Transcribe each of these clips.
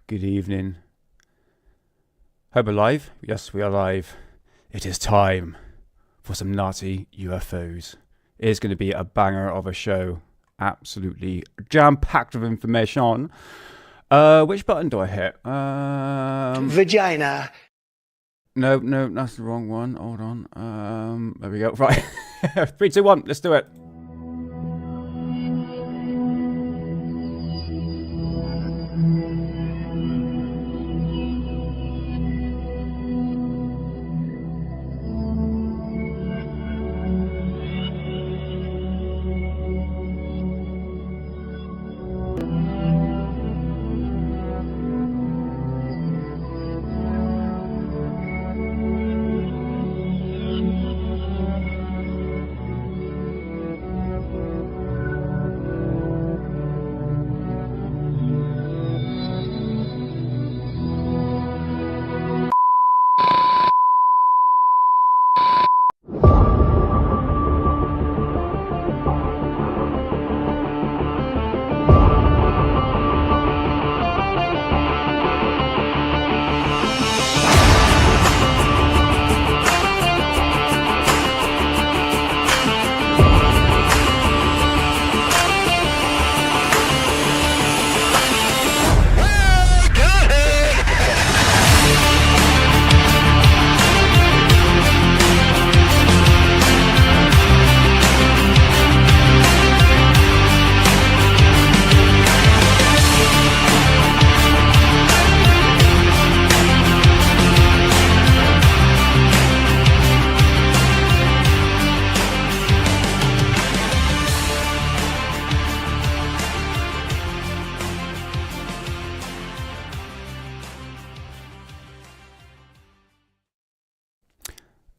Good evening. Hope we're live. Yes, we are live. It is time for some Nazi UFOs. It is going to be a banger of a show. Absolutely jam-packed with information. Which button do I hit? Vagina. No, that's the wrong one. Hold on. There we go. Right. 3, 2, 1. Let's do it.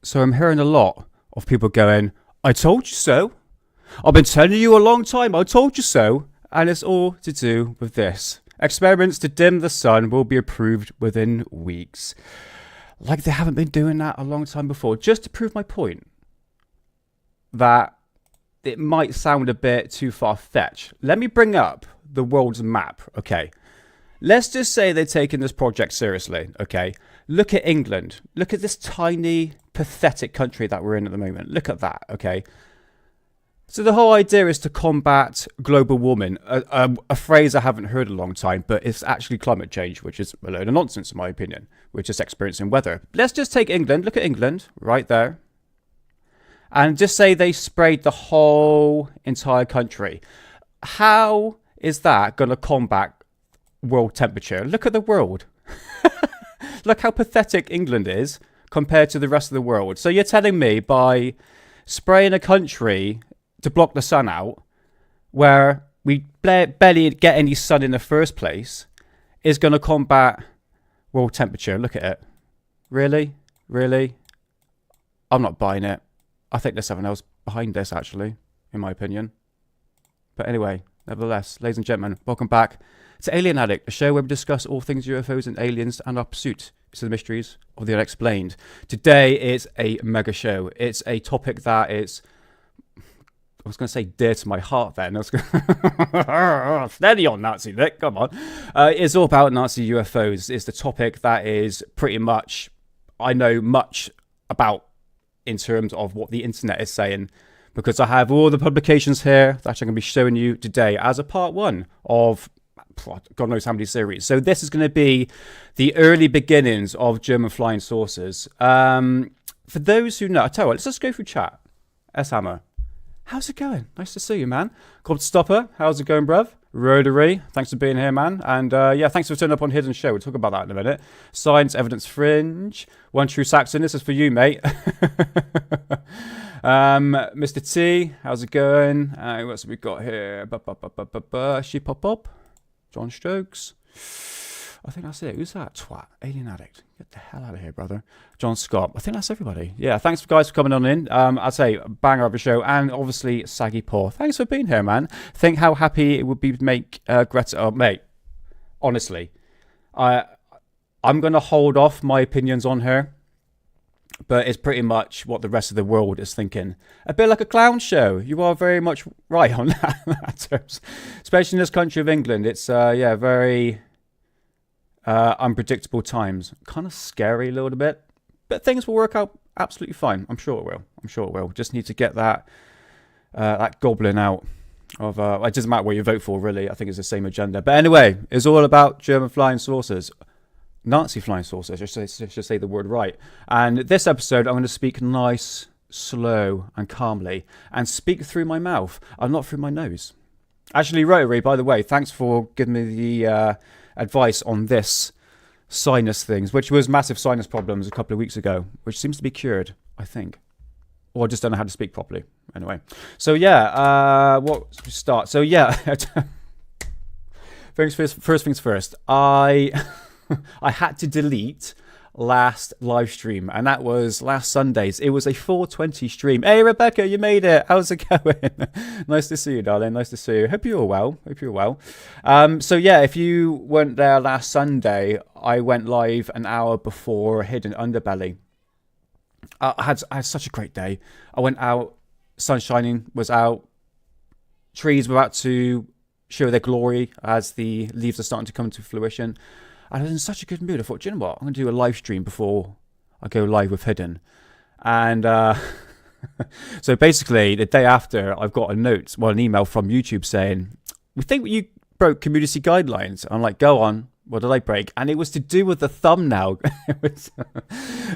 So I'm hearing a lot of people going, I told you so. I've been telling you a long time, I told you so. And it's all to do with this. Experiments to dim the sun will be approved within weeks. Like they haven't been doing that a long time before. Just to prove my point. That it might sound a bit too far-fetched. Let me bring up the world's map, okay? Let's just say they're taking this project seriously, okay? Look at England. Look at this tiny, pathetic country that we're in at the moment. Look at that, okay? So the whole idea is to combat global warming, a phrase I haven't heard in a long time, but it's actually climate change, which is a load of nonsense in my opinion. We're just experiencing weather. Let's just take England. Look at England, right there. And just say they sprayed the whole entire country. How is that going to combat world temperature? Look at the world. Look how pathetic England is compared to the rest of the world. So you're telling me by spraying a country to block the sun out, where we barely get any sun in the first place, is going to combat world temperature? Look at it. Really? Really? I'm not buying it. I think there's something else behind this, actually, in my opinion. But anyway, nevertheless, ladies and gentlemen, welcome back to Alien Addict, a show where we discuss all things UFOs and aliens and our pursuit to the mysteries of the unexplained. Today is a mega show. It's a topic that is, I was going to say dear to my heart then. I was going steady on Nazi Nick, come on. It's all about Nazi UFOs. It's the topic that is pretty much, I know much about in terms of what the internet is saying, because I have all the publications here that I'm going to be showing you today as a part 1 of God knows how many series. So this is going to be the early beginnings of German flying saucers. For those who know, I tell you what, let's just go through chat. S Hammer, how's it going? Nice to see you, man. Cold Stopper, how's it going, bruv? Rotary, thanks for being here, man. And yeah, thanks for turning up on Hidden Show. We'll talk about that in a minute. Science Evidence Fringe. One True Saxon, this is for you, mate. Mr. T, how's it going? What's we got here? She pop up. John Stokes. I think that's it. Who's that twat? Alien Addict. Get the hell out of here, brother. John Scott. I think that's everybody. Yeah, thanks guys for coming on in. I'd say banger of a show. And obviously, Saggy Paw. Thanks for being here, man. Think how happy it would be to make Greta... Oh, mate, honestly, I'm going to hold off my opinions on her. But it's pretty much what the rest of the world is thinking. A bit like a clown show. You are very much right on that terms. Especially in this country of England. It's, yeah, very... unpredictable times. Kind of scary a little bit, but things will work out absolutely fine. I'm sure it will. Just need to get that goblin out of. It doesn't matter what you vote for, really. I think it's the same agenda. But anyway, it's all about German flying saucers. Nazi flying saucers, I should say the word right. And this episode, I'm going to speak nice, slow, and calmly, and speak through my mouth, and not through my nose. Actually, Rotary, by the way, thanks for giving me the advice on this sinus things, which was massive sinus problems a couple of weeks ago, which seems to be cured, I think. Or I just don't know how to speak properly. Anyway, so yeah, what to start? So yeah, first things first. I had to delete last live stream, and that was last Sunday's. It was a 4:20 stream. Hey Rebecca, you made it. How's it going? Nice to see you, darling. Nice to see you. Hope you're well. So yeah, if you weren't there last Sunday, I went live an hour before Hidden Underbelly. I had such a great day. I went out, sun shining was out, trees were about to show their glory as the leaves are starting to come to fruition. I was in such a good mood. I thought, do you know what? I'm going to do a live stream before I go live with Hidden. And so basically, the day after, I've got an email from YouTube saying, we think you broke community guidelines. I'm like, go on. What did I break? And it was to do with the thumbnail. It was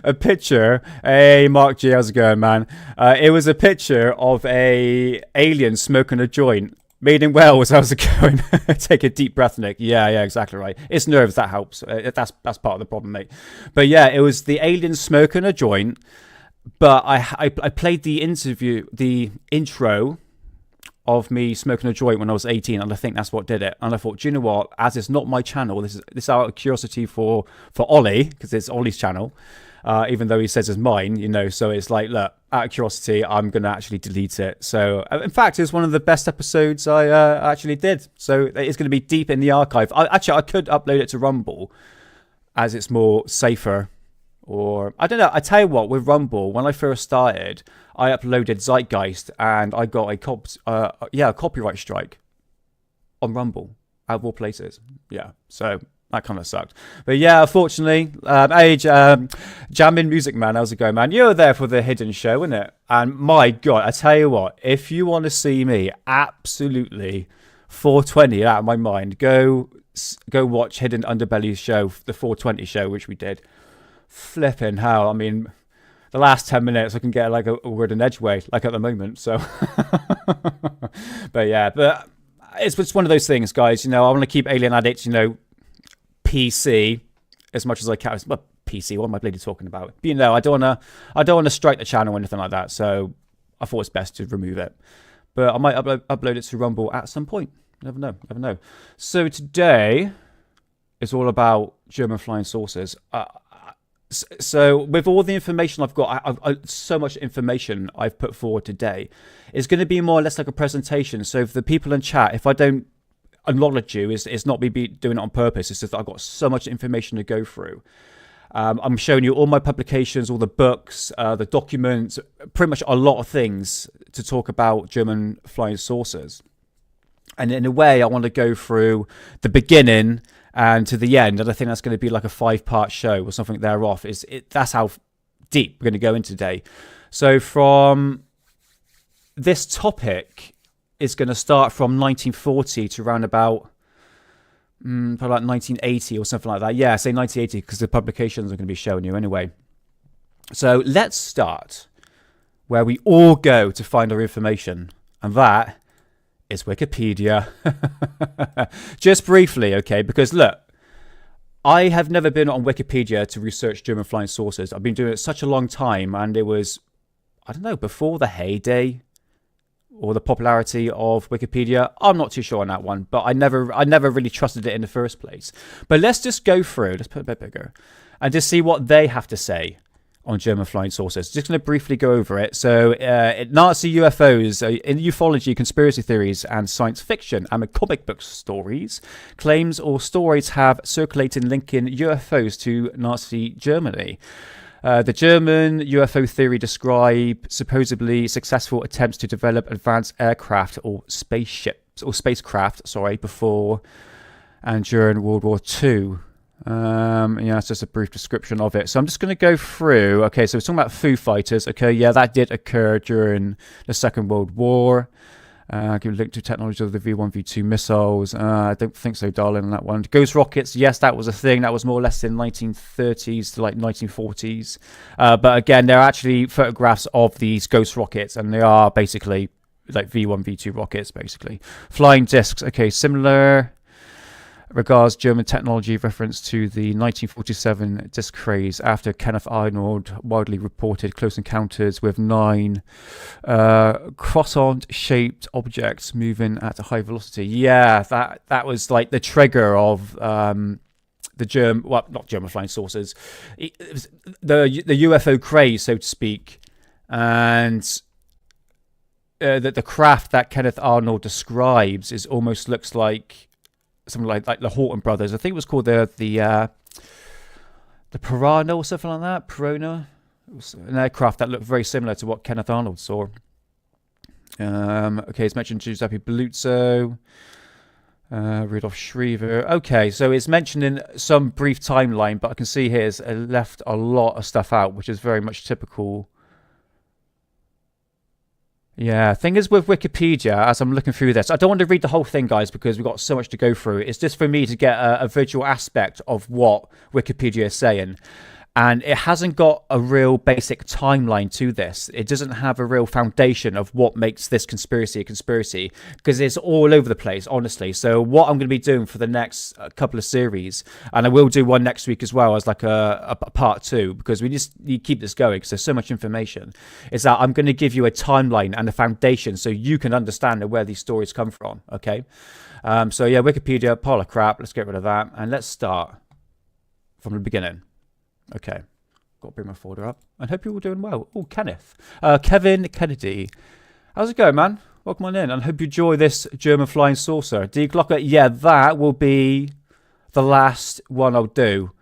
a picture. Hey, Mark G, how's it going, man? It was a picture of a alien smoking a joint. Made in Wales, how's it going? Take a deep breath, Nick. Yeah, exactly right. It's nerves, that helps. That's part of the problem, mate. But yeah, it was the alien smoking a joint. But I played the intro of me smoking a joint when I was 18, and I think that's what did it. And I thought, do you know what? As it's not my channel, this is out of curiosity for Ollie, because it's Ollie's channel. Even though he says it's mine, so it's like, look, out of curiosity, I'm going to actually delete it. So, in fact, it's one of the best episodes I actually did. So, it's going to be deep in the archive. I could upload it to Rumble, as it's more safer. Or, I don't know, I tell you what, with Rumble, when I first started, I uploaded Zeitgeist, and I got a copyright strike on Rumble, out of all places. Yeah, so that kind of sucked. But yeah, unfortunately, Jamming Music Man, how's it going, man? You were there for the Hidden show, wasn't it? And my God, I tell you what, if you want to see me absolutely 420 out of my mind, go watch Hidden Underbelly's show, the 420 show, which we did. Flipping hell. I mean, the last 10 minutes I can get like a word in Edgeway, like at the moment. So, but it's one of those things, guys. I want to keep Alien Addict, PC as much as I can. Well, PC, what am I bloody talking about? But I don't want to strike the channel or anything like that. So I thought it's best to remove it. But I might upload it to Rumble at some point. Never know. So today is all about German flying saucers. So with all the information I've got, I've so much information I've put forward today, it's going to be more or less like a presentation. So if the people in chat, if I don't acknowledge you, it's not me doing it on purpose. It's just that I've got so much information to go through. I'm showing you all my publications, all the books, the documents, pretty much a lot of things to talk about German flying saucers. And in a way, I want to go through the beginning and to the end. And I think that's going to be like a 5-part show or something thereof. That's how deep we're going to go in today. So from this topic, it's going to start from 1940 to around about probably like 1980 or something like that. Yeah, say 1980 because the publications are going to be showing you anyway. So let's start where we all go to find our information. And that is Wikipedia. Just briefly, okay? Because look, I have never been on Wikipedia to research German flying saucers. I've been doing it such a long time, and it was, I don't know, before the heyday or the popularity of Wikipedia. I'm not too sure on that one, but I never really trusted it in the first place. But let's just go through, let's put it a bit bigger, and just see what they have to say on German flying saucers. Just going to briefly go over it. So, Nazi UFOs, in ufology, conspiracy theories, and science fiction, and comic book stories, claims or stories have circulated linking UFOs to Nazi Germany. The German UFO theory describe supposedly successful attempts to develop advanced aircraft or spacecraft, before and during World War II. Yeah, it's just a brief description of it. So I'm just going to go through. Okay, so we're talking about Foo Fighters. Okay, yeah, that did occur during the Second World War. Give a link to technology of the V1, V2 missiles. I don't think so, darling, on that one. Ghost rockets, yes, that was a thing. That was more or less in 1930s to like 1940s. But again, there are actually photographs of these ghost rockets, and they are basically like V1, V2 rockets, basically. Flying discs, okay, similar. Regards German technology, reference to the 1947 disc craze after Kenneth Arnold widely reported close encounters with 9 croissant-shaped objects moving at a high velocity. Yeah, that was like the trigger of the not German flying saucers, it was the UFO craze, so to speak, and the craft that Kenneth Arnold describes almost looks like something like the Horton brothers. I think it was called the Piranha or something like that. Piranha. It was an aircraft that looked very similar to what Kenneth Arnold saw. Okay, it's mentioned Giuseppe Belluzzo, Rudolf Schriever. Okay, so it's mentioned in some brief timeline, but I can see here it's left a lot of stuff out, which is very much typical. Yeah, thing is with Wikipedia, as I'm looking through this, I don't want to read the whole thing, guys, because we've got so much to go through. It's just for me to get a visual aspect of what Wikipedia is saying. And it hasn't got a real basic timeline to this. It doesn't have a real foundation of what makes this conspiracy a conspiracy, because it's all over the place, honestly. So what I'm going to be doing for the next couple of series, and I will do one next week as well as like a part 2, because we just need to keep this going because there's so much information, is that I'm going to give you a timeline and a foundation so you can understand where these stories come from, okay? So yeah, Wikipedia, pile of crap. Let's get rid of that. And let's start from the beginning. Okay, got to bring my folder up. I hope you're all doing well. Oh, Kenneth. Kevin Kennedy. How's it going, man? Welcome on in. And I hope you enjoy this German flying saucer. D. Glocker, yeah, that will be the last one I'll do.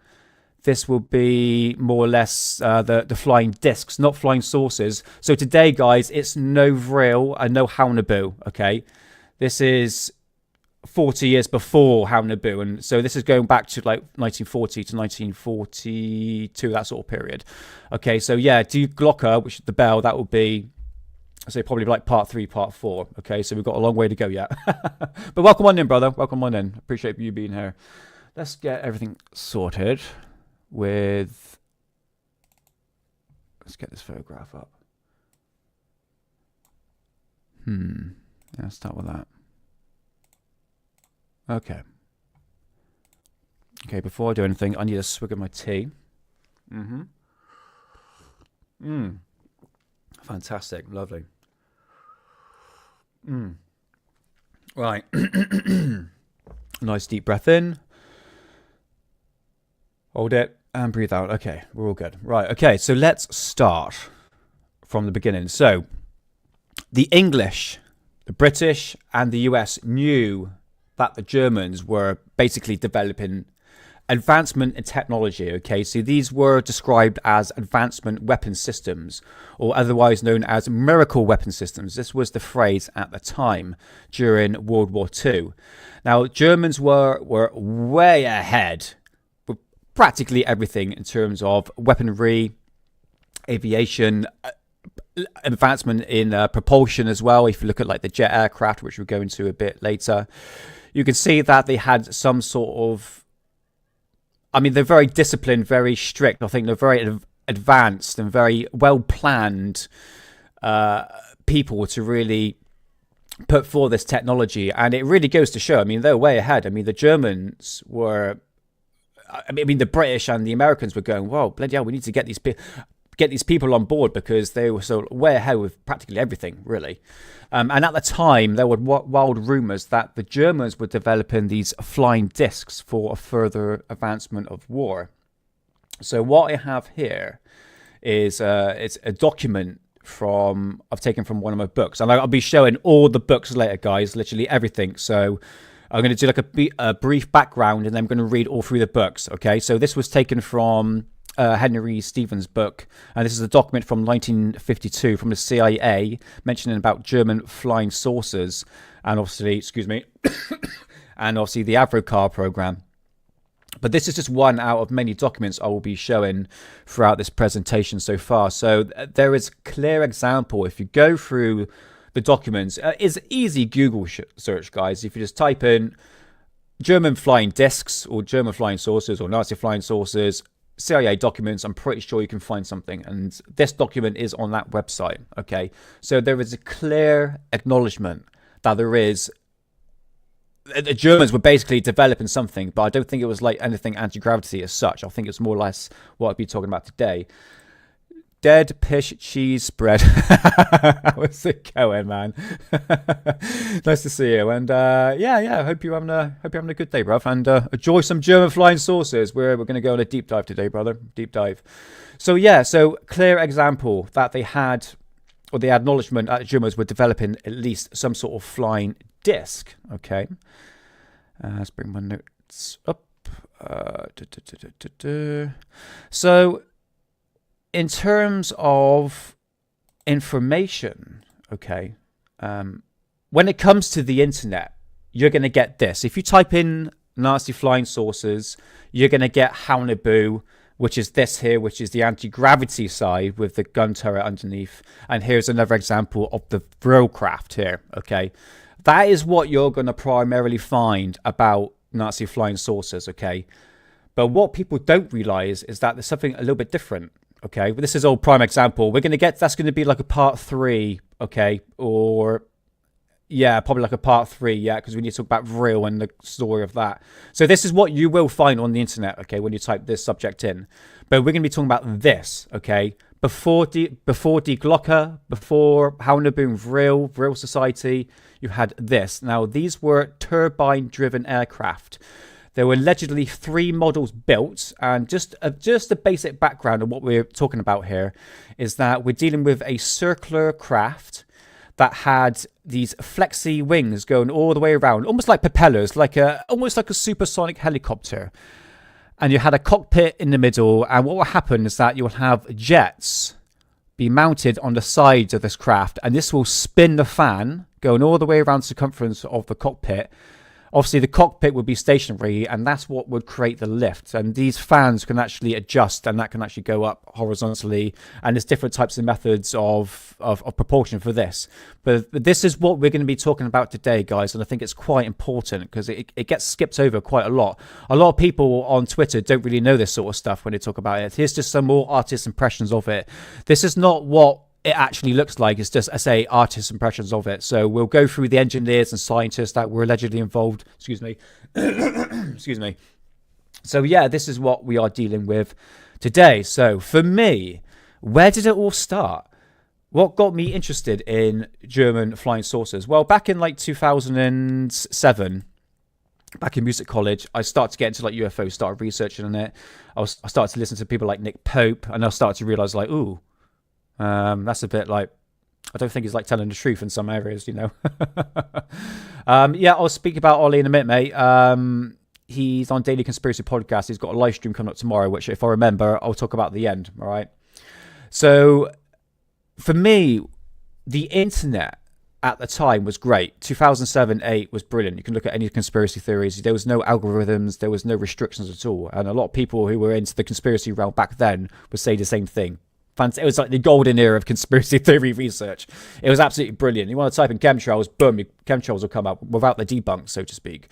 This will be more or less the flying discs, not flying saucers. So today, guys, it's no Vril and no Haunebu, okay? This is 40 years before Haunebu, and so this is going back to like 1940 to 1942, that sort of period. Okay, so yeah, D. Glocker, which is the bell, that will be, I say, probably like part 3, part 4. Okay, so we've got a long way to go yet. But welcome on in, brother. Welcome on in. Appreciate you being here. Let's get everything sorted with. Let's get this photograph up. Yeah, let's start with that. Okay. Okay, before I do anything, I need a swig of my tea. Fantastic. Lovely. Right. Nice deep breath in. Hold it and breathe out. Okay, we're all good. Right, okay, so let's start from the beginning. So, the English, the British, and the US knew that the Germans were basically developing advancement in technology, okay? So these were described as advancement weapon systems, or otherwise known as miracle weapon systems. This was the phrase at the time during World War II. Now, Germans were way ahead with practically everything in terms of weaponry, aviation, advancement in propulsion as well. If you look at like the jet aircraft, which we'll go into a bit later, you can see that they had some sort of, I mean, they're very disciplined, very strict. I think they're very advanced and very well-planned people to really put forward this technology. And it really goes to show, I mean, they're way ahead. I mean, the Germans were, I mean, the British and the Americans were going, whoa, bloody hell, we need to get these people on board, because they were so way ahead with practically everything, really. And at the time, there were wild rumours that the Germans were developing these flying discs for a further advancement of war. So what I have here is it's a document I've taken from one of my books, and I'll be showing all the books later, guys, literally everything. So I'm going to do like a brief background, and then I'm going to read all through the books. Okay, so this was taken from Henry Stevens' book, and this is a document from 1952 from the CIA mentioning about German flying saucers, and obviously, excuse me, and obviously the Avrocar program. But this is just one out of many documents I will be showing throughout this presentation so far. So there is clear example. If you go through the documents, it's easy Google search, guys. If you just type in German flying discs or German flying saucers or Nazi flying saucers, CIA documents, I'm pretty sure you can find something. And this document is on that website, okay? So there is a clear acknowledgement that there is... The Germans were basically developing something, but I don't think it was like anything anti-gravity as such. I think it's more or less what I'd be talking about today. Dead fish cheese spread. How's it going, man? Nice to see you. And yeah, I hope you're having a good day, bruv. And enjoy some German flying saucers. We're going to go on a deep dive today, brother. Deep dive. So yeah, so clear example that they had, or the acknowledgement that the Germans were developing at least some sort of flying disc. Okay. Let's bring my notes up. So, in terms of information, okay, when it comes to the internet, you're going to get this. If you type in Nazi flying saucers, you're going to get Haunebu, which is this here, which is the anti-gravity side with the gun turret underneath. And here's another example of the real craft here, okay. That is what you're going to primarily find about Nazi flying saucers, okay. But what people don't realize is that there's something a little bit different. Okay, but this is all prime example. We're going to get, that's going to be like a part 3, okay? Or, yeah, probably like a part 3, yeah, because we need to talk about Vril and the story of that. So this is what you will find on the internet, okay, when you type this subject in. But we're going to be talking about this, okay? Before Die Glocke, before Haunebu, Vril Society, you had this. Now, these were turbine-driven aircraft. There were allegedly 3 models built, and just a basic background of what we're talking about here is that we're dealing with a circular craft that had these flexi wings going all the way around, almost like propellers, almost like a supersonic helicopter. And you had a cockpit in the middle, and what will happen is that you'll have jets be mounted on the sides of this craft, and this will spin the fan going all the way around the circumference of the cockpit. Obviously, the cockpit would be stationary, and that's what would create the lift. And these fans can actually adjust, and that can actually go up horizontally. And there's different types of methods of propulsion for this. But this is what we're going to be talking about today, guys. And I think it's quite important because it gets skipped over quite a lot. A lot of people on Twitter don't really know this sort of stuff when they talk about it. Here's just some more artist impressions of it. This is not what it actually looks like. It's just, I say, artist impressions of it. So we'll go through the engineers and scientists that were allegedly involved. Excuse me. Excuse me. So yeah, this is what we are dealing with today. So for me, where did it all start? What got me interested in German flying saucers? Well, back in like 2007, back in music college, I started to get into like UFOs, started researching on it. I started to listen to people like Nick Pope, and I started to realize like, ooh, that's a bit like, I don't think he's like telling the truth in some areas, you know. Yeah, I'll speak about Ollie in a minute, mate. He's on Daily Conspiracy Podcast. He's got a live stream coming up tomorrow, which if I remember, I'll talk about at the end. All right. So for me, the internet at the time was great. 2007-8 was brilliant. You can look at any conspiracy theories. There was no algorithms. There was no restrictions at all. And a lot of people who were into the conspiracy realm back then would say the same thing. It was like the golden era of conspiracy theory research. It was absolutely brilliant. You want to type in chemtrails, boom, chemtrails will come up without the debunk, so to speak.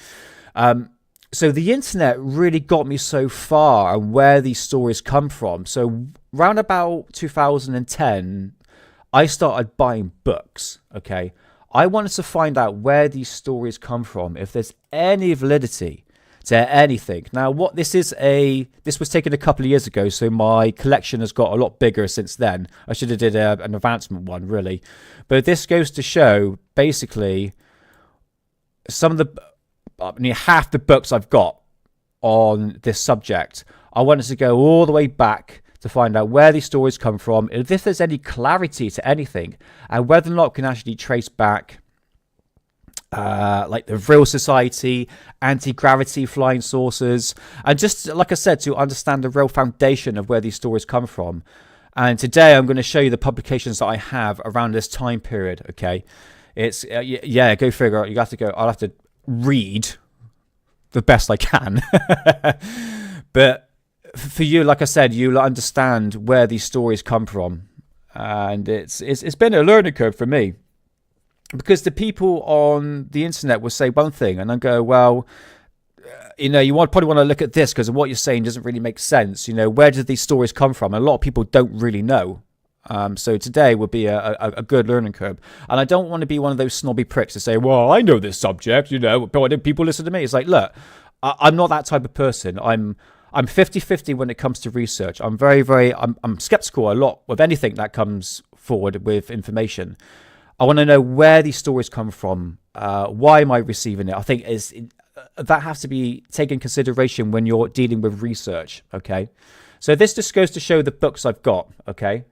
So the internet really got me so far and where these stories come from. So round about 2010, I started buying books, okay? I wanted to find out where these stories come from, if there's any validity to anything. Now, this was taken a couple of years ago, so my collection has got a lot bigger since then. I should have did an advancement one, really. But this goes to show, basically, half the books I've got on this subject. I wanted to go all the way back to find out where these stories come from, and if there's any clarity to anything, and whether or not it can actually trace back like the Vril Society, anti-gravity flying saucers, and just like I said, to understand the real foundation of where these stories come from. And today I'm going to show you the publications that I have around this time period. Okay, it's yeah, go figure. You have to go. I'll have to read the best I can. But for you, like I said, you'll understand where these stories come from. And it's been a learning curve for me. Because the people on the internet will say one thing and I go, well, you probably want to look at this because what you're saying doesn't really make sense. Where did these stories come from? And a lot of people don't really know. So today would be a good learning curve. And I don't want to be one of those snobby pricks to say, well, I know this subject, but why don't people listen to me? It's like, look, I'm not that type of person. I'm 50-50 when it comes to research. I'm I'm skeptical a lot with anything that comes forward with information. I want to know where these stories come from. Why am I receiving it? I think that has to be taken into consideration when you're dealing with research, okay? So this just goes to show the books I've got, okay?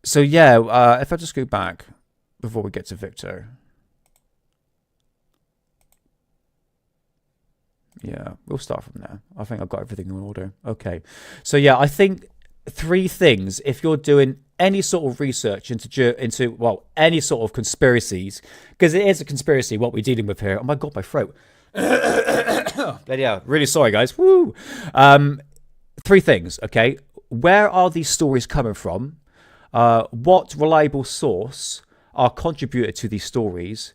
So yeah, if I just go back before we get to Viktor. Yeah, we'll start from there. I think I've got everything in order. Okay. So yeah, I think 3 things, if you're doing any sort of research into any sort of conspiracies, because it is a conspiracy what we're dealing with here. Oh my God, my throat. Yeah, really sorry guys. Woo. 3 things, okay? Where are these stories coming from? What reliable source are contributed to these stories?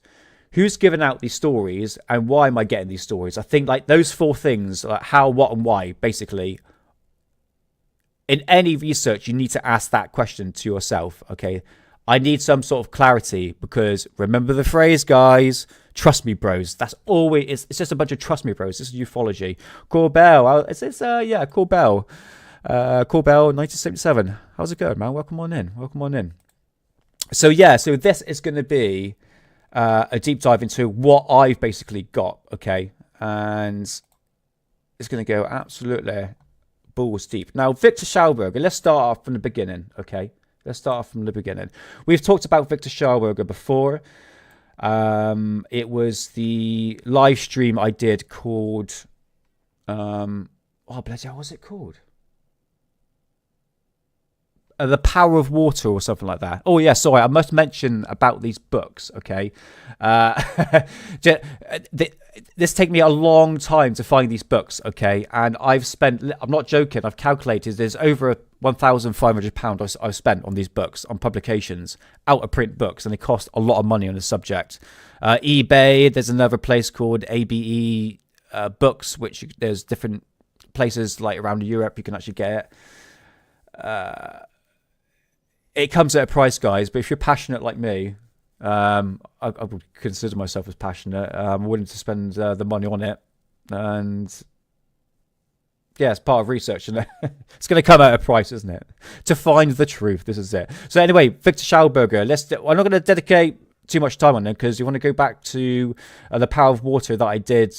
Who's given out these stories, and why am I getting these stories? I think like those 4 things, like how, what, and why, basically. In any research, you need to ask that question to yourself, okay? I need some sort of clarity because remember the phrase, guys, trust me, bros. That's always, it's just a bunch of trust me, bros. This is ufology. Corbell, Corbell. Corbell, 1977. How's it going, man? Welcome on in. So yeah, so this is going to be a deep dive into what I've basically got, okay? And it's going to go absolutely balls deep. Now, Viktor Schauberger, let's start off from the beginning, okay? We've talked about Viktor Schauberger before. It was the live stream I did called... what was it called? The Power of Water or something like that. Oh yeah, sorry, I must mention about these books, okay? This take me a long time to find these books, okay? And I'm not joking, I've calculated there's over £1,500 I've spent on these books, on publications, out of print books, and they cost a lot of money on the subject. eBay, there's another place called ABE Books, which there's different places like around Europe you can actually get it. It comes at a price, guys, but if you're passionate like me, I would consider myself as passionate. I'm willing to spend the money on it. And yeah, it's part of research, and it's going to come at a price, isn't it? To find the truth, this is it. So anyway, Viktor Schauberger, I'm not going to dedicate too much time on it because you want to go back to the Power of Water that I did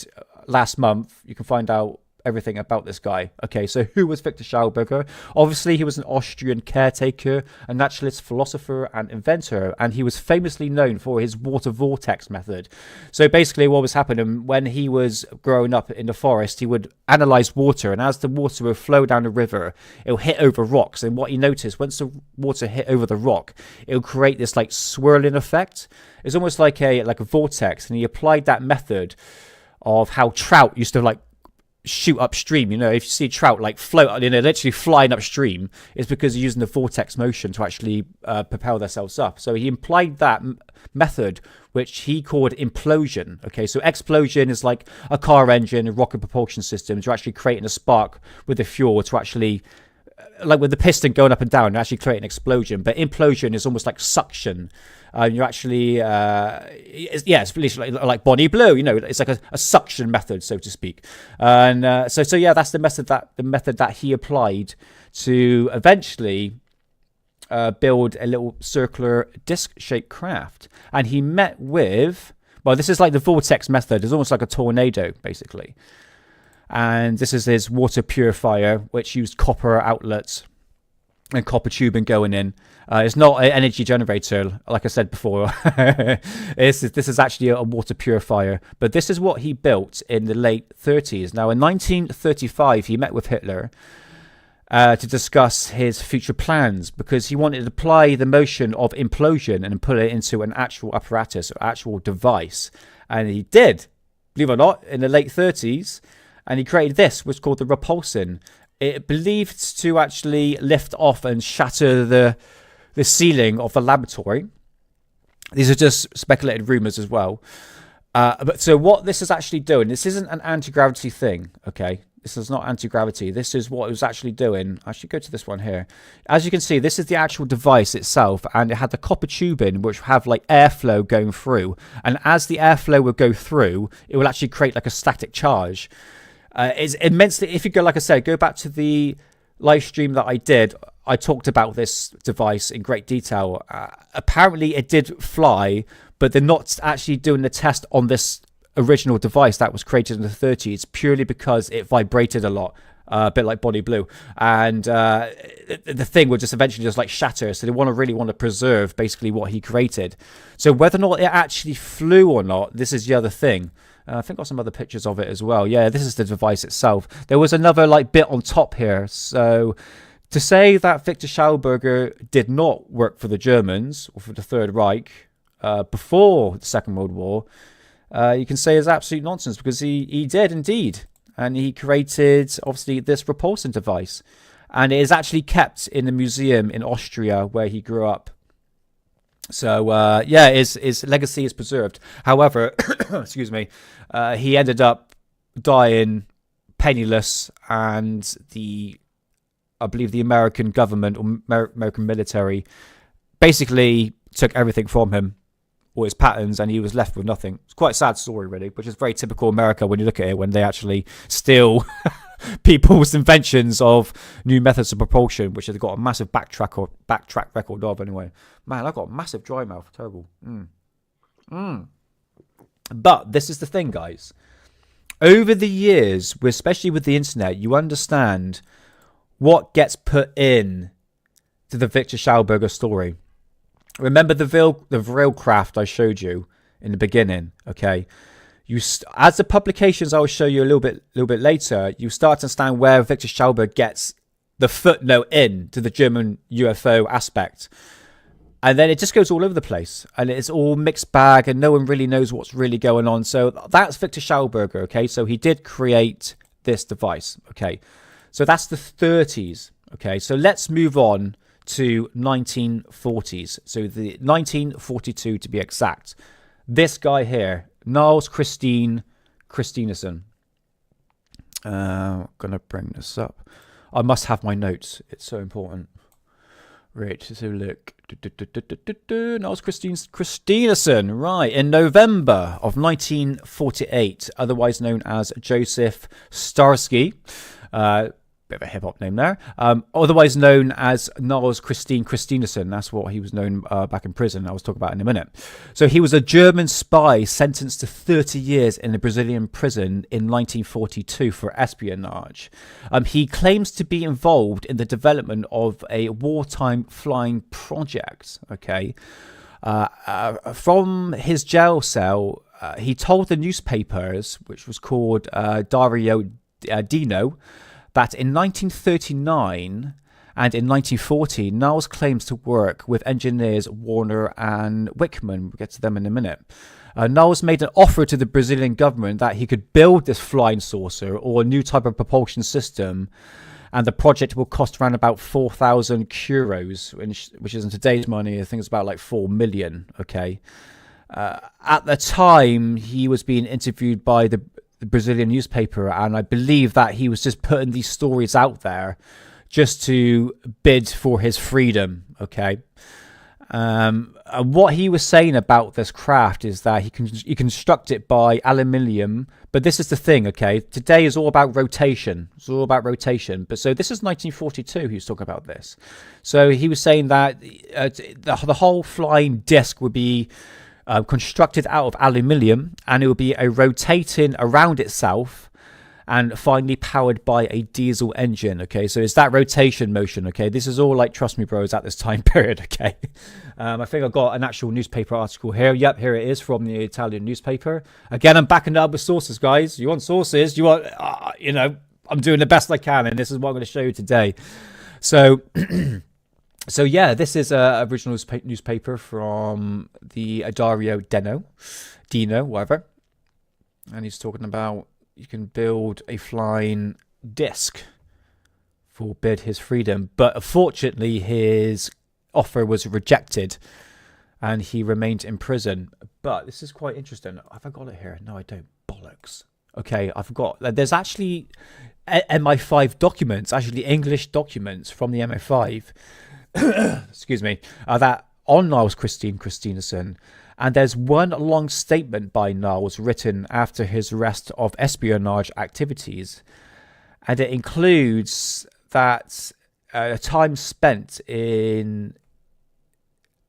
last month. You can find out everything about this guy. Okay, so who was Viktor Schauberger? Obviously, he was an Austrian caretaker, a naturalist, philosopher, and inventor, and he was famously known for his water vortex method. So basically, what was happening when he was growing up in the forest, he would analyze water, and as the water would flow down the river, it will hit over rocks. And what he noticed, once the water hit over the rock, it will create this like swirling effect. It's almost like a vortex, and he applied that method of how trout used to like shoot upstream. If you see trout like float, literally flying upstream, it's because they're using the vortex motion to actually propel themselves up. So he implied that method, which he called implosion. Okay, so explosion is like a car engine, a rocket propulsion system. You're actually creating a spark with the fuel to actually, like with the piston going up and down, you're actually creating an explosion. But implosion is almost like suction. You're actually, it's literally like Bonnie Blue. It's like a suction method, so to speak. And so yeah, that's the method that he applied to eventually build a little circular disc-shaped craft. And he met with, well, this is like the vortex method. It's almost like a tornado, basically. And this is his water purifier, which used copper outlets and copper tubing going in. It's not an energy generator, like I said before. This is actually a water purifier. But this is what he built in the late 30s. Now, in 1935, he met with Hitler. to discuss his future plans, because he wanted to apply the motion of implosion and put it into an actual apparatus or actual device. And he did, believe it or not, in the late 30s. And he created this, which is called the repulsion. It believed to actually lift off and shatter the ceiling of the laboratory. These are just speculated rumors as well. But so what this is actually doing, this isn't an anti-gravity thing, okay? This is not anti-gravity. This is what it was actually doing. I should go to this one here. As you can see, this is the actual device itself, and it had the copper tubing, which have like airflow going through. And as the airflow will go through, it will actually create like a static charge. It's immensely, if you go, like I said, go back to the live stream that I did, I talked about this device in great detail. Apparently it did fly, but they're not actually doing the test on this original device that was created in the 30s, purely because it vibrated a lot, a bit like Body Blue, and the thing would just eventually just like shatter. So they really want to preserve basically what he created. So whether or not it actually flew or not, this is the other thing. I think I've got some other pictures of it as well. Yeah, this is the device itself. There was another like bit on top here. So to say that Viktor Schauberger did not work for the Germans or for the Third Reich before the Second World War, you can say is absolute nonsense, because he did indeed. And he created, obviously, this repulsion device. And it is actually kept in the museum in Austria where he grew up. So, yeah, his legacy is preserved. However, excuse me, he ended up dying penniless, and I believe the American government or American military basically took everything from him, all his patents, and he was left with nothing. It's quite a sad story, really, which is very typical America when you look at it, when they actually steal people's inventions of new methods of propulsion, which they've got a massive backtrack record of anyway. Man, I've got a massive dry mouth. Terrible. But this is the thing, guys. Over the years, especially with the internet, you understand what gets put in to the Viktor Schauberger story. Remember the Vril craft I showed you in the beginning, okay? As the publications I will show you a little bit later, you start to understand where Viktor Schauberger gets the footnote in to the German UFO aspect. And then it just goes all over the place, and it's all mixed bag, and no one really knows what's really going on. So that's Viktor Schauberger, okay? So he did create this device, okay? So that's the 30s, okay? So let's move on to 1940s. So the 1942 to be exact. This guy here, Nils Christensen. I'm going to bring this up. I must have my notes. It's so important. Right, so look. Nils Christensen, right, in November of 1948, otherwise known as Joseph Starsky, bit of a hip-hop name there, otherwise known as Nils Christensen. That's what he was known back in prison. I'll talk about in a minute. So he was a German spy sentenced to 30 years in a Brazilian prison in 1942 for espionage. He claims to be involved in the development of a wartime flying project. Okay, from his jail cell, he told the newspapers, which was called Diario Dino, that in 1939 and in 1940, Niles claims to work with engineers Warner and Wickman. We'll get to them in a minute. Niles made an offer to the Brazilian government that he could build this flying saucer or a new type of propulsion system, and the project will cost around about 4,000 euros, which is in today's money, I think it's about like 4 million, okay? At the time, he was being interviewed by the Brazilian newspaper, and I believe that he was just putting these stories out there just to bid for his freedom, okay? And what he was saying about this craft is that he construct it by aluminium, but this is the thing, okay? Today is all about rotation. It's all about rotation. But so this is 1942 he was talking about this. So he was saying that the whole flying disc would be constructed out of aluminium, and it will be a rotating around itself and finally powered by a diesel engine. Okay, so it's that rotation motion. Okay, this is all like, trust me bros, at this time period. Okay, I think I've got an actual newspaper article here. Yep, here it is from the Italian newspaper. Again, I'm backing it up with sources, guys. You want sources, you want I'm doing the best I can, and this is what I'm going to show you today. So, so yeah, this is a original newspaper from the Dario Dino, whatever. And he's talking about you can build a flying disc, forbid his freedom. But unfortunately, his offer was rejected and he remained in prison. But this is quite interesting. Have I got it here? No, I don't. Bollocks. Okay, I forgot. There's actually MI5 documents, actually English documents from the MI5, excuse me, that on Nils Christensen. And there's one long statement by Nils written after his arrest of espionage activities. And it includes that time spent in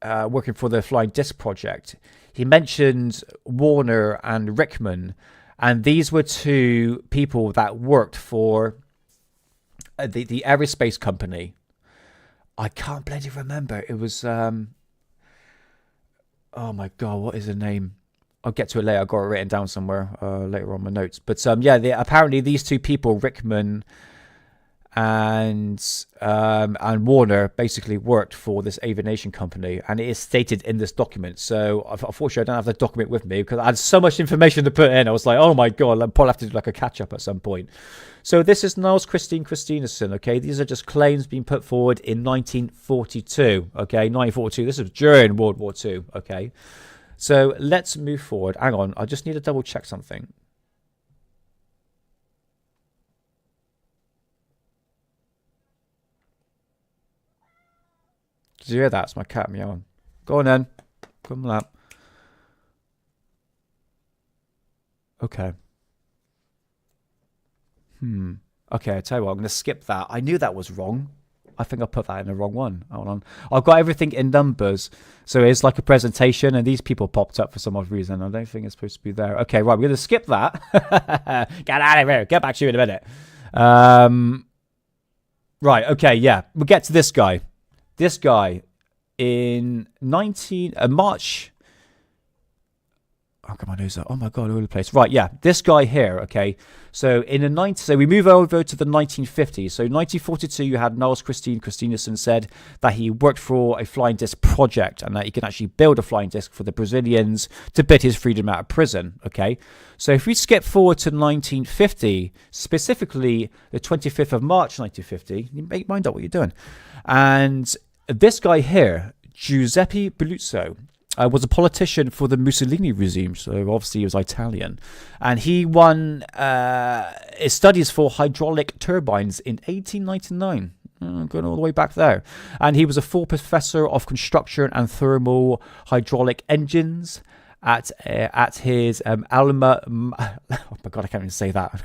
working for the Flying Disc Project. He mentioned Warner and Rickman, and these were two people that worked for the aerospace company. I can't bloody remember. It was... oh my god, what is the name? I'll get to it later. I got it written down somewhere later on my notes. But yeah, apparently these two people, Rickman and Warner, basically worked for this aviation company, and it is stated in this document. So unfortunately, I don't have the document with me because I had so much information to put in. I was like, oh my god, I'll probably have to do like a catch up at some point. So this is Nils Christensen. Okay, these are just claims being put forward in 1942. Okay, 1942. This is during World War II. Okay, so let's move forward. Hang on, I just need to double check something. Did you hear that? It's my cat meowing. Go on then. Come on up. Okay. Okay, I tell you what, I'm going to skip that. I knew that was wrong. I think I put that in the wrong one. Hold on. I've got everything in numbers. So it's like a presentation, and these people popped up for some odd reason. I don't think it's supposed to be there. Okay, right, we're going to skip that. Get out of here. Get back to you in a minute. Right, okay, yeah. We'll get to this guy. This guy in March... Oh, come on, who's that? Oh my god, all over the place. Right, yeah, this guy here, okay. So so we move over to the 1950s. So 1942, you had Nils Christensen said that he worked for a flying disc project and that he can actually build a flying disc for the Brazilians to bid his freedom out of prison, okay. So if we skip forward to 1950, specifically the 25th of March 1950, you make mind up what you're doing. And this guy here, Giuseppe Belluzzo, was a politician for the Mussolini regime, so obviously he was Italian. And he won his studies for hydraulic turbines in 1899, going all the way back there. And he was a full professor of construction and thermal hydraulic engines at his Alma... oh my god, I can't even say that.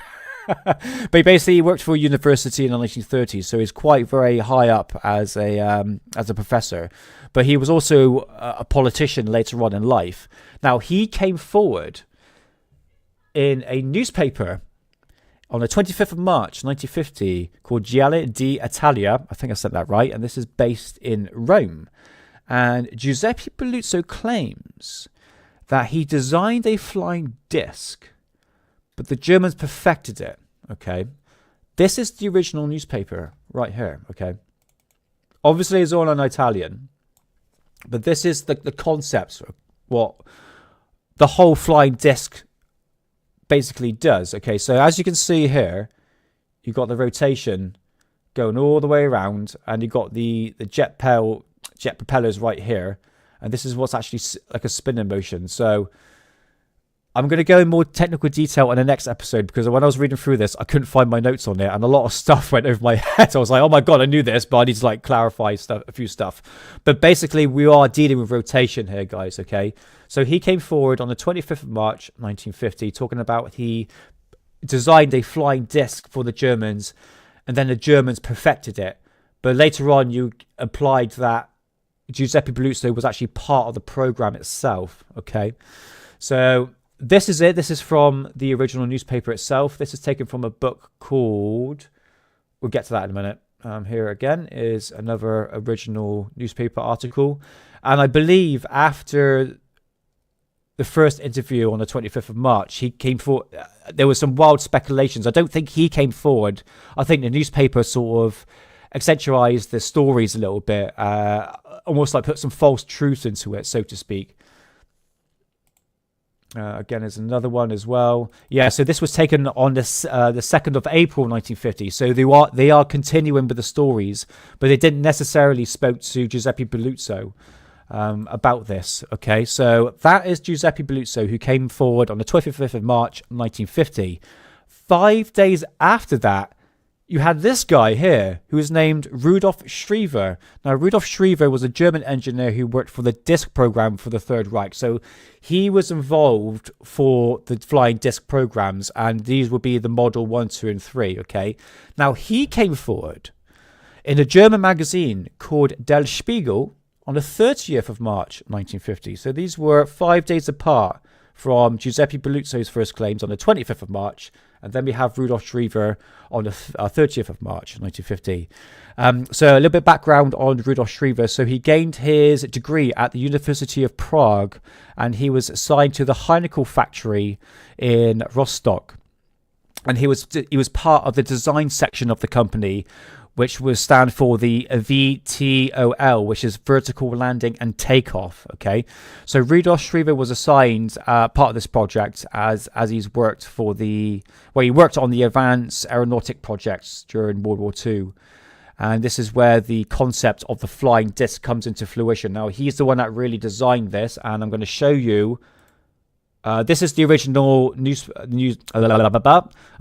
But he basically worked for a university in the 1930s, so he's quite very high up as a professor. But he was also a politician later on in life. Now, he came forward in a newspaper on the 25th of March 1950 called Giornale d'Italia. I think I said that right. And this is based in Rome. And Giuseppe Belluzzo claims that he designed a flying disc, but the Germans perfected it, okay? This is the original newspaper right here, okay? Obviously, it's all in Italian, but this is the concept, what the whole flying disc basically does, okay? So as you can see here, you've got the rotation going all the way around, and you've got the jet propellers right here, and this is what's actually like a spinning motion. So I'm going to go in more technical detail in the next episode, because when I was reading through this, I couldn't find my notes on it, and a lot of stuff went over my head. I was like, oh my god, I knew this, but I need to like clarify a few stuff. But basically, we are dealing with rotation here, guys, okay? So he came forward on the 25th of March, 1950, talking about he designed a flying disc for the Germans, and then the Germans perfected it. But later on, you implied that Giuseppe Belluzzo was actually part of the program itself, okay? So this is it. This is from the original newspaper itself. This is taken from a book called... We'll get to that in a minute. Here again is another original newspaper article. And I believe after the first interview on the 25th of March, he came forward. There was some wild speculations. I don't think he came forward. I think the newspaper sort of accentuated the stories a little bit, almost like put some false truth into it, so to speak. Again, there's another one as well. Yeah, so this was taken on the 2nd of April 1950. So they are continuing with the stories, but they didn't necessarily spoke to Giuseppe Belluzzo about this. Okay, so that is Giuseppe Belluzzo, who came forward on the 25th of March 1950. 5 days after that, you had this guy here, who was named Rudolf Schriever. Now, Rudolf Schriever was a German engineer who worked for the disc program for the Third Reich. So he was involved for the flying disc programs, and these would be the Model 1, 2, and 3, okay? Now, he came forward in a German magazine called Der Spiegel on the 30th of March, 1950. So these were 5 days apart from Giuseppe Belluzzo's first claims on the 25th of March, and then we have Rudolf Schriever on the 30th of March, 1950. So a little bit background on Rudolf Schriever. So he gained his degree at the University of Prague, and he was assigned to the Heinkel factory in Rostock. And he was part of the design section of the company, which would stand for the VTOL, which is vertical landing and takeoff. Okay, so Rudolf Schriever was assigned part of this project as he's worked for he worked on the advanced aeronautic projects during World War II, and this is where the concept of the flying disc comes into fruition. Now, he's the one that really designed this, and I'm going to show you. This is the original news. I'm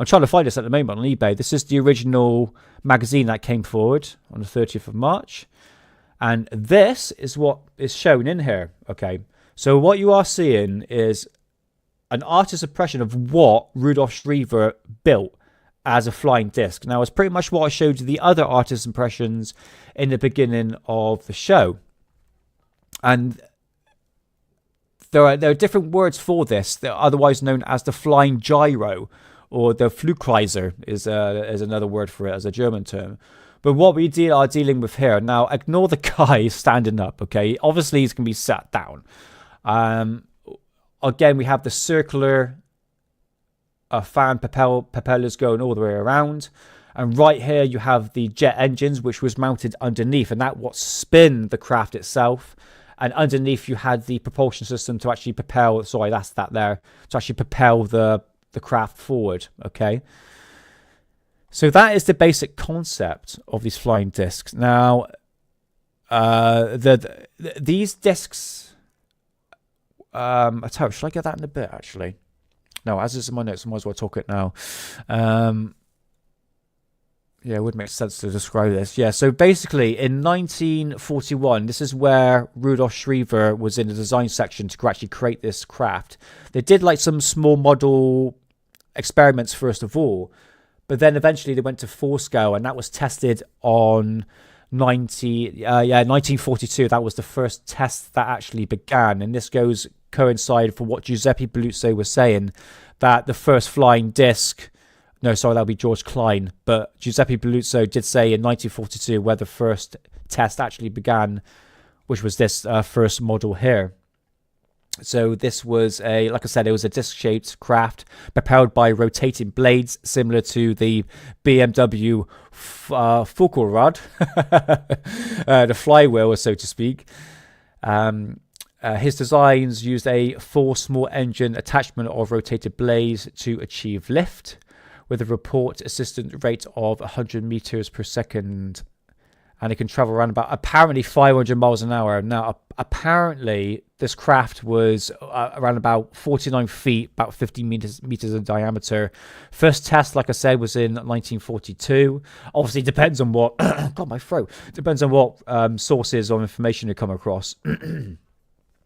trying to find this at the moment on eBay. This is the original magazine that came forward on the 30th of March. And this is what is shown in here. Okay. So what you are seeing is an artist's impression of what Rudolf Schriever built as a flying disc. Now, it's pretty much what I showed you the other artist's impressions in the beginning of the show. And there are different words for this. They're otherwise known as the flying gyro, or the Flugkreiser is another word for it as a German term. But what we are dealing with here, now ignore the guy standing up, okay? Obviously, he's going to be sat down. Again, we have the circular fan propellers going all the way around. And right here, you have the jet engines, which was mounted underneath, and that what spin the craft itself. And underneath, you had the propulsion system to actually propel, to actually propel the craft forward, okay? So that is the basic concept of these flying discs. Now, these discs, I tell you, should I get that in a bit, actually? No, as is in my notes, I might as well talk it now. Yeah, it would make sense to describe this. Yeah, so basically in 1941, this is where Rudolf Schriever was in the design section to actually create this craft. They did like some small model experiments first of all, but then eventually they went to full scale, and that was tested on 1942. That was the first test that actually began, and this coincide for what Giuseppe Belluzzo was saying, that the first flying disc. No, sorry, that would be George Klein. But Giuseppe Belluzzo did say in 1942 where the first test actually began, which was this first model here. So this was like I said, it was a disc-shaped craft propelled by rotating blades, similar to the BMW Focalrad, the flywheel, so to speak. His designs used a 4 small engine attachment of rotated blades to achieve lift, with a report assistant rate of 100 meters per second, and it can travel around about apparently 500 miles an hour. Now, apparently, this craft was around about 49 feet, about 50 meters in diameter. First test, like I said, was in 1942. Obviously, depends on what God, my throat. Depends on what sources of information you come across.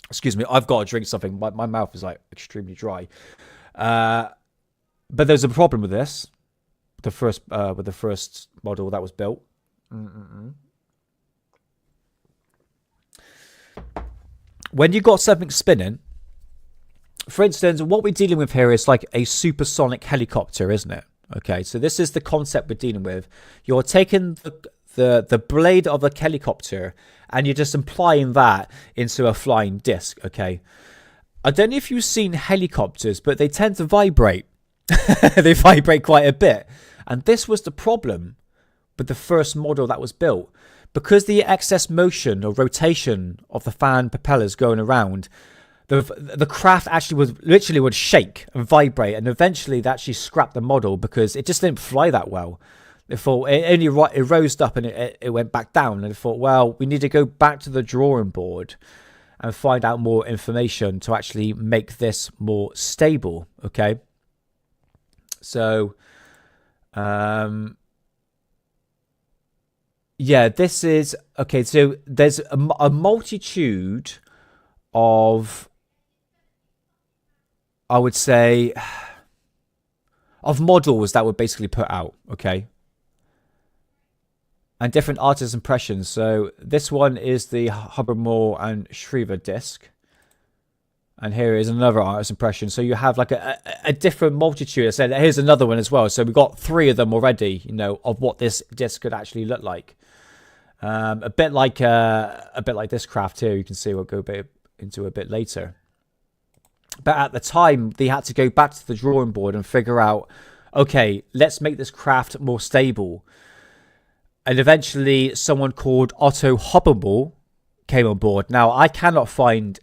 Excuse me, I've got to drink something. My mouth is like extremely dry. But there's a problem with this. With the first model that was built. When you got something spinning, for instance, what we're dealing with here is like a supersonic helicopter, isn't it? Okay, so this is the concept we're dealing with. You're taking the blade of a helicopter and you're just applying that into a flying disc, okay? I don't know if you've seen helicopters, but they tend to vibrate. They vibrate quite a bit. And this was the problem with the first model that was built. Because the excess motion or rotation of the fan propellers going around, the craft actually would shake and vibrate, and eventually they actually scrapped the model because it just didn't fly that well. They thought it rose up and it went back down, and they thought, well, we need to go back to the drawing board and find out more information to actually make this more stable. Okay, so yeah, this is okay. So there's a multitude of, I would say, of models that were basically put out, okay? And different artists' impressions. So this one is the Habermas and Schriever disc. And here is another artist's impression. So you have like a different multitude. I said, here's another one as well. So we've got 3 of them already, you know, of what this disc could actually look like. A bit like this craft here. You can see we'll go into a bit later. But at the time, they had to go back to the drawing board and figure out, okay, let's make this craft more stable. And eventually, someone called Otto Hobsbawm came on board. Now, I cannot find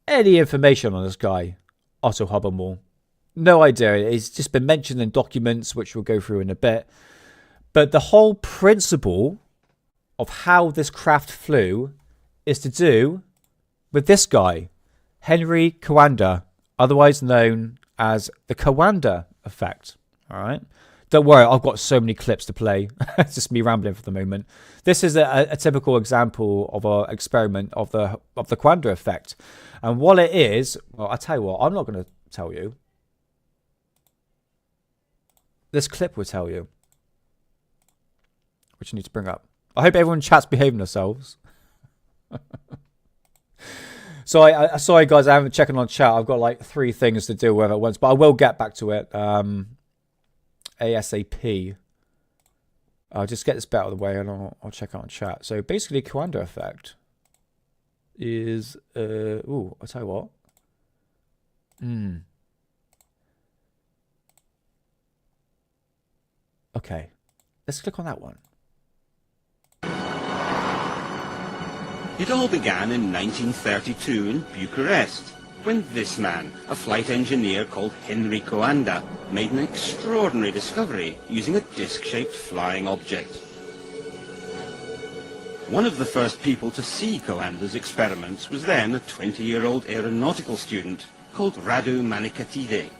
any information on this guy, Otto Hobsbawm. No idea. It's just been mentioned in documents, which we'll go through in a bit. But the whole principle of how this craft flew is to do with this guy, Henry Coanda, otherwise known as the Coanda effect. All right. Don't worry, I've got so many clips to play. It's just me rambling for the moment. This is a typical example of an experiment of the Coanda effect. And what it is, well, I tell you what, I'm not going to tell you. This clip will tell you, which I need to bring up. I hope everyone in chat's behaving themselves. So sorry guys, I haven't checked on chat. I've got like 3 things to deal with at once, but I will get back to it ASAP. I'll just get this bit out of the way and I'll check out on chat. So basically, Coanda effect is I'll tell you what. Okay, let's click on that one. It all began in 1932 in Bucharest, when this man, a flight engineer called Henry Coanda, made an extraordinary discovery using a disc-shaped flying object. One of the first people to see Coanda's experiments was then a 20-year-old aeronautical student called Radu Manikatide.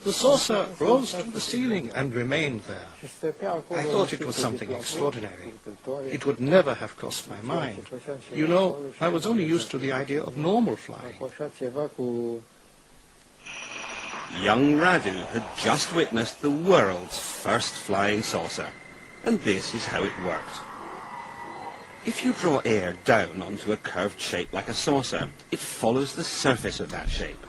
The saucer rose to the ceiling and remained there. I thought it was something extraordinary. It would never have crossed my mind. You know, I was only used to the idea of normal flying. Young Radu had just witnessed the world's first flying saucer, and this is how it worked. If you draw air down onto a curved shape like a saucer, it follows the surface of that shape.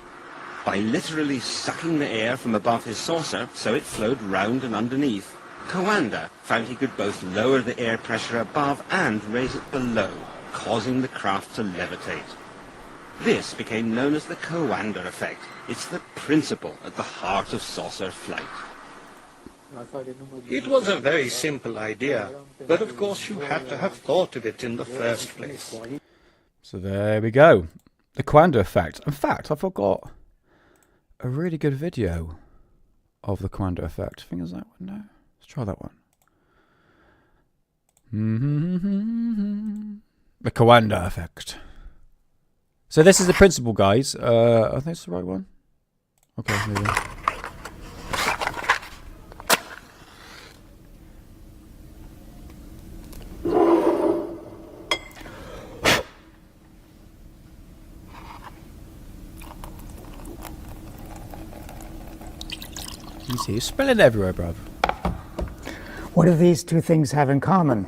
By literally sucking the air from above his saucer so it flowed round and underneath, Coanda found he could both lower the air pressure above and raise it below, causing the craft to levitate. This became known as the Coanda effect. It's the principle at the heart of saucer flight. It was a very simple idea, but of course you had to have thought of it in the first place. So there we go. The Coanda effect. In fact, I forgot a really good video of the Coanda effect. I think it's that one now. Let's try that one. The Coanda effect. So this is the principle, guys. I think it's the right one. Okay, maybe. You see, you're spilling everywhere, bruv. What do these 2 things have in common?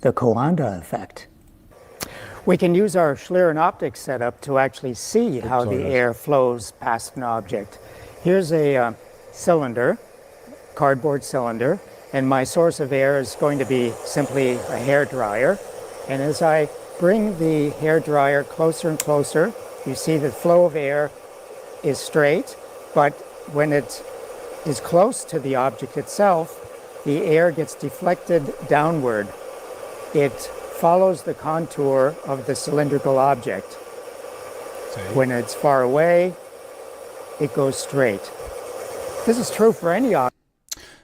The Coanda effect. We can use our Schlieren optics setup to actually see how the air flows past an object. Here's a cylinder, cardboard cylinder, and my source of air is going to be simply a hairdryer. And as I bring the hairdryer closer and closer, you see the flow of air is straight, but when it is close to the object itself, the air gets deflected downward. It follows the contour of the cylindrical object. When it's far away, it goes straight. This is true for any object.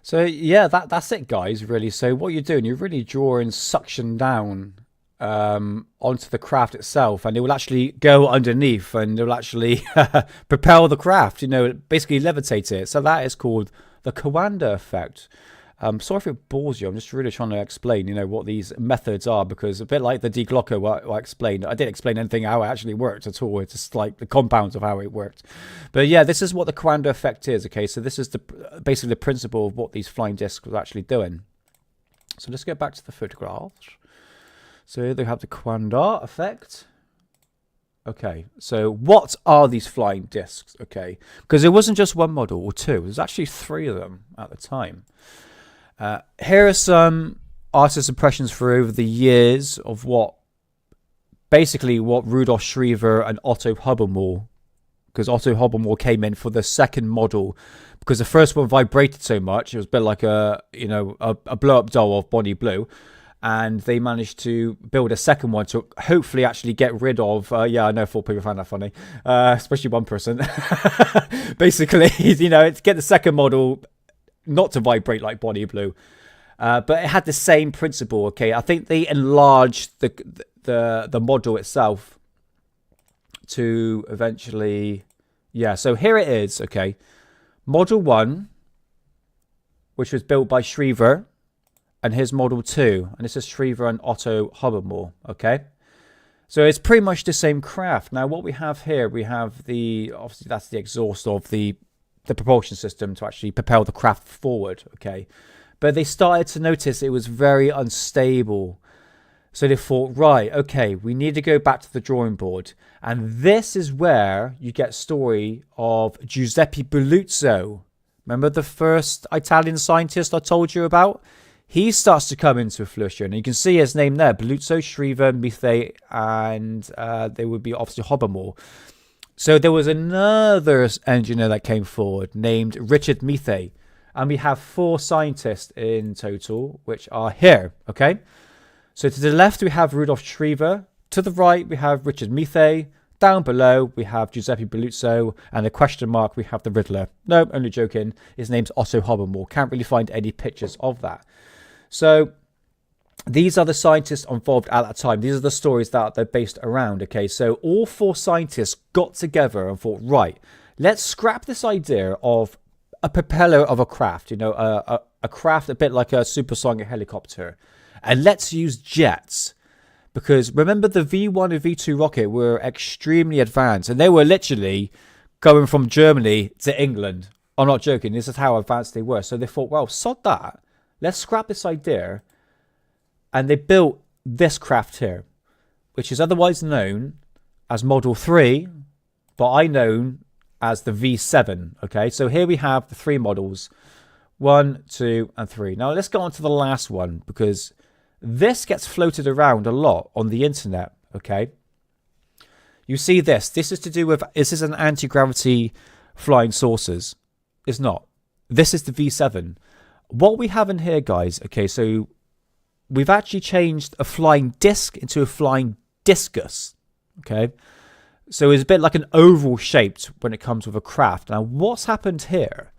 So yeah, that's it, guys, really. So what you're doing, you're really drawing suction down onto the craft itself, and it will actually go underneath and it will actually propel the craft, basically levitate it. So that is called the Coanda effect. Sorry if it bores you. I'm just really trying to explain, what these methods are, because a bit like the deglocker what I explained, I didn't explain anything how it actually worked at all. It's just like the compounds of how it worked. But yeah, this is what the Coanda effect is. Okay, so this is basically the principle of what these flying discs were actually doing. So let's get back to the photographs. So they have the Coanda effect. Okay, so what are these flying discs? Okay, because it wasn't just one model or two. There's actually 3 of them at the time. Here are some artist impressions for over the years of what Rudolf Schriever and Otto Hubelmore, because Otto Hubelmore came in for the second model, because the first one vibrated so much, it was a bit like a blow-up doll of Bonnie Blue, and they managed to build a second one to hopefully actually get rid of, I know 4 people found that funny, especially one person, basically, to get the second model not to vibrate like Bonnie Blue, but it had the same principle. Okay, I think they enlarged the model itself to eventually, so here it is. Okay, Model 1, which was built by Schriever, and his Model 2, and this is Schriever and Otto Hubelmore. Okay, so it's pretty much the same craft. Now what we have here, we have obviously that's the exhaust of the propulsion system to actually propel the craft forward. Okay, but they started to notice it was very unstable, so they thought, right, okay, we need to go back to the drawing board. And this is where you get story of Giuseppe Belluzzo. Remember the first Italian scientist I told you about? He starts to come into fruition, and you can see his name there: Belluzzo, Schriever, Mithe, and they would be obviously Hubelmore. So there was another engineer that came forward named Richard Mithe, and we have 4 scientists in total, which are here. Okay, so to the left we have Rudolf Schriever, to the right we have Richard Mithe, down below we have Giuseppe Belluzzo, and the question mark we have the Riddler. No, only joking. His name's Otto Hubelmore. Can't really find any pictures of that. So these are the scientists involved at that time. These are the stories that they're based around. Okay, so all 4 scientists got together and thought, right, let's scrap this idea of a propeller of a craft, a craft a bit like a supersonic helicopter, and let's use jets. Because remember, the V1 and V2 rocket were extremely advanced, and they were literally going from Germany to England. I'm not joking, this is how advanced they were. So they thought, well, sod that, let's scrap this idea. And they built this craft here, which is otherwise known as Model 3, but I known as the V7. Okay, so here we have the 3 models, 1, 2, and 3. Now let's go on to the last one, because this gets floated around a lot on the internet. Okay, you see this. This is to do with, this is an anti-gravity flying saucers. It's not. This is the V7. What we have in here, guys, okay, so we've actually changed a flying disc into a flying discus. Okay, so it's a bit like an oval shaped when it comes with a craft. Now what's happened here,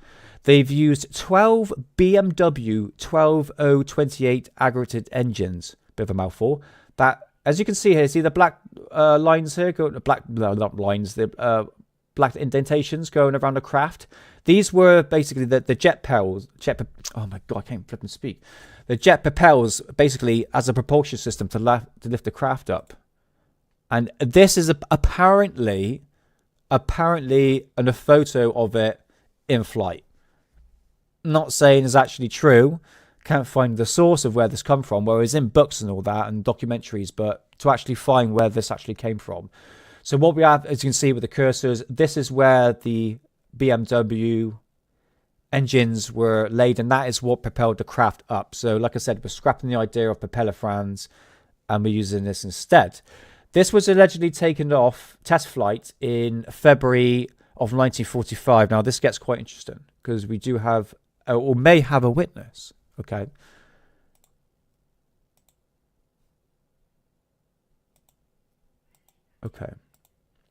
they've used 12 BMW 12028 aggregated engines, bit of a mouthful, that, as you can see here, see the black lines here, not lines, the black indentations going around the craft. These were basically the jet propels. Oh my god, I can't flip and speak. The jet propels basically as a propulsion system to lift the craft up. And this is apparently in a photo of it in flight. Not saying it's actually true. Can't find the source of where this come from, whereas in books and all that and documentaries, but to actually find where this actually came from. So what we have, as you can see with the cursors, this is where the BMW engines were laid, and that is what propelled the craft up. So like I said, we're scrapping the idea of propeller fans and we're using this instead. This was allegedly taken off test flight in February of 1945. Now, this gets quite interesting because we do have, or may have, a witness. Okay. Okay.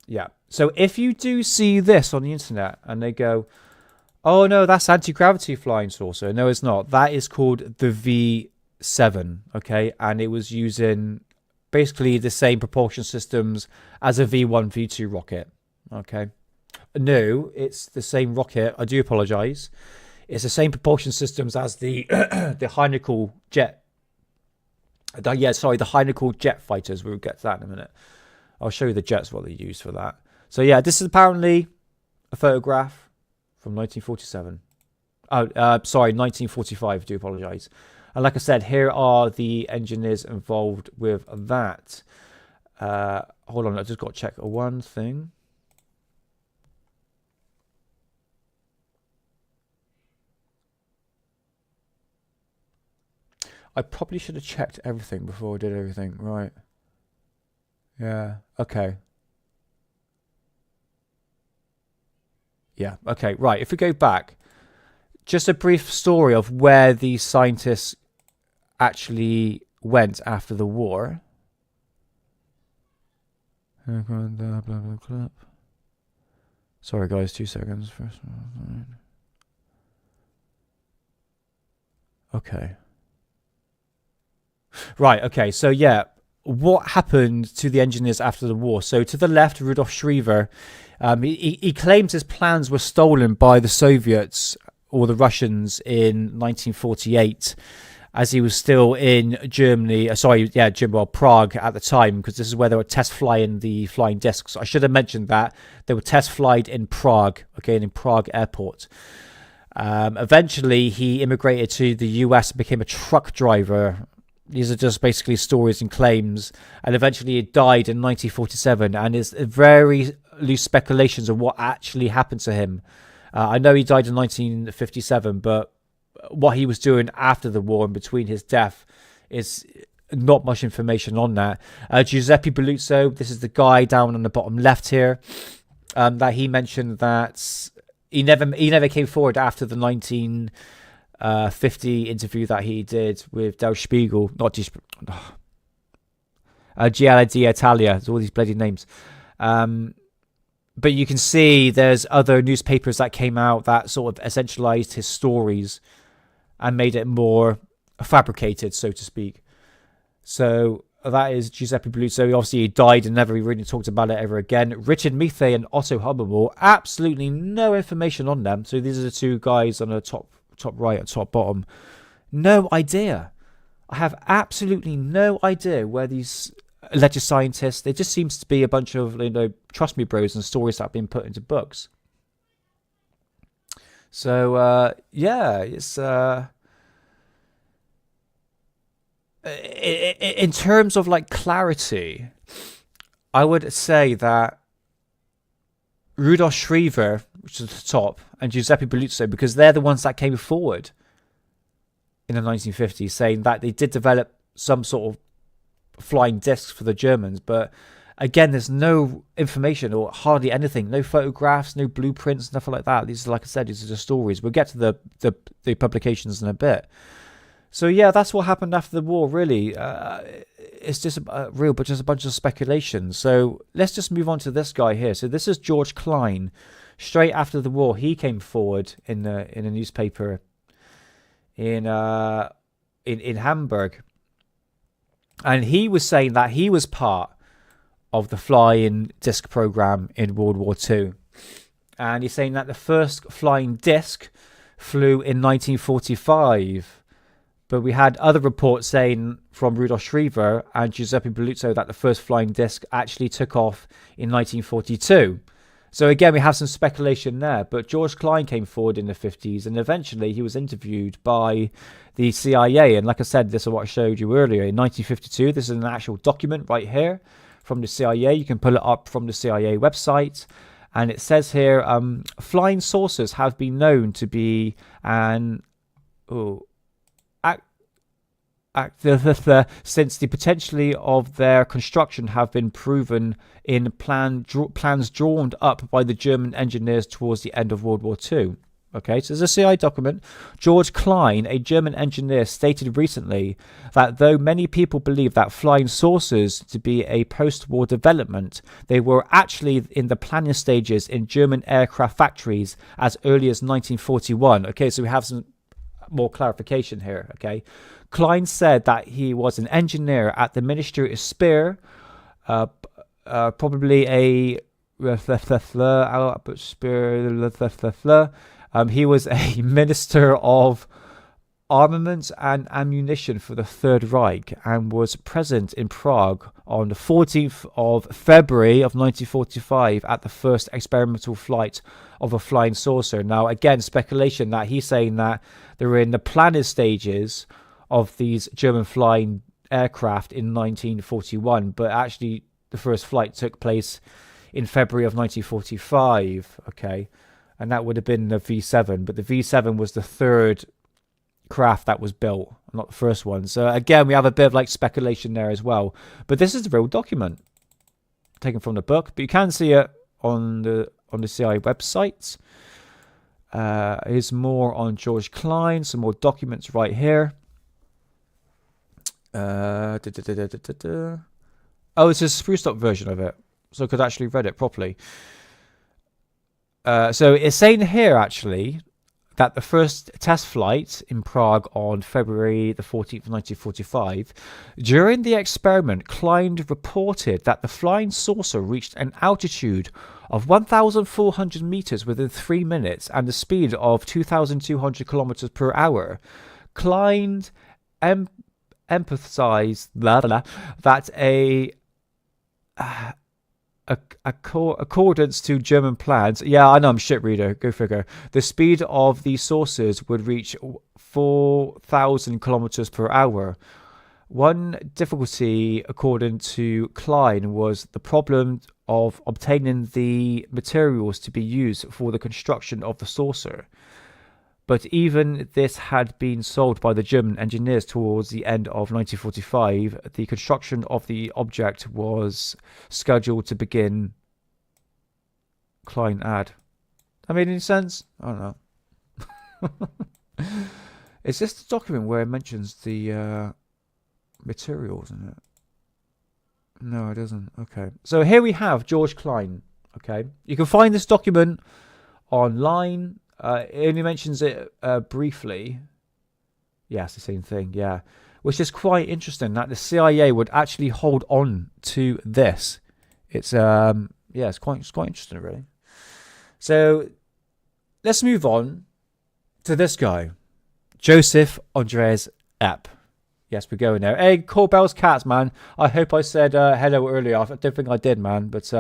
Yeah. So if you do see this on the internet and they go, oh no, that's anti-gravity flying saucer. No, it's not. That is called the V7. Okay. And it was using basically the same propulsion systems as a V1, V2 rocket. Okay. No, it's the same rocket. I do apologize. It's the same propulsion systems as the the Heinkel jet. The Heinkel jet fighters. We'll get to that in a minute. I'll show you the jets, what they used for that. So yeah, this is apparently a photograph from 1947. 1945. I do apologize. And like I said, here are the engineers involved with that. Hold on, I just got to check one thing. I probably should have checked everything before I did everything. Right. Yeah. Okay. Yeah. Okay. Right. If we go back, just a brief story of where these scientists actually went after the war. Sorry, guys. 2 seconds. First. Okay. Right, okay, so yeah, what happened to the engineers after the war? So to the left, Rudolf Schriever, he claims his plans were stolen by the Soviets or the Russians in 1948, as he was still in Germany, Prague at the time, because this is where they were test flying the flying discs. I should have mentioned that. They were test flied in Prague, okay, in Prague airport. Eventually, he immigrated to the US and became a truck driver. These are just basically stories and claims. And eventually he died in 1947. And there's very loose speculations of what actually happened to him. I know he died in 1957, but what he was doing after the war and between his death is not much information on that. Giuseppe Belluzzo, this is the guy down on the bottom left here, that he mentioned that he never came forward after the 1950 interview that he did with Der Spiegel, Gialla d'Italia, it's all these bloody names. But you can see there's other newspapers that came out that sort of essentialized his stories and made it more fabricated, so to speak. So that is Giuseppe Belluzzo. Obviously, he died and never really talked about it ever again. Richard Methe and Otto Hubble, absolutely no information on them. So these are the two guys on the top right and top bottom. No idea. I have absolutely no idea where these alleged scientists, it just seems to be a bunch of, trust me bros and stories that have been put into books. So, it's... in terms of clarity, I would say that Rudolf Schriever, which is the top, and Giuseppe Belluzzo, because they're the ones that came forward in the 1950s saying that they did develop some sort of flying discs for the Germans, but again, there's no information or hardly anything, no photographs, no blueprints, nothing like that. These, like I said, these are the stories. We'll get to the publications in a bit. So yeah, that's what happened after the war, really. It's just just a bunch of speculation. So let's just move on to this guy here. So this is George Klein. Straight after the war, he came forward in a newspaper in Hamburg, and he was saying that he was part of the flying disc program in World War II, and he's saying that the first flying disc flew in 1945. But we had other reports saying from Rudolf Schriever and Giuseppe Belluzzo that the first flying disc actually took off in 1942. So again, we have some speculation there. But George Klein came forward in the 50s, and eventually he was interviewed by the CIA. And like I said, this is what I showed you earlier. In 1952, this is an actual document right here from the CIA. You can pull it up from the CIA website. And it says here, flying saucers have been known to be since the potentiality of their construction have been proven in plans drawn up by the German engineers towards the end of World War II. Okay, so there's a CIA document. George Klein, a German engineer, stated recently that though many people believe that flying saucers to be a post-war development, they were actually in the planning stages in German aircraft factories as early as 1941. Okay, so we have some more clarification here. Okay, Klein said that he was an engineer at the Ministry of Speer, probably a he was a minister of armaments and ammunition for the Third Reich and was present in Prague on the 14th of February of 1945 at the first experimental flight of a flying saucer. Now, again, speculation that he's saying that they were in the planning stages of these German flying aircraft in 1941, but actually the first flight took place in February of 1945, okay? And that would have been the V7, but the V7 was the third craft that was built, not the first one. So again, we have a bit of like speculation there as well. But this is the real document taken from the book, but you can see it on the CIA website. Here's more on George Klein, some more documents right here. Oh, it's a spruced up version of it, so I could actually read it properly. So it's saying here actually that the first test flight in Prague on February the 14th, 1945, during the experiment, Klein reported that the flying saucer reached an altitude of 1,400 meters within 3 minutes and a speed of 2,200 kilometers per hour. Klein emphasized that accordance to German plans, yeah, I know I'm shit reader, go figure, the speed of these saucers would reach 4,000 kilometers per hour. One difficulty, according to Klein, was the problem of obtaining the materials to be used for the construction of the saucer. But even this had been solved by the German engineers towards the end of 1945. The construction of the object was scheduled to begin. Klein add. That made any sense? I don't know. Is this the document where it mentions the materials in it? No, it doesn't. Okay. So here we have George Klein. Okay. You can find this document online. It only mentions it briefly. Yeah, it's the same thing. Yeah, which is quite interesting that the CIA would actually hold on to this. It's it's quite interesting really. So let's move on to this guy, Joseph Andreas Epp. Yes, we're going there. Hey, Corbell's Cats, man. I hope I said hello earlier. I don't think I did, man. But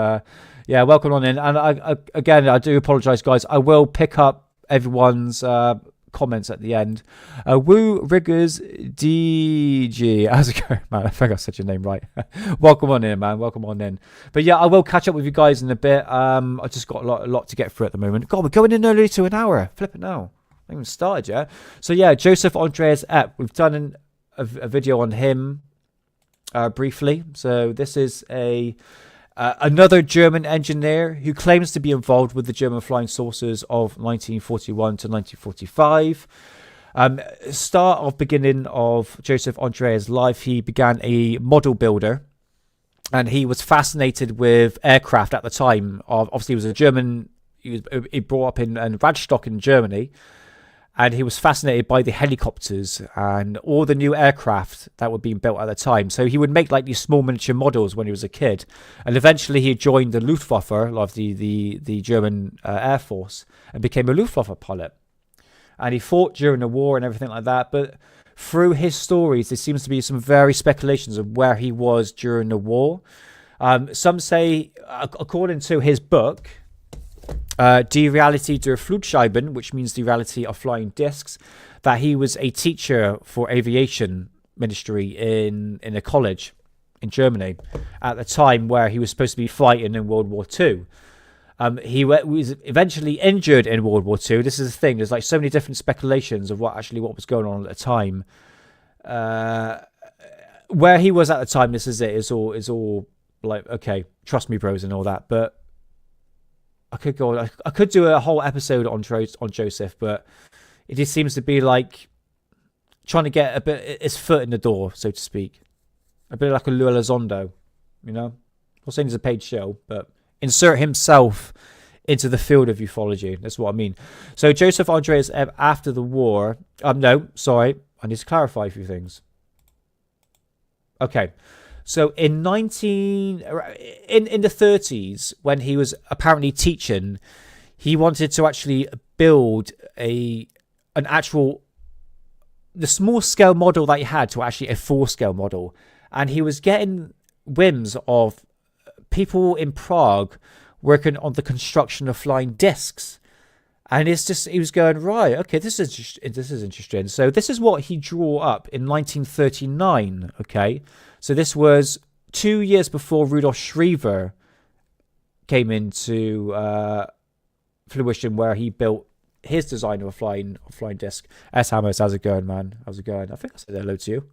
yeah, welcome on in. And I do apologise, guys. I will pick up everyone's comments at the end. Woo Riggers DG. How's it going, man? I think I said your name right. Welcome on in, man. Welcome on in. But yeah, I will catch up with you guys in a bit. I just got a lot to get through at the moment. God, we're going in early to an hour. Flip it now. I haven't even started yet. So yeah, Joseph Andreas Epp. We've done a video on him briefly. So this is another German engineer who claims to be involved with the German flying saucers of 1941 to 1945. Beginning of Joseph Andreas' life, he began a model builder, and he was fascinated with aircraft at the time. Obviously, he was a German. He brought up in Radstock in Germany. And he was fascinated by the helicopters and all the new aircraft that were being built at the time. So he would make like these small miniature models when he was a kid. And eventually he joined the Luftwaffe, like the German Air Force, and became a Luftwaffe pilot. And he fought during the war and everything like that. But through his stories, there seems to be some very speculations of where he was during the war. Some say, according to his book, Die Realität der Flugscheiben, which means the reality of flying discs, that he was a teacher for aviation ministry in a college in Germany at the time where he was supposed to be fighting in World War II. He was eventually injured in World War II. This is the thing. There's like so many different speculations of what was going on at the time. where he was at the time, this is it. Is all like, okay, trust me, bros, and all that. But I could go. I could do a whole episode on Joseph, but it just seems to be like trying to get a bit his foot in the door, so to speak. A bit like a Lou Elizondo, you know. I'm not saying he's a paid show, but insert himself into the field of ufology. That's what I mean. So Joseph Andreas Epp, after the war. No, sorry, I need to clarify a few things. Okay, so in the 30s, when he was apparently teaching, he wanted to actually build the small scale model that he had to actually a full scale model, and he was getting whims of people in Prague working on the construction of flying discs. And it's just, he was going, right, okay, this is interesting. So this is what he drew up in 1939, okay? So this was 2 years before Rudolf Schriever came into fruition, where he built his design of a flying disc. S. Hammers, how's it going, man? How's it going? I think I said hello to you.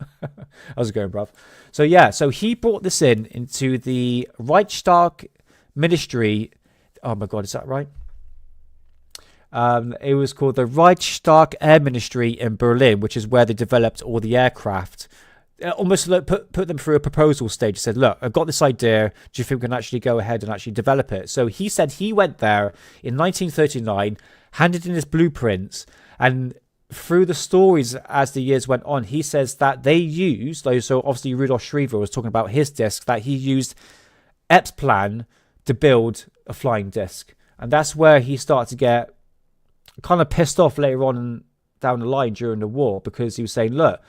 How's it going, bruv? So yeah, so he brought this into the Reichstag Ministry. Oh my God, is that right? It was called the Reichstag Air Ministry in Berlin, which is where they developed all the aircraft. Almost put them through a proposal stage. Said, look, I've got this idea. Do you think we can actually go ahead and actually develop it? So he said he went there in 1939, handed in his blueprints, and through the stories as the years went on, he says that they used, so obviously Rudolf Schriever was talking about his disc, that he used Epp's plan to build a flying disc. And that's where he started to get kind of pissed off later on down the line during the war, because he was saying, look,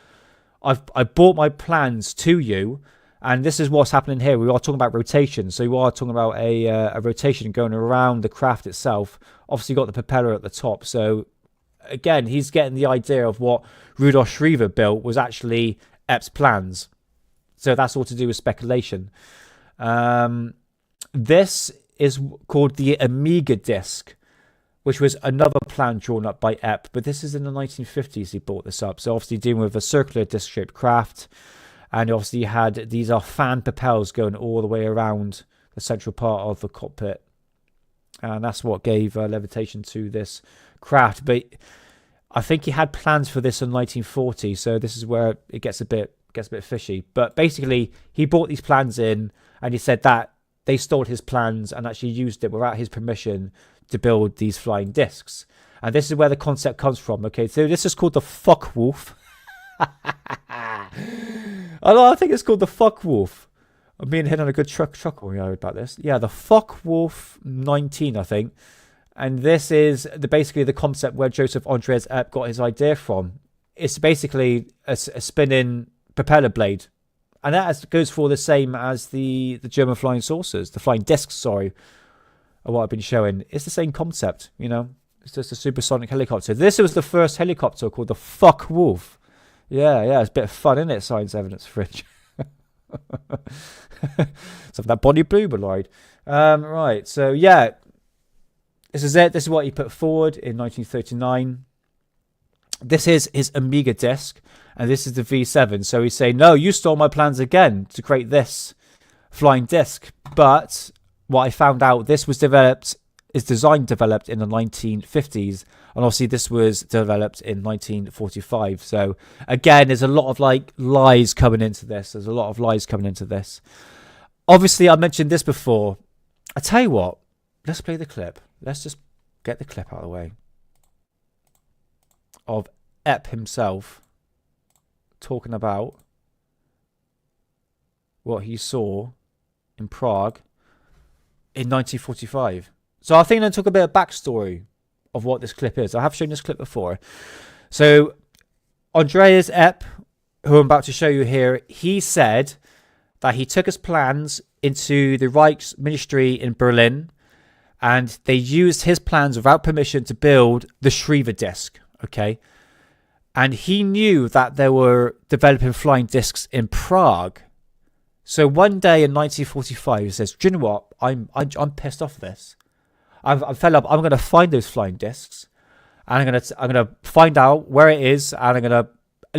I brought my plans to you, and this is what's happening here. We are talking about rotation. So you are talking about a rotation going around the craft itself. Obviously, got the propeller at the top. So again, he's getting the idea of what Rudolf Schriever built was actually Epp's plans. So that's all to do with speculation. This is called the Amiga disc, which was another plan drawn up by Epp. But this is in the 1950s he brought this up. So obviously dealing with a circular disc-shaped craft. And obviously you had, these are fan propellers going all the way around the central part of the cockpit. And that's what gave levitation to this craft. But I think he had plans for this in 1940. So this is where it gets a bit fishy. But basically, he brought these plans in, and he said that they stole his plans and actually used it without his permission to build these flying discs. And this is where the concept comes from. Okay, so this is called the Fuck Wolf. I think it's called the Fuck Wolf. I'm being hit on a good chuckle about this. Yeah, the Fuck Wolf 19, I think. And this is basically the concept where Joseph Andreas Epp got his idea from. It's basically a spinning propeller blade. And that goes for the same as the German flying saucers, the flying discs, sorry, of what I've been showing. It's the same concept, you know. It's just a supersonic helicopter. This was the first helicopter called the Fuck Wolf. Yeah, it's a bit of fun, isn't it? Science evidence fridge. So that body boomerloid. Right, so yeah. This is it. This is what he put forward in 1939. This is his Amiga disc, and this is the V7. So he's saying, no, you stole my plans again to create this flying disc. But what I found out, this was developed in the 1950s, and obviously this was developed in 1945. So again, there's a lot of lies coming into this. Obviously, I mentioned this before. I tell you what, let's play the clip. Let's just get the clip out of the way of Epp himself talking about what he saw in Prague in 1945. So I think I'll talk a bit of backstory of what this clip is. I have shown this clip before. So Andreas Epp, who I'm about to show you here, he said that he took his plans into the Reichsministry in Berlin, and they used his plans without permission to build the Schriever disc, okay? And he knew that they were developing flying discs in Prague. So one day in 1945, he says, do you know what? I'm pissed off this. I'm fed up. I'm going to find those flying discs, and I'm going to find out where it is, and I'm going to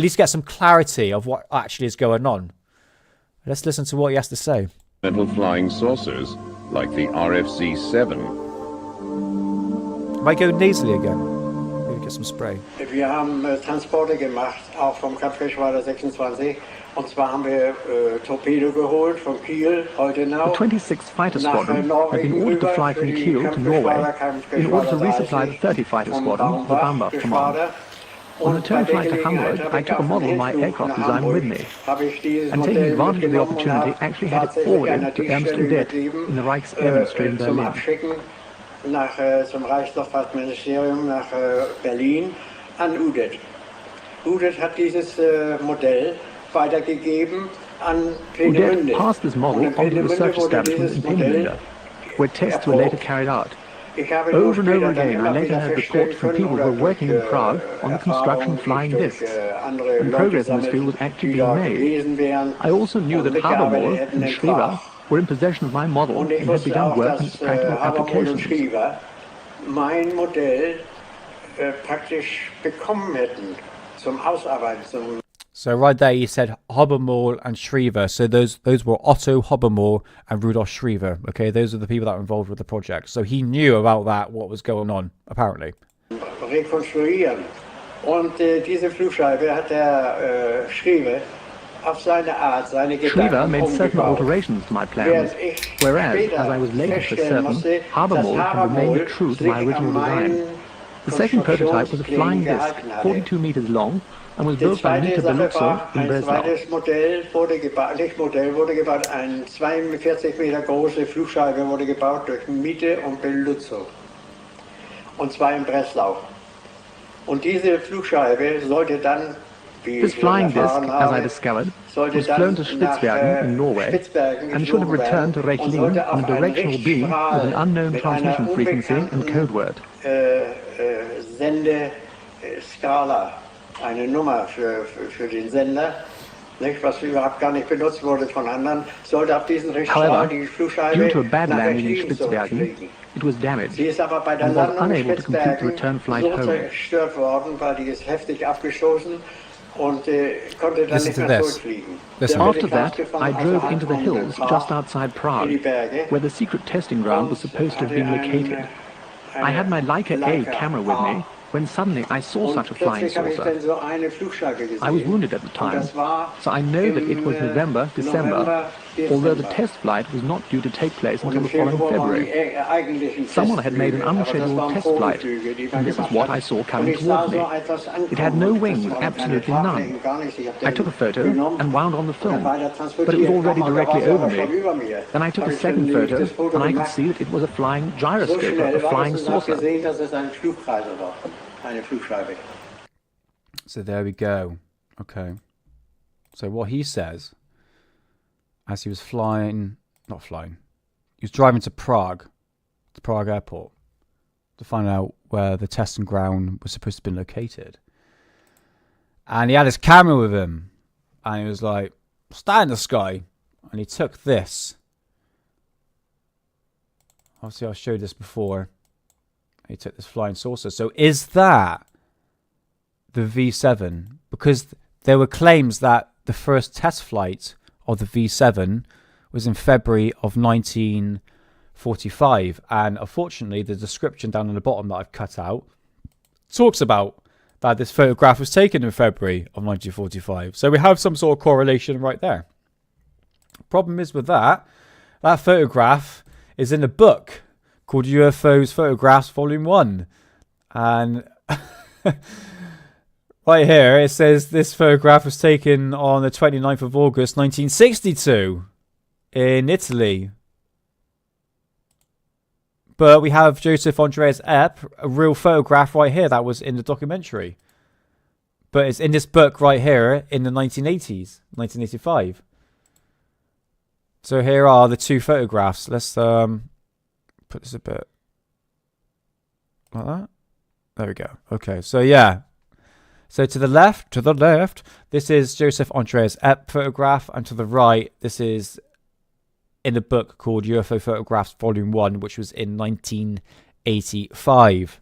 at least get some clarity of what actually is going on. Let's listen to what he has to say. Metal flying saucers, like the RFC-7. Might go nasally again. Maybe get some spray. Wir haben Transporte gemacht, auch vom Kampfgeschwader 26. Und zwar haben wir Torpedo geholt von Kiel, heute now. The 26th Fighter Squadron had been ordered to fly from Kiel to Norway in order to resupply the 30 Fighter Squadron, the Bamba Command. On the return flight to Hamburg, I took a model of my aircraft design with me, and taking advantage of the opportunity, actually had it forwarded to Ernst Udet in the Reichsministry in Berlin. Zum Reichsluftfahrtministerium nach Berlin an Udet. Udet hat dieses Modell weitergegeben an Peenemünde. Udet passed this model on to the research establishment in Peenemünde, where tests were later carried out. Over and over again, I later heard reports from people who were working in Prague on the construction of flying discs, and progress in this field was actually being made. I also knew that Habermohl and Schriever were in possession of my model and had begun work on its practical applications. Mein Modell praktisch bekommen hätten zum Ausarbeiten. So right there, he said Habermohl and Schriever. So those were Otto Habermohl and Rudolf Schriever. Okay, those are the people that were involved with the project. So he knew about that, what was going on, apparently. Rekonstruieren. Und diese Flugscheibe hat der Schriever auf seine Art, seine Schriever Gedanken made certain umgebaut. alterations to my plans, whereas, as I was later for certain, Habermohl had remained true to my original design. The second prototype was a flying disc, 42 meters long, and was built by Giuseppe Belluzzo in Breslau. Ein zweites Modell wurde gebaut, eine 42 Meter große Flugscheibe wurde gebaut durch Miete und Belluzzo. Und zwar in Breslau. Und diese Flugscheibe sollte dann, wie This ich flying disc, erfahren as I habe, discovered, sollte was dann flown to nach Spitzbergen in Norway Spitzbergen and should have geflogen returned to werden und Rechlin sollte on auf a einen directional beam with an unknown mit einer transmission frequency and unbekannten, code word. Sendeskala, eine Nummer für den Sender, nicht, was überhaupt gar nicht benutzt wurde von anderen, sollte auf diesen Richtstrahl However, die Flugscheibe due to a bad nach landing in Rechlin Spitzbergen, zurückfliegen. it was damaged Sie ist aber bei der and was Landung in unable to complete the Spitzbergen return flight so home. zerstört worden, weil die ist heftig abgestoßen und konnte dann Listen nicht to mehr this. zurückfliegen. Listen. Der After wurde that, festgefangen I drove außerhalb into the von hills Prag, just outside in Prague, die Berge, where the secret testing ground was supposed to have been located. I had my Leica A camera with me when suddenly I saw und such a flying plötzlich habe ich saucer. dann so eine Flugscheibe gesehen. I was wounded at the Und time, das war so I know that it was im, November, December, November, although the Dezember. test flight was not due to take place Und until im the following Februar waren February. die eigentlichen Someone had made an Testflüge, aber das unscheduled waren test flight, Probenflüge, die man and this is gemacht what hat. I saw Und coming ich sah towards so me. etwas It had no ankommen. wings, Das waren keine absolutely none. Tragflächen, gar nichts. Ich habe I took a photo and wound on the und film, weiter but it was transportiert. already Nochmal, directly da war over es aber schon me. über mir. Then I took a Habe ich second dann photo, das Foto and I could gemacht. see that it was a flying So gyroscope, schnell a war flying das und habe saucer. gesehen, dass es ein Flugkreisel war. Eine Flugscheibe. So there we go. Okay. So what he says, as he was he was driving to Prague airport, to find out where the testing ground was supposed to be located. And he had his camera with him. And he was like, "Stand in the sky." And he took this. Obviously, I showed this before. He took this flying saucer. So is that the V7? Because there were claims that the first test flight of the V7 was in February of 1945. And unfortunately, the description down on the bottom that I've cut out talks about that this photograph was taken in February of 1945. So we have some sort of correlation right there. Problem is with that photograph is in a book called UFO'S Photographs Volume 1. And right here it says this photograph was taken on the 29th of August 1962 in Italy. But we have Joseph Andreas Epp, a real photograph right here that was in the documentary. But it's in this book right here in the 1980s, 1985. So here are the two photographs. Let's put this a bit like that. There we go. Okay, so yeah. So to the left, this is Joseph Andreas Epp photograph, and to the right, this is in a book called UFO Photographs Volume 1, which was in 1985.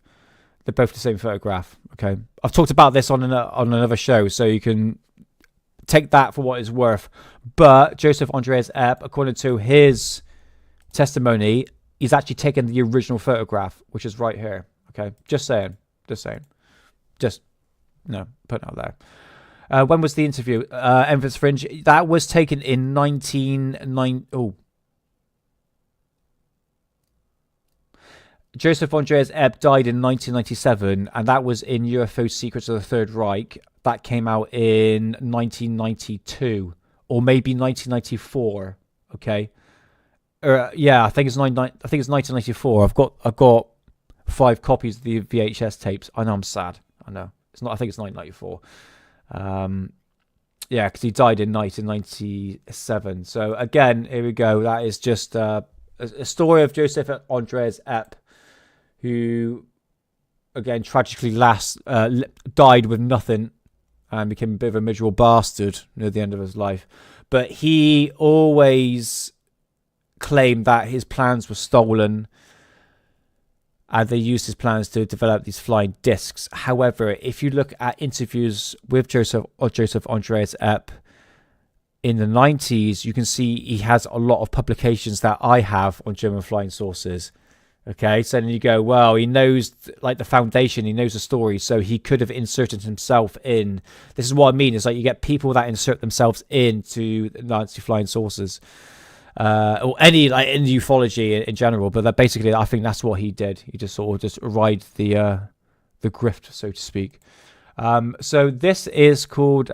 They're both the same photograph. Okay, I've talked about this on another show, so you can take that for what it's worth. But Joseph Andreas Epp, according to his testimony, he's actually taken the original photograph, which is right here. Okay, just saying, just putting out there. When was the interview? Envis Fringe. That was taken in 1990. Oh. Joseph Andreas Epp died in 1997, and that was in UFO Secrets of the Third Reich. That came out in 1992, or maybe 1994. Okay, I think it's 1994. I've got 5 copies of the VHS tapes. I know I'm sad. I know it's not. I think it's 1994. Because he died in 1997. So again, here we go. That is just a story of Joseph Andreas Epp, who, again, tragically died with nothing and became a bit of a miserable bastard near the end of his life. But he always claimed that his plans were stolen, and they used his plans to develop these flying discs. However, if you look at interviews with Joseph Andreas Epp in the 90s, you can see he has a lot of publications that I have on German flying saucers. Okay, so then you go, well, he knows like the foundation, he knows the story, so he could have inserted himself in. This is what I mean. It's like you get people that insert themselves into Nazi flying saucers, or any like in ufology in general. But that basically, I think that's what he did. He just sort of just ride the grift, so to speak. So this is called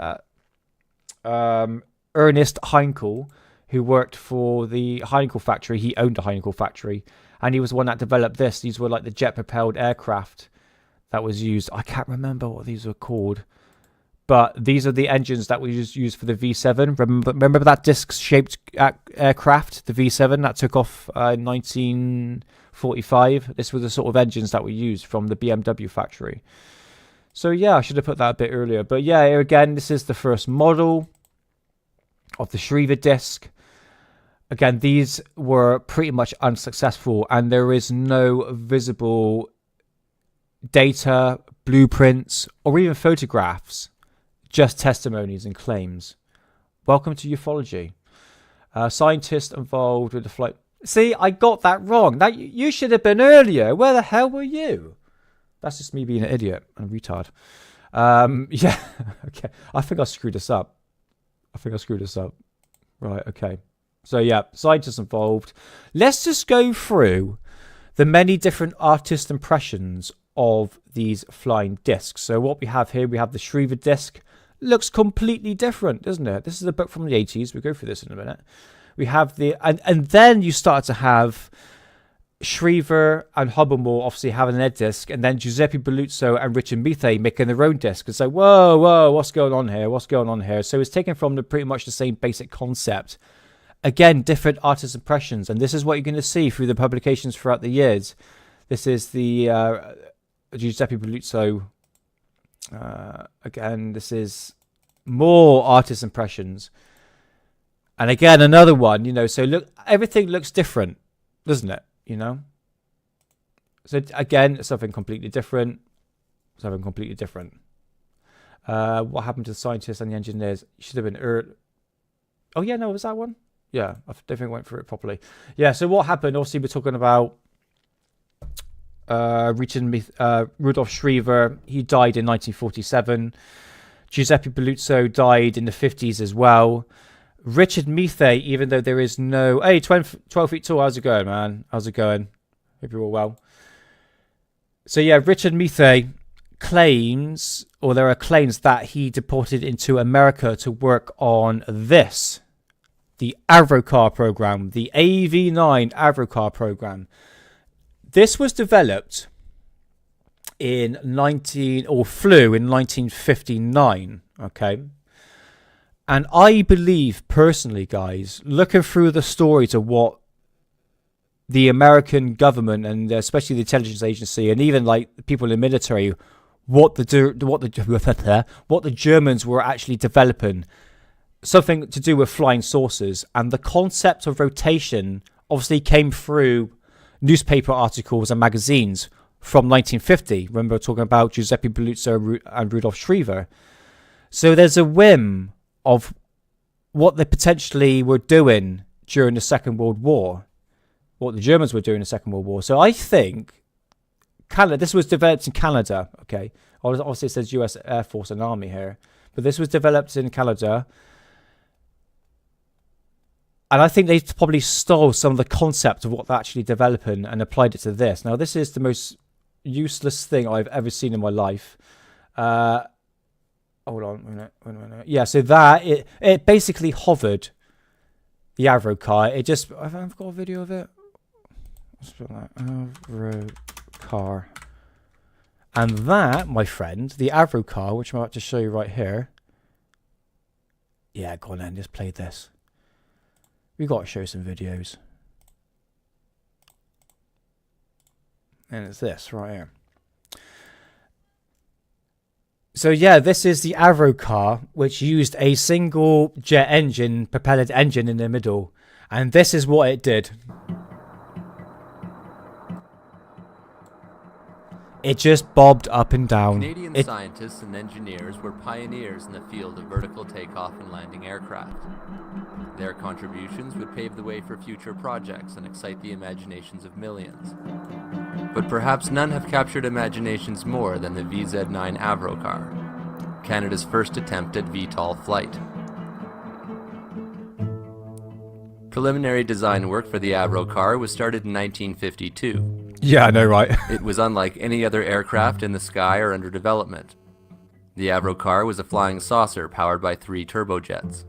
Ernest Heinkel, who worked for the Heinkel factory. He owned a Heinkel factory. And he was the one that developed this. These were like the jet-propelled aircraft that was used. I can't remember what these were called. But these are the engines that we used for the V7. Remember that disc-shaped aircraft, the V7, that took off in 1945? This were the sort of engines that we used from the BMW factory. So yeah, I should have put that a bit earlier. But yeah, here again, this is the first model of the Schriever disc. Again, these were pretty much unsuccessful, and there is no visible data, blueprints, or even photographs, just testimonies and claims. Welcome to ufology. Scientists involved with the flight. See, I got that wrong. That you should have been earlier. Where the hell were you? That's just me being an idiot and a retard. Yeah, okay. I think I screwed this up. Right, okay. So yeah, scientists involved. Let's just go through the many different artist impressions of these flying discs. So what we have here, we have the Schriever disc. Looks completely different, doesn't it? This is a book from the 80s. We'll go through this in a minute. We have and then you start to have Schriever and Hubble obviously having their disc, and then Giuseppe Belluzzo and Richard Metheny making their own disc. And so, whoa, what's going on here? So it's taken from pretty much the same basic concept. Again, different artist impressions, and this is what you're going to see through the publications throughout the years. This is the Giuseppe Belluzzo. Again, this is more artist impressions. And again, another one, so look, everything looks different, doesn't it? So again, something completely different. What happened to the scientists and the engineers? It should have been Oh yeah, no, was that one? Yeah, I don't think I went through it properly. Yeah, so what happened? Obviously, we're talking about Rudolf Schriever. He died in 1947. Giuseppe Belluzzo died in the 50s as well. Richard Metheny, even though there is no... Hey, 12 feet tall, how's it going, man? How's it going? Hope you're all well. So yeah, Richard Metheny claims, or there are claims that he deported into America to work on this. The Avrocar program, the AV9 Avrocar program. This was developed flew in 1959, okay? And I believe, personally, guys, looking through the stories of what the American government, and especially the intelligence agency, and even like people in the military, what the Germans were actually developing, something to do with flying saucers, and the concept of rotation obviously came through newspaper articles and magazines from 1950. Remember, we're talking about Giuseppe Belluzzo and Rudolf Schriever. So there's a whim of what they potentially were doing during the Second World War, what the Germans were doing in the Second World War. So I think Canada, this was developed in Canada, okay? Obviously it says US Air Force and Army here, but this was developed in Canada. And I think they probably stole some of the concept of what they're actually developing and applied it to this. Now, this is the most useless thing I've ever seen in my life. Hold on, wait a minute. Yeah, so that, it basically hovered the Avrocar. It just, I've got a video of it. Let's put that, Avrocar. And that, my friend, the Avrocar, which I'm about to show you right here. Yeah, go on then, just play this. We've got to show some videos. And it's this right here. So yeah, this is the Avrocar, which used a single jet engine, propellant engine in the middle. And this is what it did. It just bobbed up and down. Canadian scientists and engineers were pioneers in the field of vertical takeoff and landing aircraft. Their contributions would pave the way for future projects and excite the imaginations of millions. But perhaps none have captured imaginations more than the VZ-9 Avrocar, Canada's first attempt at VTOL flight. Preliminary design work for the Avrocar was started in 1952. Yeah, I know, right? It was unlike any other aircraft in the sky or under development. The Avrocar was a flying saucer powered by 3 turbojets.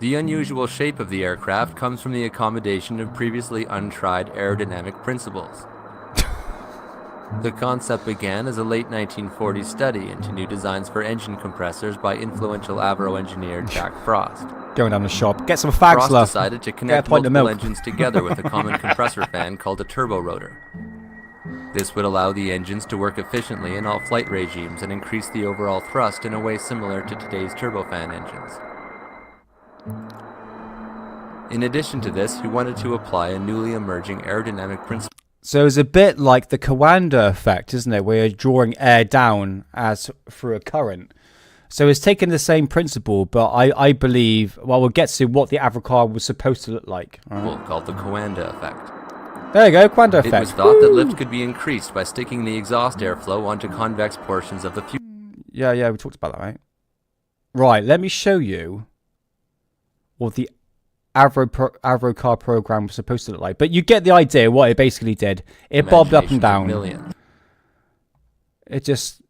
The unusual shape of the aircraft comes from the accommodation of previously untried aerodynamic principles. The concept began as a late 1940s study into new designs for engine compressors by influential Avro engineer Jack Frost. Going down the shop, get some fags Frost left. decided to connect multiple engines together with a common compressor fan called a turbo rotor. This would allow the engines to work efficiently in all flight regimes and increase the overall thrust in a way similar to today's turbofan engines. In addition to this, he wanted to apply a newly emerging aerodynamic principle. So it's a bit like the Coanda effect, isn't it? Where you're drawing air down as through a current. So it's taken the same principle, but I believe, well, we'll get to what the Avrocar was supposed to look like. Right. Called the Coanda effect. There you go, Coanda effect. It was thought that lift could be increased by sticking the exhaust airflow onto convex portions of the fuselage. Yeah, we talked about that, right? Right, let me show you what the Avrocar program was supposed to look like. But you get the idea what it basically did. It bobbed up and down. Millions. It just,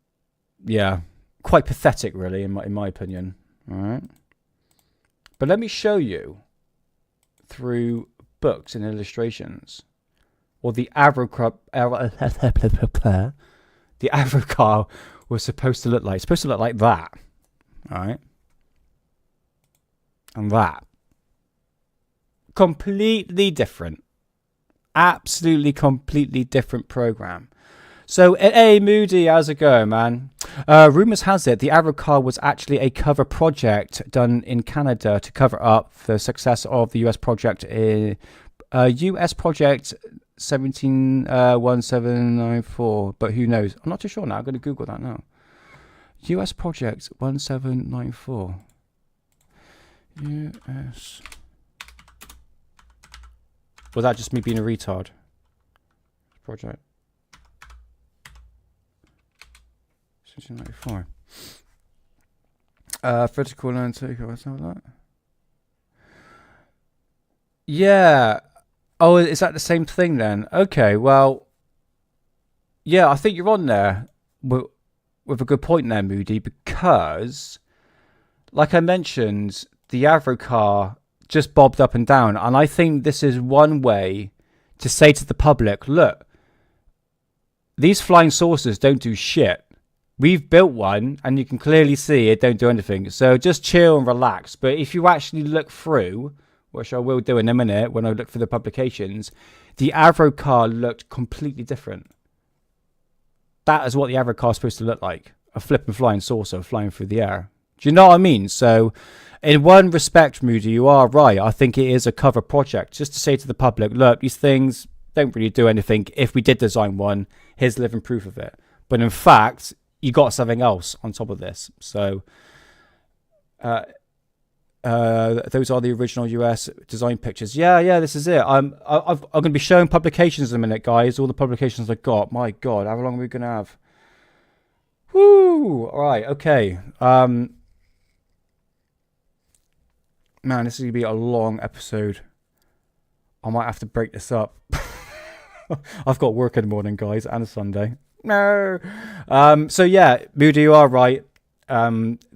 yeah, quite pathetic, really, in my opinion. All right. But let me show you through books and illustrations what the Avrocar was supposed to look like. It's supposed to look like that. All right. And that. Completely different. Absolutely completely different program. So, hey Moody, how's it going, man? Rumours has it the Avrocar was actually a cover project done in Canada to cover up the success of the US project US project 171794. But who knows? I'm not too sure now. I'm going to Google that now. US project 1794. US. Was that just me being a retard? Project 1794. Vertical line takeoff. What's that? Yeah. Oh, is that the same thing then? Okay. Well. Yeah, I think you're on there with a good point there, Moody, because, like I mentioned, the Avrocar just bobbed up and down, and I think this is one way to say to the public, look, these flying saucers don't do shit. We've built one and you can clearly see it don't do anything, so just chill and relax. But if you actually look through, which I will do in a minute when I look for the publications, the Avrocar looked completely different. That is what the Avrocar is supposed to look like, a flipping flying saucer flying through the air. Do you know what I mean? So in one respect, Moody, you are right. I think it is a cover project just to say to the public, look, these things, don't really do anything. If we did design one, here's living proof of it. But in fact, you got something else on top of this. So those are the original US design pictures. Yeah, this is it. I'm going to be showing publications in a minute, guys. All the publications I got. My God, how long are we going to have? Woo! All right, okay. Man, this is going to be a long episode. I might have to break this up. I've got work in the morning, guys, and a Sunday. No. So yeah, Moody, you are right.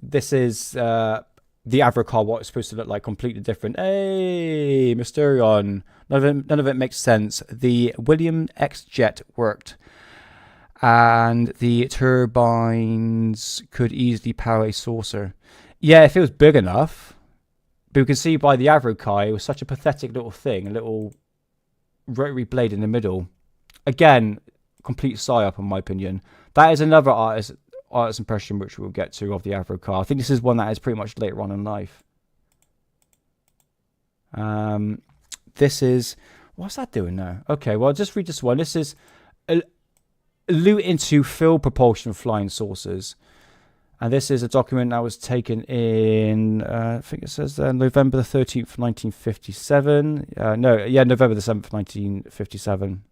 This is the Avrocar, what it's supposed to look like, completely different. Hey, Mysterion. None of it makes sense. The William X jet worked, and the turbines could easily power a saucer. Yeah, if it was big enough. But we can see by the Avrocar, it was such a pathetic little thing, a little rotary blade in the middle. Again, complete psyop, in my opinion. That is another artist impression which we'll get to of the Avrocar. I think this is one that is pretty much later on in life. This is... What's that doing now? Okay, well, I'll just read this one. This is Loot into Fill Propulsion Flying Saucers. And this is a document that was taken in, I think it says there, November the 13th, 1957. November the 7th, 1957.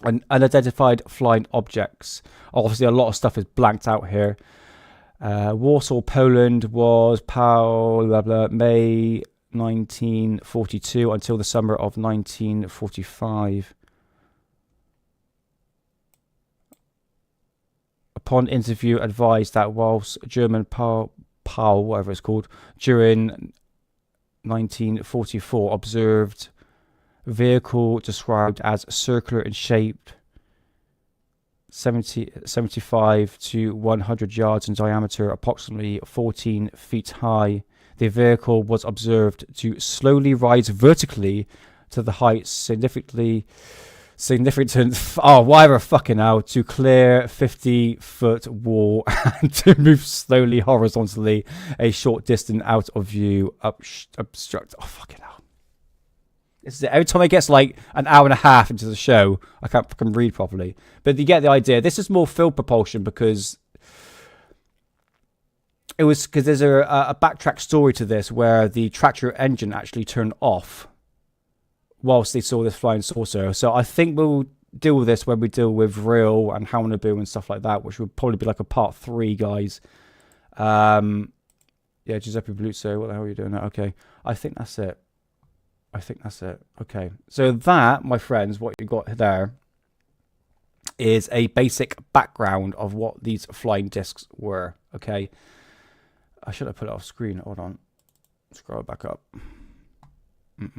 And unidentified flying objects. Obviously, a lot of stuff is blanked out here. Warsaw, Poland was May 1942 until the summer of 1945. Upon interview, advised that whilst German POW, whatever it's called, during 1944 observed vehicle described as circular in shape, 75 to 100 yards in diameter, approximately 14 feet high. The vehicle was observed to slowly rise vertically to the height significant, whatever fucking hell, to clear 50-foot wall and to move slowly horizontally a short distance out of view, obstruct. Oh, fucking hell. This is it. Every time it gets like an hour and a half into the show, I can't fucking read properly. But you get the idea. This is more field propulsion because there's a backtrack story to this where the tractor engine actually turned off whilst they saw this flying saucer. So I think we'll deal with this when we deal with Real and Haunabu and stuff like that, which would probably be like a part 3, guys. Yeah, Giuseppe Belluzzo, what the hell are you doing now? Okay, I think that's it. Okay, so that, my friends, what you got there is a basic background of what these flying discs were, okay? I should have put it off screen. Hold on. Scroll back up. Which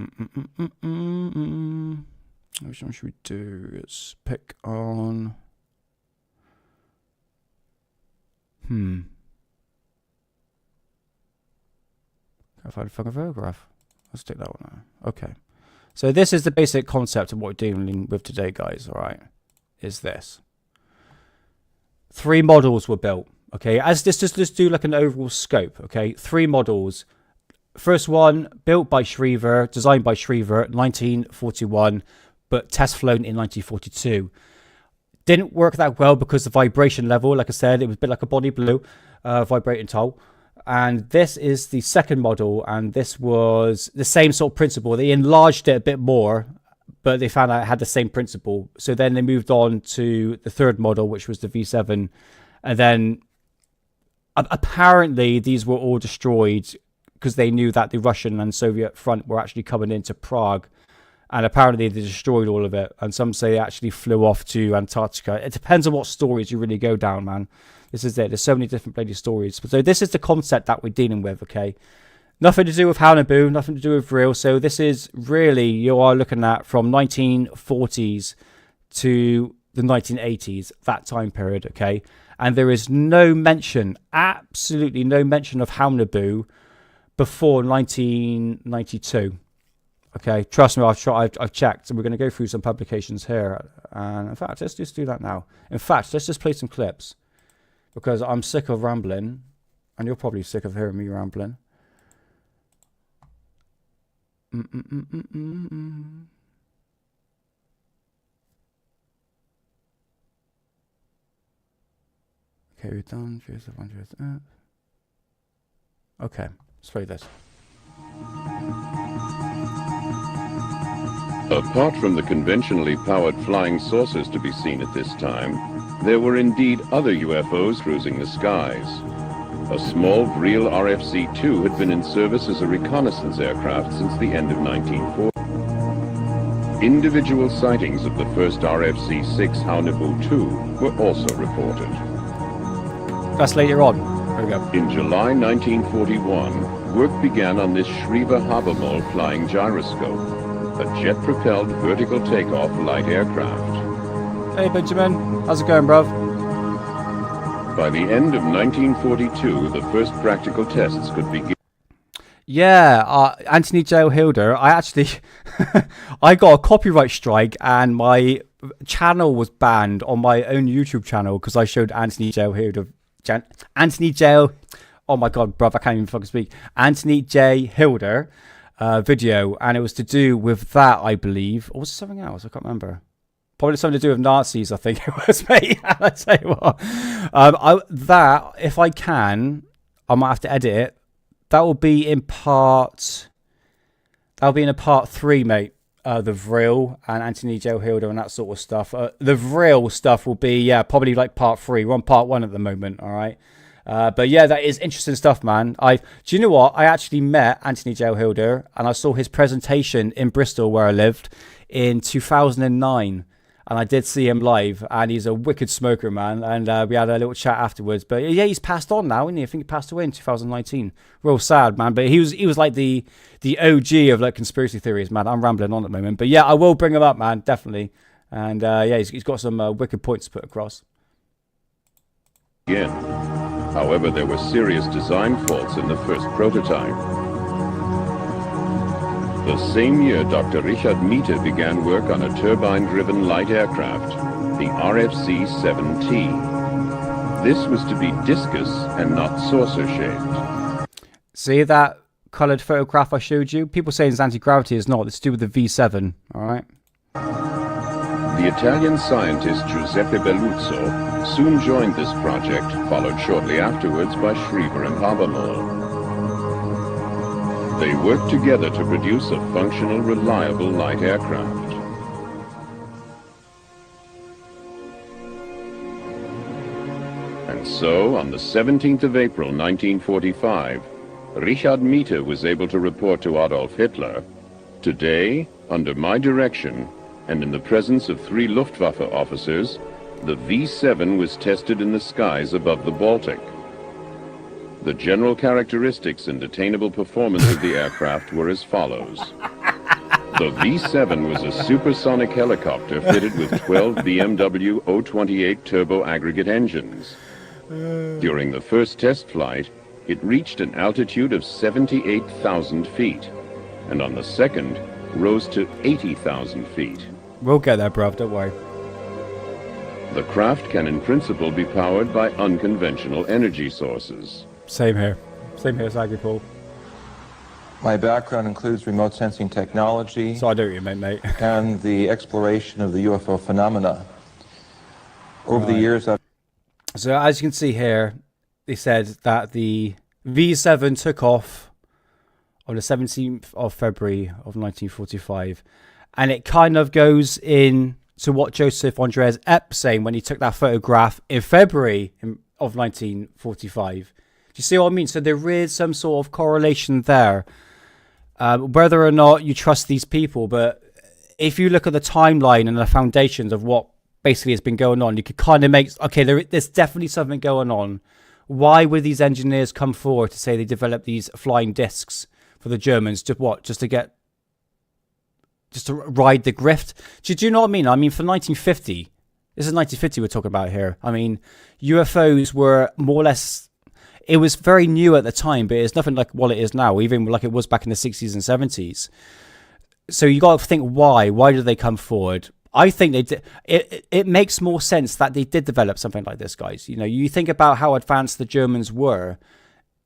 one should we do? Let's pick on... Can I find a fucking photograph? Let's take that one out. Okay. So this is the basic concept of what we're dealing with today, guys, all right? Is this. 3 models were built, okay? As this, just do like an overall scope, okay? 3 models. First one, built by Schriever, designed by Schriever, 1941, but test flown in 1942. Didn't work that well because the vibration level, like I said, it was a bit like a body blue, vibrating toll. And this is the second model, and this was the same sort of principle. They enlarged it a bit more, but they found out it had the same principle. So then they moved on to the third model, which was the V7. And then apparently these were all destroyed because they knew that the Russian and Soviet front were actually coming into Prague. And apparently they destroyed all of it. And some say it actually flew off to Antarctica. It depends on what stories you really go down, man. This is it. There's so many different bloody stories. So this is the concept that we're dealing with, okay? Nothing to do with Haunabu, nothing to do with Real. So this is really, you are looking at from 1940s to the 1980s, that time period, okay? And there is no mention, absolutely no mention of Haunabu before 1992. Okay, trust me, I've checked, and we're going to go through some publications here. And in fact, let's just do that now. In fact, let's just play some clips. Because I'm sick of rambling, and you're probably sick of hearing me rambling. Okay, we're done. Okay, let's play this. Apart from the conventionally powered flying saucers to be seen at this time, there were indeed other UFOs cruising the skies. A small Vril RFC-2 had been in service as a reconnaissance aircraft since the end of 1940. Individual sightings of the first RFC-6 Haunebu-2 were also reported. That's later on. There we go. In July 1941, work began on this Schriever Habermol flying gyroscope, a jet-propelled vertical takeoff light aircraft. Hey Benjamin, how's it going, bruv? By the end of 1942, the first practical tests could begin. Yeah, Anthony J. Hilder. I actually, I got a copyright strike and my channel was banned on my own YouTube channel because I showed Anthony J. Hilder. Oh my god, bruv, I can't even fucking speak. Anthony J. Hilder video, and it was to do with that, I believe. Or was it something else? I can't remember. Probably something to do with Nazis, I think it was, mate. I tell you what. That, if I can, I might have to edit it. That will be in part. That'll be in a part 3, mate. The Vril and Anthony J. Hilder and that sort of stuff. The Vril stuff will be, probably like part 3. We're on part 1 at the moment, all right? But yeah, that is interesting stuff, man. Do you know what? I actually met Anthony J. Hilder and I saw his presentation in Bristol where I lived in 2009. And I did see him live, and he's a wicked smoker, man. And we had a little chat afterwards. But yeah, he's passed on now, isn't he? I think he passed away in 2019. Real sad, man. But he was like the OG of like conspiracy theories, man. I'm rambling on at the moment, but yeah, I will bring him up, man, definitely. And yeah, he's got some wicked points to put across. Again, however, there were serious design faults in the first prototype. The same year, Dr. Richard Miete began work on a turbine-driven light aircraft, the RFC-7T. This was to be discus and not saucer-shaped. See that coloured photograph I showed you? People saying it's anti-gravity. It's not. It's to do with the V7, all right? The Italian scientist Giuseppe Belluzzo soon joined this project, followed shortly afterwards by Schriever and Habermol. They worked together to produce a functional, reliable light aircraft. And so, on the 17th of April 1945, Richard Miete was able to report to Adolf Hitler, "Today, under my direction, and in the presence of 3 Luftwaffe officers, the V-7 was tested in the skies above the Baltic. The general characteristics and attainable performance of the aircraft were as follows. The V-7 was a supersonic helicopter fitted with 12 BMW 028 turbo aggregate engines. During the first test flight, it reached an altitude of 78,000 feet, and on the second, rose to 80,000 feet. We'll get there, bruv, don't worry. The craft can in principle be powered by unconventional energy sources. Same here, Zaggy Paul. My background includes remote sensing technology. So I do you, mate. And the exploration of the UFO phenomena. Over the years, So as you can see here, they said that the V7 took off on the 17th of February of 1945, and it kind of goes in to what Joseph Andreas Epp saying when he took that photograph in February of 1945. Do you see what I mean? So there is some sort of correlation there. Whether or not you trust these people, but if you look at the timeline and the foundations of what basically has been going on, you could kind of make, okay, there's definitely something going on. Why would these engineers come forward to say they developed these flying discs for the Germans? Just to ride the grift? Do you know what I mean? I mean, for 1950, this is 1950 we're talking about here. I mean, UFOs were more or less, it was very new at the time, but it's nothing like what it is now, even like it was back in the 60s and 70s. So you got to think, why did they come forward? I think they did. It makes more sense that they did develop something like this, guys. You know, you think about how advanced the Germans were.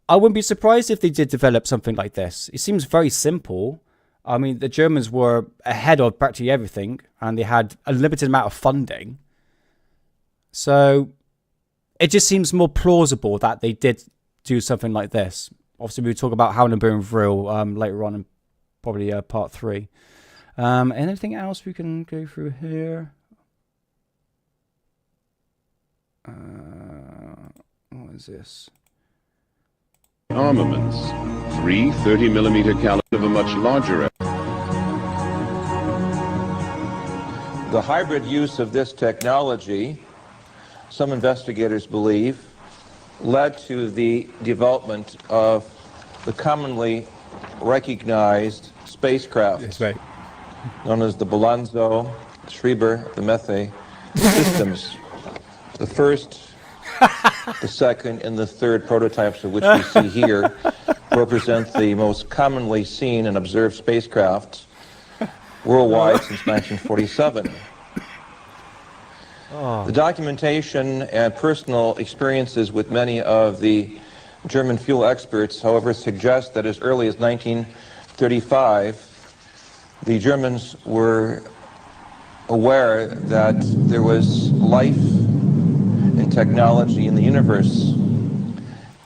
I wouldn't be surprised if they did develop something like this. It seems very simple. I mean, the Germans were ahead of practically everything, and they had a limited amount of funding. So it just seems more plausible that they did do something like this. Obviously, we'll talk about Howlin' Boom Vril later on in probably part 3. Anything else we can go through here? What is this? Armaments. 3 30mm calibers of a much larger... The hybrid use of this technology, some investigators believe, led to the development of the commonly recognized spacecraft known as the Belluzzo, Schriever, the Methe systems. The first, the second, and the third prototypes of which we see here represent the most commonly seen and observed spacecraft worldwide since 1947. The documentation and personal experiences with many of the German fuel experts, however, suggest that as early as 1935, the Germans were aware that there was life and technology in the universe,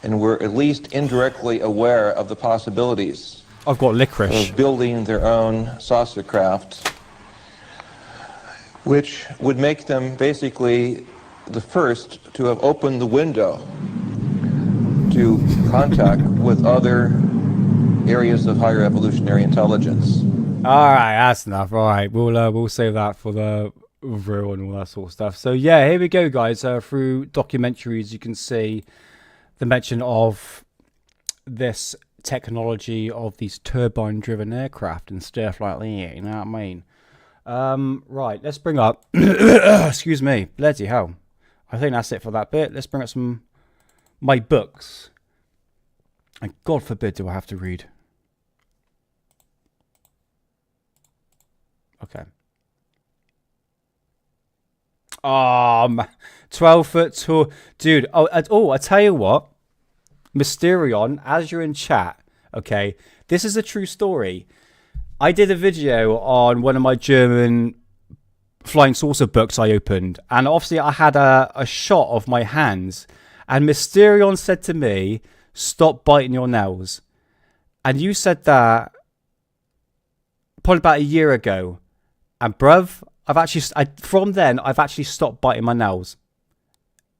and were at least indirectly aware of the possibilities I've got licorice. of building their own saucer craft, which would make them basically the first to have opened the window to contact with other areas of higher evolutionary intelligence. All right, that's enough. All right, we'll save that for the review and all that sort of stuff. So yeah, here we go, guys. Through documentaries, you can see the mention of this technology of these turbine-driven aircraft and stuff like that. You know what I mean? Right, let's bring up. Excuse me, bloody hell. I think that's it for that bit. Let's bring up my books. And God forbid do I have to read. Okay. 12-foot tall. Dude, I tell you what. Mysterion, as you're in chat, okay, this is a true story. I did a video on one of my German flying saucer books I opened, and obviously I had a shot of my hands, and Mysterion said to me, stop biting your nails. And you said that probably about a year ago. And bruv, from then I've actually stopped biting my nails.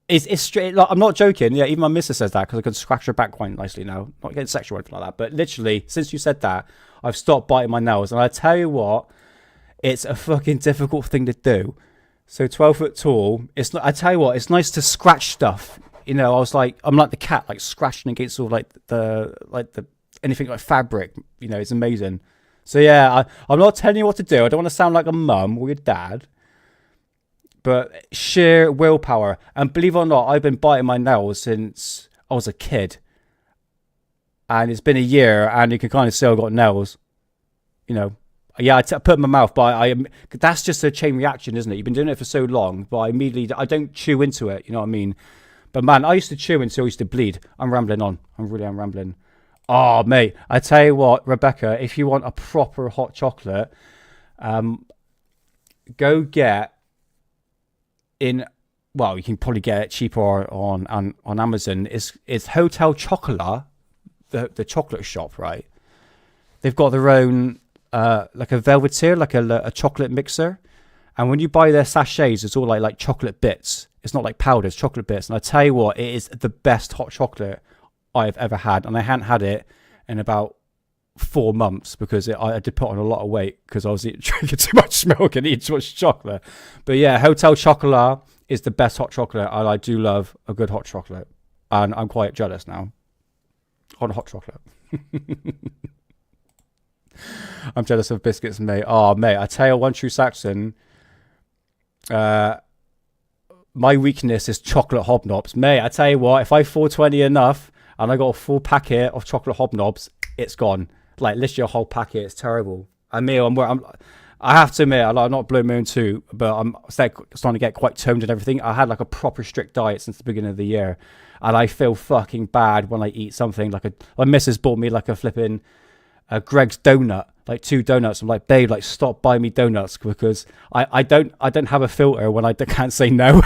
It's straight. Like, I'm not joking. Yeah, even my missus says that because I can scratch her back quite nicely now. Not getting sexual or anything like that, but literally since you said that, I've stopped biting my nails. And I tell you what, it's a fucking difficult thing to do. So 12 foot tall. It's not. I tell you what, it's nice to scratch stuff. You know, I'm like the cat, like scratching against all like the anything like fabric. You know, it's amazing. So yeah, I'm not telling you what to do. I don't want to sound like a mum or your dad. But sheer willpower. And believe it or not, I've been biting my nails since I was a kid. And it's been a year, and you can kind of see I've got nails. You know, yeah, I put it in my mouth, but that's just a chain reaction, isn't it? You've been doing it for so long, but I don't chew into it, you know what I mean? But man, I used to chew until I used to bleed. I'm rambling on. I'm rambling. Oh, mate, I tell you what, Rebecca, if you want a proper hot chocolate, go get well, you can probably get it cheaper on Amazon. It's Hotel Chocolat, the chocolate shop, right? They've got their own like a velveteer, like a chocolate mixer. And when you buy their sachets, it's all like chocolate bits. It's not like powder, it's chocolate bits. And I tell you what, it is the best hot chocolate I've ever had. And I hadn't had it in about 4 months because I did put on a lot of weight because I was drinking too much milk and eating too much chocolate. But yeah, Hotel Chocolat is the best hot chocolate, and I do love a good hot chocolate. And I'm quite jealous now on hot chocolate. I'm jealous of biscuits, mate. Oh, mate, I tell you one true Saxon. My weakness is chocolate hobnobs. Mate, I tell you what, if I 420 enough and I got a full packet of chocolate hobnobs, it's gone. Like, literally a whole packet. It's terrible. I have to admit, I'm not blowing my own too, but I'm starting to get quite toned and everything. I had like a proper strict diet since the beginning of the year, and I feel fucking bad when I eat something like my missus bought me like a flipping Greg's donut, like 2 donuts. I'm like, babe, like stop buying me donuts because I don't have a filter when I can't say no.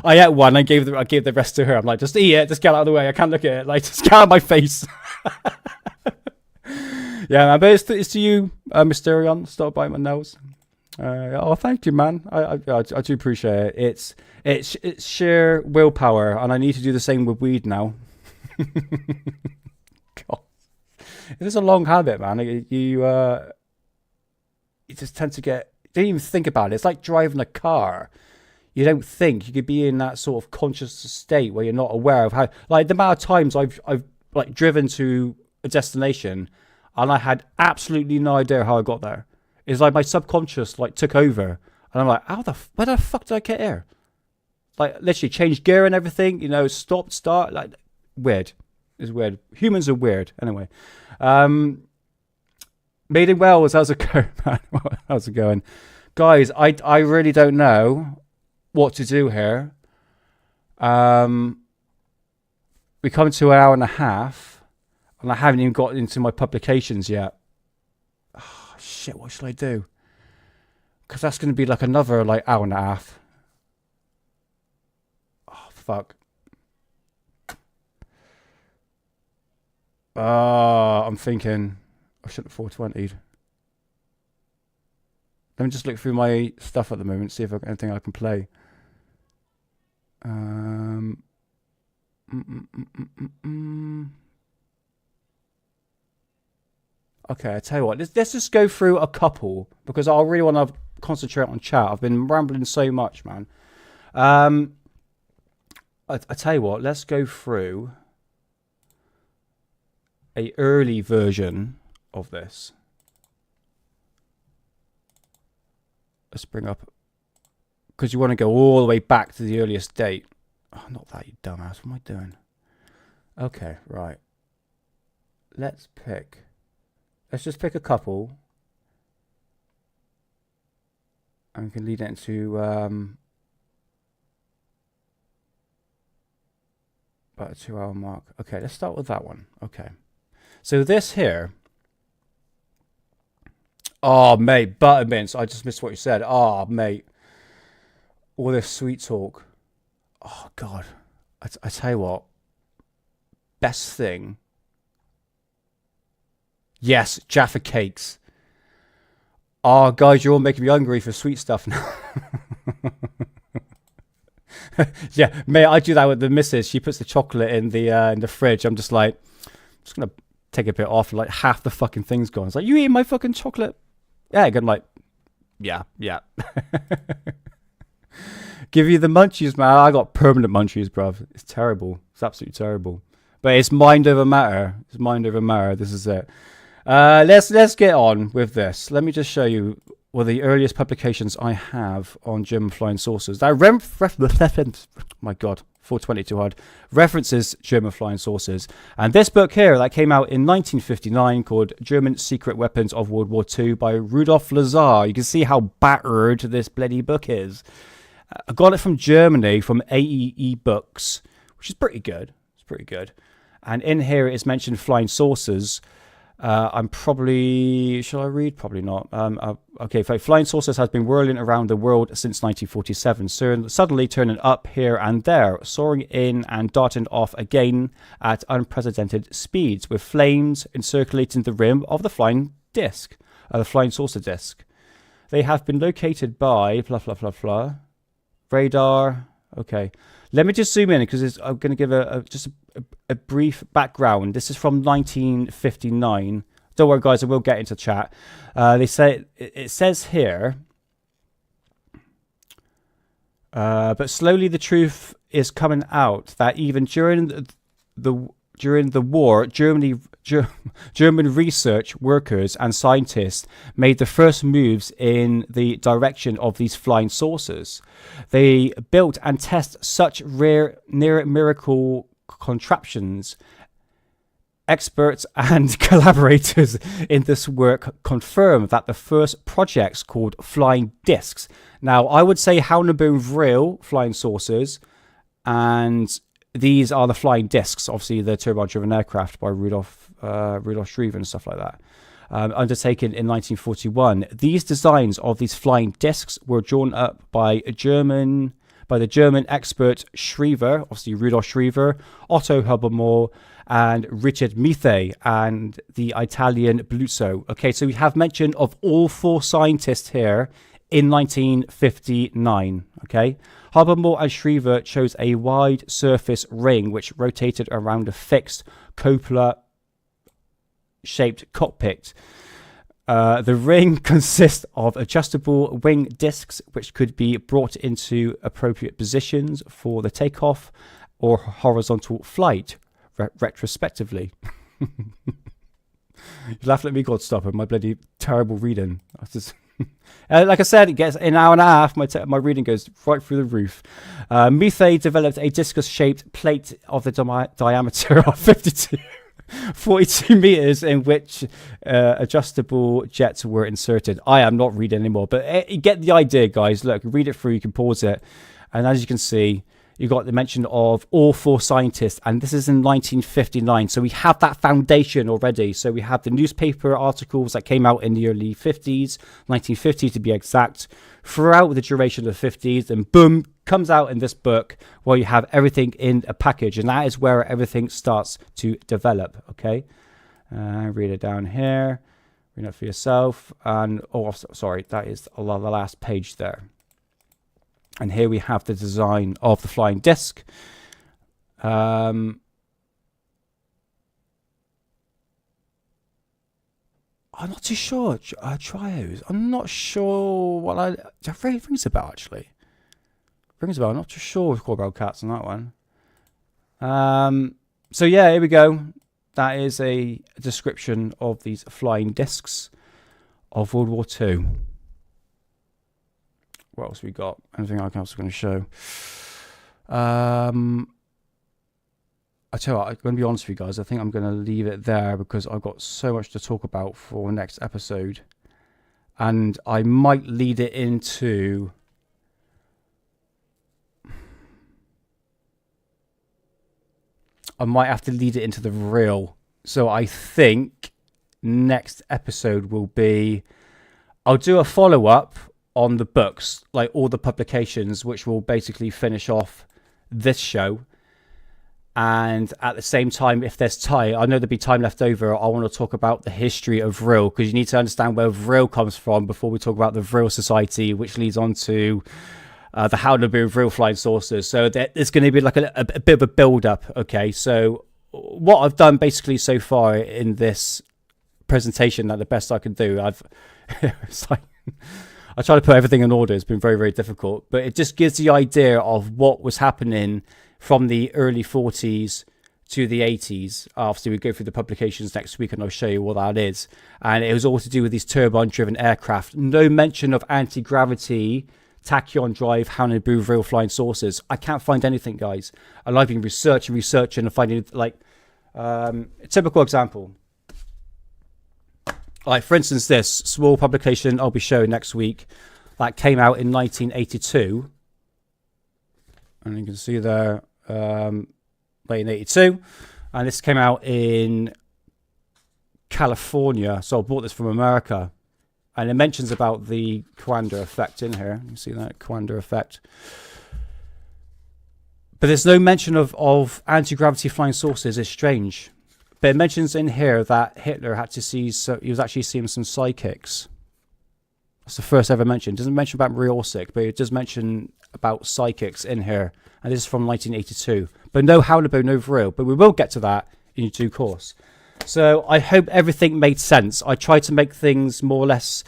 I ate one. I gave the rest to her. I'm like, just eat it. Just get out of the way. I can't look at it. Like, just get out of my face. Yeah, man, but it's to you, Mysterion. Stop biting my nails. Oh, thank you, man. I do appreciate it. It's sheer willpower, and I need to do the same with weed now. God. This is a long habit, man. You just tend to you don't even think about it. It's like driving a car. You don't think. You could be in that sort of conscious state where you're not aware of how, like, the amount of times I've like driven to a destination and I had absolutely no idea how I got there. It's like my subconscious like took over, and I'm like, where the fuck did I get here? Like, literally changed gear and everything, stopped, start, like, weird. It's weird. Humans are weird. Anyway. Made in Wales, how's it going, man? How's it going? Guys, I really don't know what to do here. We come to an hour and a half, and I haven't even got into my publications yet. Oh, shit, what should I do? Because that's going to be like another like hour and a half. Oh, fuck. I'm thinking I should have 420'd. Let me just look through my stuff at the moment, see if I've got anything I can play. Okay, I tell you what, let's just go through a couple, because I really want to concentrate on chat. I've been rambling so much, man. I tell you what, let's go through a early version of this. Let's bring up, because you want to go all the way back to the earliest date. Oh, not that, you dumbass. What am I doing? Okay, right. Let's just pick a couple. And we can lead it into about a 2-hour mark. Okay, let's start with that one. Okay. So this here. Oh, mate, buttermints. I just missed what you said. Oh, mate. All this sweet talk. Oh, God. I tell you what. Best thing. Yes, Jaffa cakes. Oh, guys, you're all making me hungry for sweet stuff now. Yeah, mate, I do that with the missus. She puts the chocolate in the fridge. I'm just like, I'm just going to take a bit off. Like, half the fucking thing's gone. It's like, you eating my fucking chocolate? Yeah, I'm like, yeah. Give you the munchies, man. I got permanent munchies, bruv. It's terrible. It's absolutely terrible. But it's mind over matter. It's mind over matter. This is it. Let's get on with this. Let me just show you one of the earliest publications I have on German flying saucers. That my God, 420 too hard. References German flying saucers. And this book here that came out in 1959 called German Secret Weapons of World War II by Rudolf Lazar. You can see how battered this bloody book is. I got it from Germany from AEE Books, which is pretty good. It's pretty good. And in here it's mentioned flying saucers. I'm probably... Shall I read? Probably not. Okay, flying saucers has been whirling around the world since 1947, suddenly turning up here and there, soaring in and darting off again at unprecedented speeds, with flames encirculating the rim of the flying disc, the flying saucer disc. They have been located by... blah, blah, blah, blah. Radar. Okay. Let me just zoom in, because I'm going to give a brief background. This is from 1959. Don't worry, guys, I will get into chat. They say it says here, but slowly the truth is coming out that even during the war, German research workers and scientists made the first moves in the direction of these flying saucers. They built and tested such rare, near miracle contraptions. Experts and collaborators in this work confirm that the first projects called flying discs. Now, I would say Hauenboom real flying saucers, and these are the flying discs, obviously the turbine-driven aircraft by Rudolf Schriever and stuff like that. undertaken in 1941. These designs of these flying discs were drawn up by the German expert Schriever, obviously Rudolf Schriever, Otto Hubelmohr, and Richard Mithe, and the Italian Belluzzo. Okay, so we have mention of all 4 scientists here in 1959. Okay, Hubelmohr and Schriever chose a wide surface ring which rotated around a fixed cupola-shaped cockpit. The ring consists of adjustable wing discs which could be brought into appropriate positions for the takeoff or horizontal flight, retrospectively. You laughing at me, Godstopper, my bloody terrible reading. Like I said, it gets an hour and a half. My reading goes right through the roof. Mithe developed a discus-shaped plate of the diameter of 42 meters in which adjustable jets were inserted. I am not reading anymore, but you get the idea, guys. Look, read it through. You can pause it, and as you can see, you got the mention of all 4 scientists, and this is in 1959. So we have that foundation already. So we have the newspaper articles that came out in the early 50s, 1950 to be exact, throughout the duration of the 50s, and boom, comes out in this book where you have everything in a package, and that is where everything starts to develop. Okay, read it down here, read it for yourself, and sorry, that is the last page there. And here we have the design of the flying disc. I'm not too sure. Trios. I'm not sure what that rings a bell, actually. Rings a bell. I'm not too sure with Corbell Cats on that one. So yeah, here we go. That is a description of these flying discs of World War II. What else we got? Anything else I'm going to show? I tell you what, I'm going to be honest with you guys. I think I'm going to leave it there because I've got so much to talk about for next episode, and I might lead it into. I might have to lead it into the real. So I think next episode will be. I'll do a follow-up on the books, like all the publications, which will basically finish off this show. And at the same time, if there's time, I know there'll be time left over, I want to talk about the history of Vril, because you need to understand where Vril comes from before we talk about the Vril Society, which leads on to the Howler Vril flying saucers. So there's going to be like a bit of a build-up, okay? So what I've done basically so far in this presentation, that the best I can do, it's like... I try to put everything in order. It's been very, very difficult. But it just gives the idea of what was happening from the early 40s to the 80s. Obviously, we go through the publications next week and I'll show you what that is. And it was all to do with these turbine-driven aircraft. No mention of anti-gravity, tachyon drive, Howler Vril flying saucers. I can't find anything, guys. And I've been researching and finding, like, a typical example. Like, for instance, this small publication I'll be showing next week that came out in 1982. And you can see there, 1982. And this came out in California. So I bought this from America. And it mentions about the Coanda effect in here. You see that Coanda effect. But there's no mention of anti-gravity flying saucers. It's strange. But it mentions in here that Hitler had to see, so he was actually seeing some psychics. That's the first ever mention. It doesn't mention about Marie Orsic, but it does mention about psychics in here. And this is from 1982. But no Howler, no Vril. But we will get to that in due course. So I hope everything made sense. I tried to make things more or less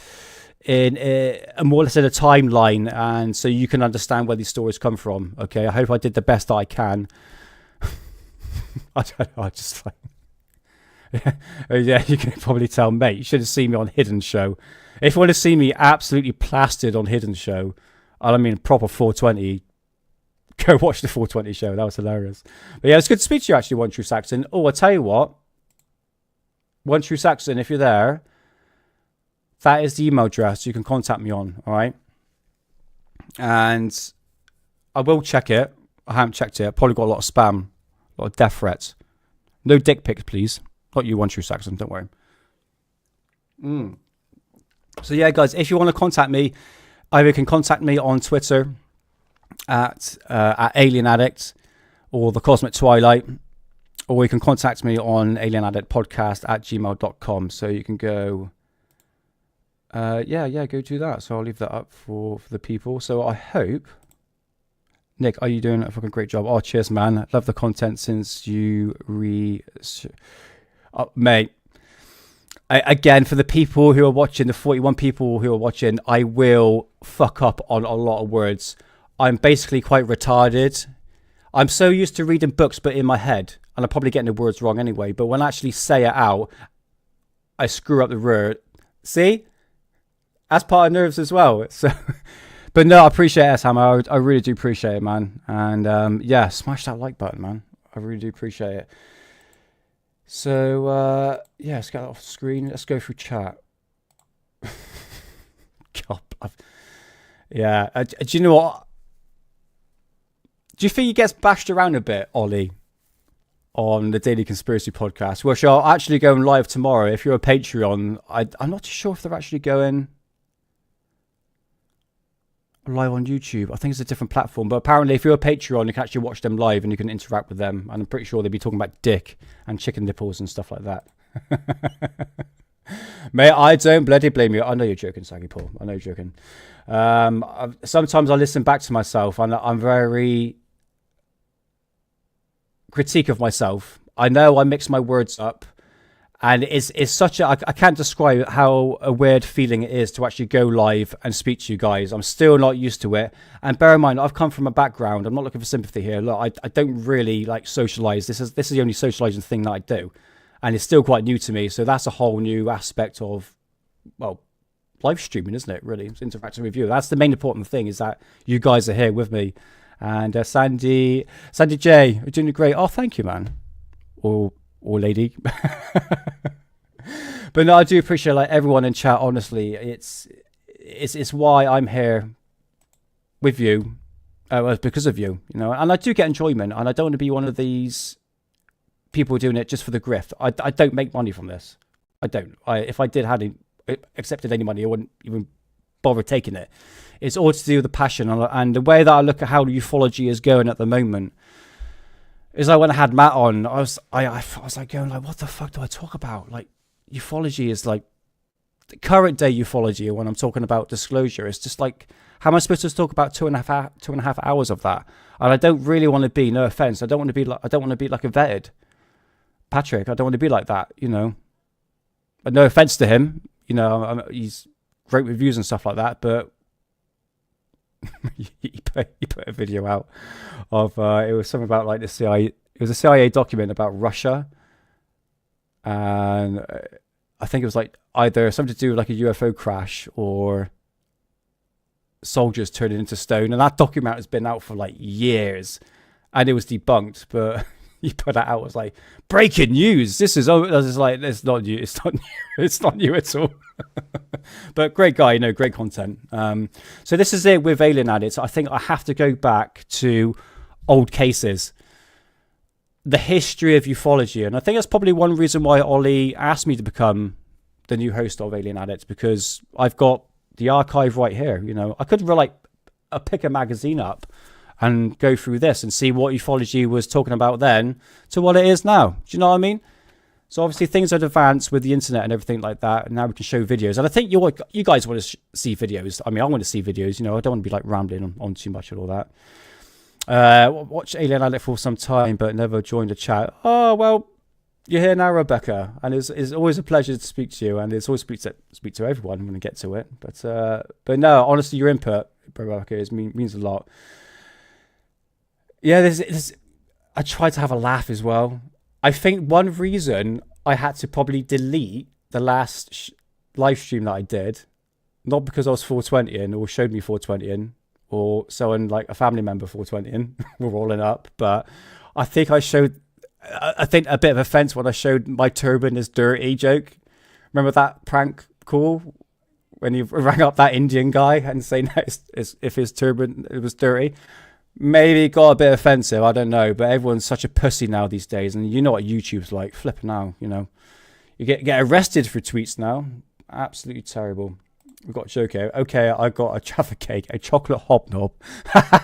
in a timeline, and so you can understand where these stories come from. Okay, I hope I did the best I can. I don't know. I just like. Yeah, you can probably tell, mate. You should have seen me on Hidden Show. If you want to see me absolutely plastered on Hidden Show, I mean proper 420, go watch the 420 show. That was hilarious. But yeah, it's good to speak to you actually, One True Saxon. Oh, I'll tell you what. One True Saxon, if you're there, that is the email address you can contact me on, all right? And I will check it. I haven't checked it. I've probably got a lot of spam, a lot of death threats. No dick pics, please. Not you, One True Saxon, don't worry. So yeah, guys, if you want to contact me, either you can contact me on Twitter at Alien Addict or the Cosmic Twilight, or you can contact me on alienaddictpodcast@gmail.com. So you can go, go do that. So I'll leave that up for the people. So I hope, Nick, are you doing a fucking great job? Oh, cheers, man. Love the content since you mate. Again, for the people who are watching, the 41 people who are watching, I will fuck up on a lot of words. I'm basically quite retarded. I'm so used to reading books, but in my head, and I'm probably getting the words wrong anyway, but when I actually say it out, I screw up the word. See? That's part of nerves as well. So, but no, I appreciate it, Hammer. I really do appreciate it, man. And smash that like button, man. I really do appreciate it. So, let's get that off the screen. Let's go through chat. God, do you know what? Do you think he gets bashed around a bit, Ollie, on the Daily Conspiracy Podcast, which are actually going live tomorrow? If you're a Patreon, I'm not too sure if they're actually going live on YouTube. I think it's a different platform, but apparently if you're a Patreon, you can actually watch them live and you can interact with them, and I'm pretty sure they'll be talking about dick and chicken nipples and stuff like that. Mate, I don't bloody blame you. I know you're joking, Saggy Paul. I know you're joking. Sometimes I listen back to myself and I'm very critique of myself. I know I mix my words up, and it's such a, I can't describe how a weird feeling it is to actually go live and speak to you guys. I'm still not used to it. And bear in mind, I've come from a background. I'm not looking for sympathy here. Look, I don't really like socialize. This is the only socializing thing that I do. And it's still quite new to me. So that's a whole new aspect of, well, live streaming, isn't it? Really, it's interacting with you. That's the main important thing, is that you guys are here with me. And Sandy J, you're doing great. Oh, thank you, man. Or lady. But no, I do appreciate like everyone in chat. Honestly, it's why I'm here with you, because of you, you know. And I do get enjoyment, and I don't want to be one of these people doing it just for the grift. I don't make money from this. I don't. If I did accepted any money, I wouldn't even bother taking it. It's all to do with the passion, and the way that I look at how ufology is going at the moment is like when I had Matt on, I was like going like, what the fuck do I talk about? Like, ufology is like the current day ufology. When I'm talking about disclosure, it's just like, how am I supposed to talk about 2.5 hours of that? And I don't really want to be, no offense, I don't want to be like a vetted Patrick. I don't want to be like that, you know. But no offense to him, you know, he's great reviews and stuff like that, but he put a video out of it was something about like the CIA. It was a CIA document about Russia, and I think it was like either something to do with like a UFO crash or soldiers turning into stone. And that document has been out for like years, and it was debunked. But he put that out as like breaking news. This is like, it's not new. It's not new. It's not new at all. But great guy, you know, great content. So this is it with Alien Addicts. I think I have to go back to old cases, the history of ufology, and I think that's probably one reason why Ollie asked me to become the new host of Alien Addicts, because I've got the archive right here. You know, I could pick a magazine up and go through this and see what ufology was talking about then to what it is now. Do you know what I mean? So obviously things are advanced with the internet and everything like that, and now we can show videos. And I think you guys want to see videos. I mean, I want to see videos. You know, I don't want to be like rambling on too much and all that. Watch Alien Addict for some time, but never joined the chat. Oh well, you're here now, Rebecca, and it's always a pleasure to speak to you, and it's always speak to everyone when I get to it. But no, honestly, your input, Rebecca, means a lot. Yeah, I try to have a laugh as well. I think one reason I had to probably delete the last live stream that I did, not because I was 420ing or showed me 420ing or someone like a family member 420ing, we're rolling up, but I think I think a bit of offense when I showed my turban is dirty joke. Remember that prank call when he rang up that Indian guy and saying that if his turban was dirty? Maybe it got a bit offensive, I don't know, but everyone's such a pussy now these days, and you know what YouTube's like, flipping now, you know. You get arrested for tweets now, Absolutely terrible. We've got a joke here. Okay, I got a Jaffa cake, a chocolate hobnob,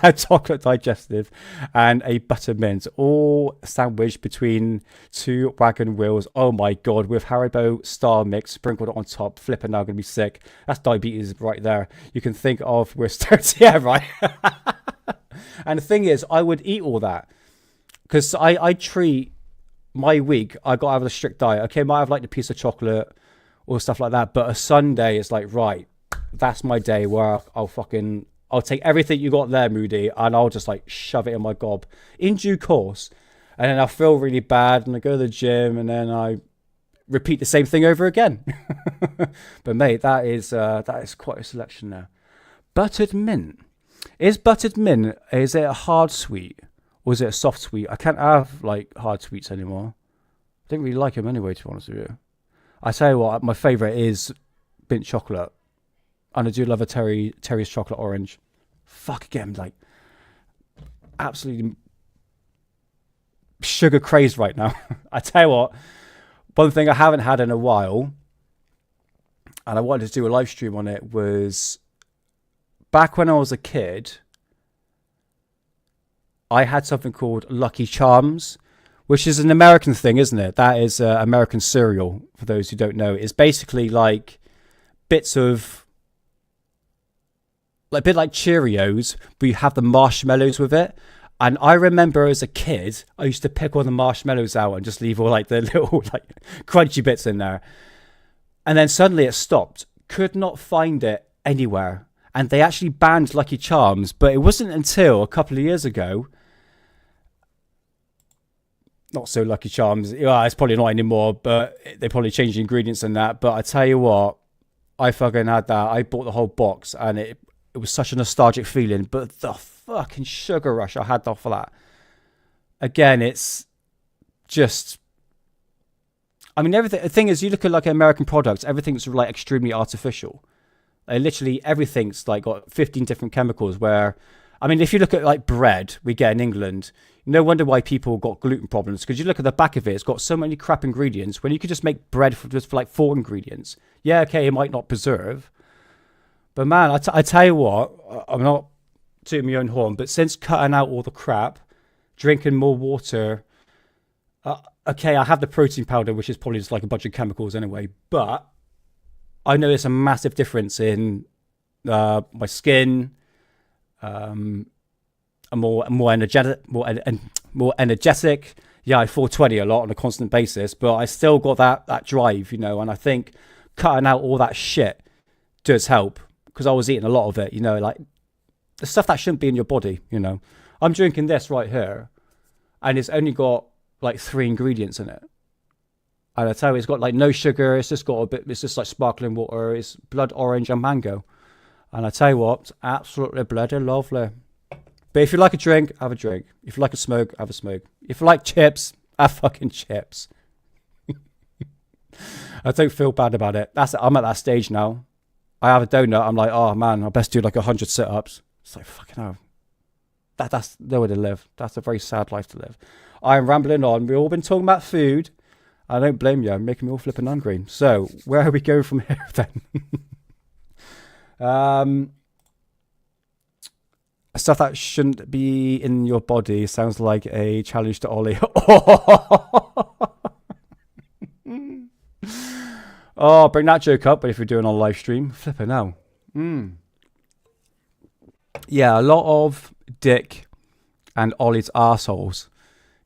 a chocolate digestive, and a buttermint, all sandwiched between 2 wagon wheels. Oh my god, with Haribo Star Mix sprinkled on top. Flipping now, gonna be sick. That's diabetes right there. You can think of we're yeah, right. And the thing is, I would eat all that because I treat my week. I gotta have a strict diet. Okay, might have like a piece of chocolate or stuff like that, but a Sunday is like, right, that's my day where I'll take everything you got there, Moody, and I'll just like shove it in my gob in due course, and then I'll feel really bad and I go to the gym and then I repeat the same thing over again. But mate, that is quite a selection there. Buttered mint. Is buttered mint, is it a hard sweet or is it a soft sweet? I can't have like hard sweets anymore. I don't really like them anyway, to be honest with you. I tell you what, my favourite is mint chocolate. And I do love a Terry's chocolate orange. Fuck again, like absolutely sugar crazed right now. I tell you what, one thing I haven't had in a while, and I wanted to do a live stream on it, was back when I was a kid, I had something called Lucky Charms, which is an American thing, isn't it? That is American cereal, for those who don't know. It's basically like bits of, like a bit like Cheerios, but you have the marshmallows with it. And I remember as a kid, I used to pick all the marshmallows out and just leave all like the little like crunchy bits in there. And then suddenly it stopped. Could not find it anywhere. And they actually banned Lucky Charms, but it wasn't until a couple of years ago. Not so Lucky Charms. Yeah, it's probably not anymore, but they probably changed the ingredients and that. But I tell you what, I fucking had that. I bought the whole box and it was such a nostalgic feeling. But the fucking sugar rush I had off of that. Again, it's just, I mean, everything. The thing is, you look at like American products, everything's like extremely artificial. Like, literally everything's like got 15 different chemicals. Where, I mean, if you look at like bread we get in England, no wonder why people got gluten problems, because you look at the back of it, it's got so many crap ingredients when you could just make bread for like 4 ingredients. Yeah, okay, it might not preserve, but man, I tell you what, I'm not tooting my own horn, but since cutting out all the crap, drinking more water, okay, I have the protein powder, which is probably just like a bunch of chemicals anyway, but I notice a massive difference in my skin. I'm more energetic, more energetic. Yeah, I 420 a lot on a constant basis, but I still got that drive, you know. And I think cutting out all that shit does help, because I was eating a lot of it, you know, like the stuff that shouldn't be in your body, you know. I'm drinking this right here, and it's only got like 3 ingredients in it. And I tell you, it's got like no sugar. It's just got a bit. It's just like sparkling water. It's blood orange and mango. And I tell you what, it's absolutely bloody lovely. But if you like a drink, have a drink. If you like a smoke, have a smoke. If you like chips, have fucking chips. I don't feel bad about it. I'm at that stage now. I have a donut. I'm like, oh man, I best do like 100 sit-ups. It's like, fucking hell. That's nowhere to live. That's a very sad life to live. I'm rambling on. We've all been talking about food. I don't blame you. I'm making me all flipping hungry. So where are we going from here then? Stuff that shouldn't be in your body sounds like a challenge to Ollie. Oh, bring that joke up, but if you're doing on live stream, flip it now. Yeah, a lot of Dick and Ollie's arseholes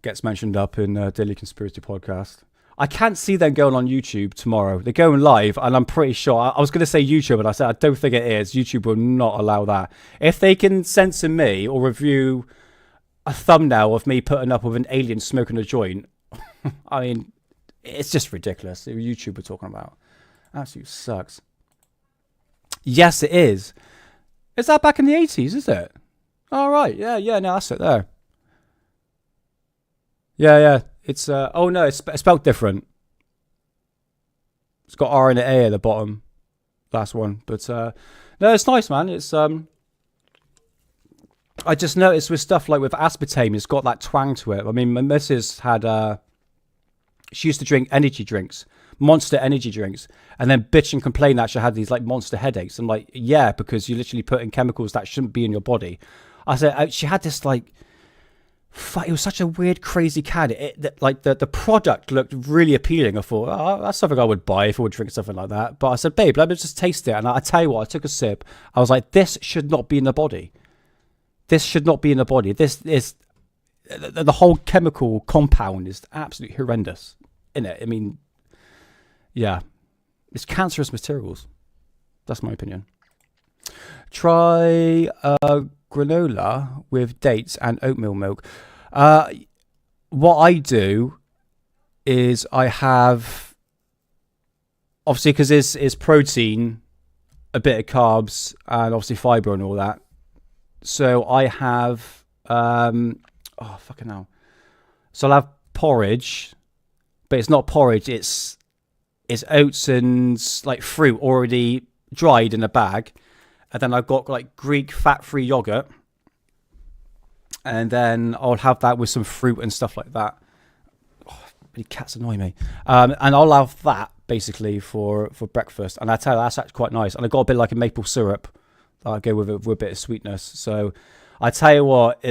gets mentioned up in Daily Conspiracy Podcast. I can't see them going on YouTube tomorrow. They're going live, and I'm pretty sure. I was going to say YouTube, but I said I don't think it is. YouTube will not allow that. If they can censor me or review a thumbnail of me putting up with an alien smoking a joint, I mean, it's just ridiculous. YouTube we're talking about. Absolutely sucks. Yes, it is. Is that back in the 80s, is it? All right. Yeah, no, that's it there. Yeah. It's oh no, it's spelled different. It's got R and A at the bottom. Last one, but no, it's nice, man. It's I just noticed with stuff like with aspartame, it's got that twang to it. I mean, my missus had she used to drink energy drinks Monster energy drinks, and then bitch and complain that she had these like monster headaches. I'm like, yeah, because you literally put in chemicals that shouldn't be in your body. I said she had this like, it was such a weird, crazy can. The product looked really appealing. I thought, oh, that's something I would buy if I would drink something like that. But I said, babe, let me just taste it. And I tell you what, I took a sip. I was like, this should not be in the body. This should not be in the body. This is the whole chemical compound is absolutely horrendous, isn't it? I mean, yeah, it's cancerous materials. That's my opinion. Try granola with dates and oatmeal milk. What I do is I have, obviously, because it's protein, a bit of carbs, and obviously fiber and all that. So I have, fucking hell. So I'll have porridge, but it's not porridge. It's oats and like fruit already dried in a bag. And then I've got like Greek fat-free yogurt. And then I'll have that with some fruit and stuff like that. Oh, really cats annoy me. And I'll have that basically for breakfast. And I tell you, that's actually quite nice. And I got a bit like a maple syrup that I go with it with a bit of sweetness. So I tell you what,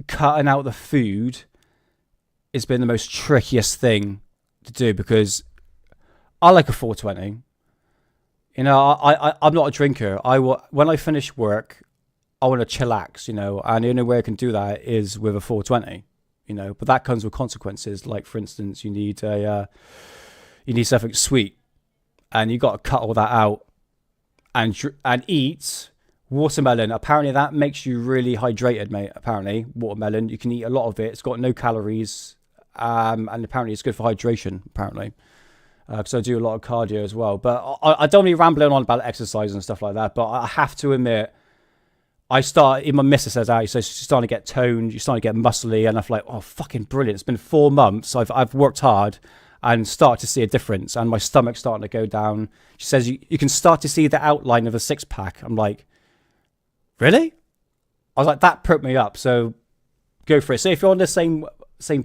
cutting out the food has been the most trickiest thing to do, because I like a 420. You know, I'm not a drinker. When I finish work, I want to chillax, you know, and the only way I can do that is with a 420, you know. But that comes with consequences. Like, for instance, you need something sweet, and you got to cut all that out and eat watermelon. Apparently, that makes you really hydrated, mate. Apparently, watermelon, you can eat a lot of it. It's got no calories, and apparently, it's good for hydration. Apparently. Because I do a lot of cardio as well. But I don't really rambling on about exercise and stuff like that. But I have to admit, my missus says, she says she's starting to get toned, you're starting to get muscly. And I'm like, oh, fucking brilliant. It's been 4 months. I've worked hard and start to see a difference. And my stomach's starting to go down. She says, you can start to see the outline of a 6-pack. I'm like, really? I was like, that perked me up. So go for it. So if you're on the same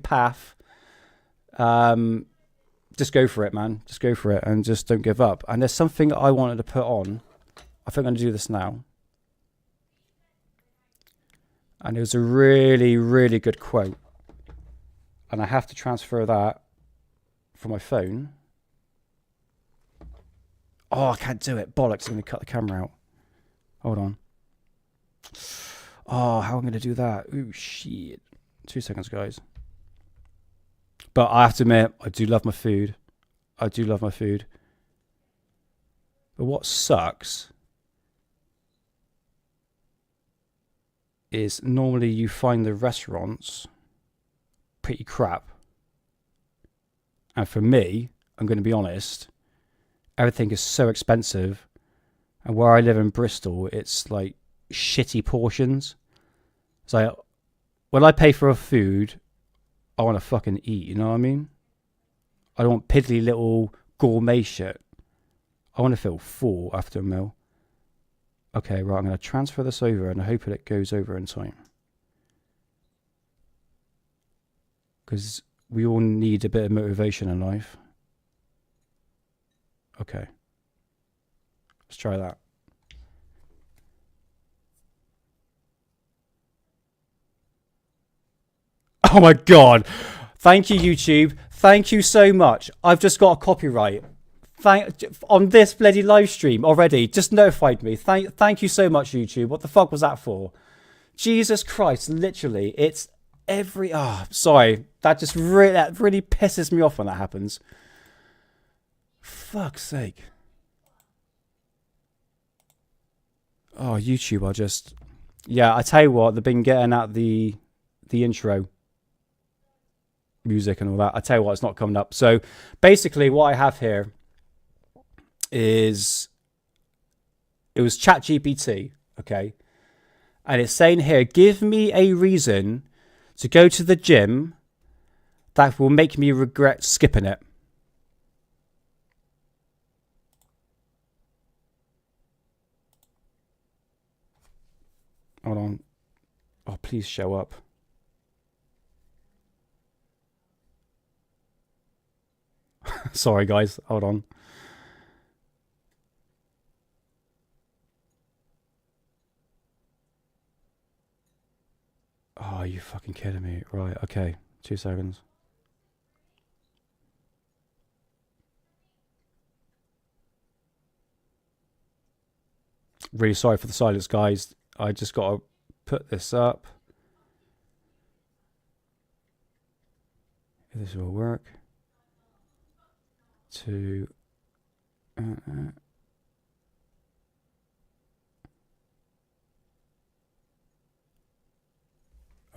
path, just go for it, man. Just go for it and just don't give up. And there's something I wanted to put on. I think I'm going to do this now. And it was a really, really good quote. And I have to transfer that from my phone. Oh, I can't do it. Bollocks. I'm going to cut the camera out. Hold on. Oh, how am I going to do that? Ooh, shit. 2 seconds, guys. But I have to admit, I do love my food. I do love my food. But what sucks is normally you find the restaurants pretty crap. And for me, I'm going to be honest, everything is so expensive. And where I live in Bristol, it's like shitty portions. So when I pay for a food, I want to fucking eat, you know what I mean? I don't want piddly little gourmet shit. I want to feel full after a meal. Okay, right, I'm going to transfer this over and I hope that it goes over in time. Because we all need a bit of motivation in life. Okay. Let's try that. Oh my God. Thank you, YouTube. Thank you so much. I've just got a copyright. On this bloody live stream already. Just notified me. Thank you so much, YouTube. What the fuck was that for? Jesus Christ. Literally. It's every... Oh, sorry. That really pisses me off when that happens. Fuck's sake. Oh, YouTube are just... Yeah, I tell you what. They've been getting at the intro music and all that. I tell you what, it's not coming up. So basically what I have here is, it was ChatGPT, okay? And it's saying here, give me a reason to go to the gym that will make me regret skipping it. Hold on. Oh, please show up. Sorry, guys. Hold on. Oh, are you fucking kidding me? Right, okay. 2 seconds. Really sorry for the silence, guys. I just got to put this up. If this will work.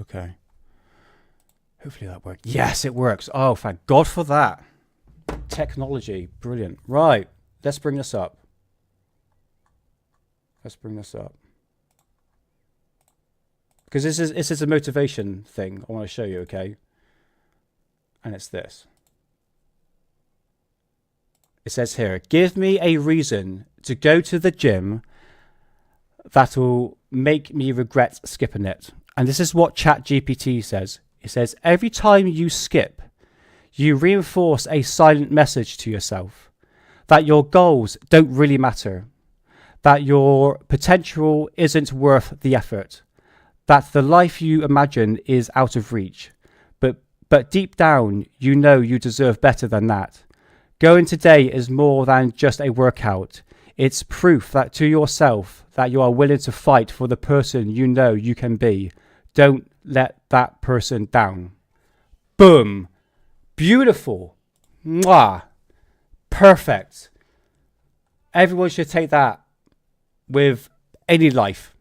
Okay. Hopefully that works. Yes, it works. Oh, thank God for that. Technology. Brilliant. Right. Let's bring this up. Because this is a motivation thing I want to show you, okay? And it's this. It says here, give me a reason to go to the gym that'll make me regret skipping it. And this is what ChatGPT says. It says, every time you skip, you reinforce a silent message to yourself that your goals don't really matter, that your potential isn't worth the effort, that the life you imagine is out of reach. But deep down, you know you deserve better than that. Going today is more than just a workout. It's proof that to yourself that you are willing to fight for the person you know you can be. Don't let that person down. Boom. Beautiful. Mwah. Perfect. Everyone should take that with any life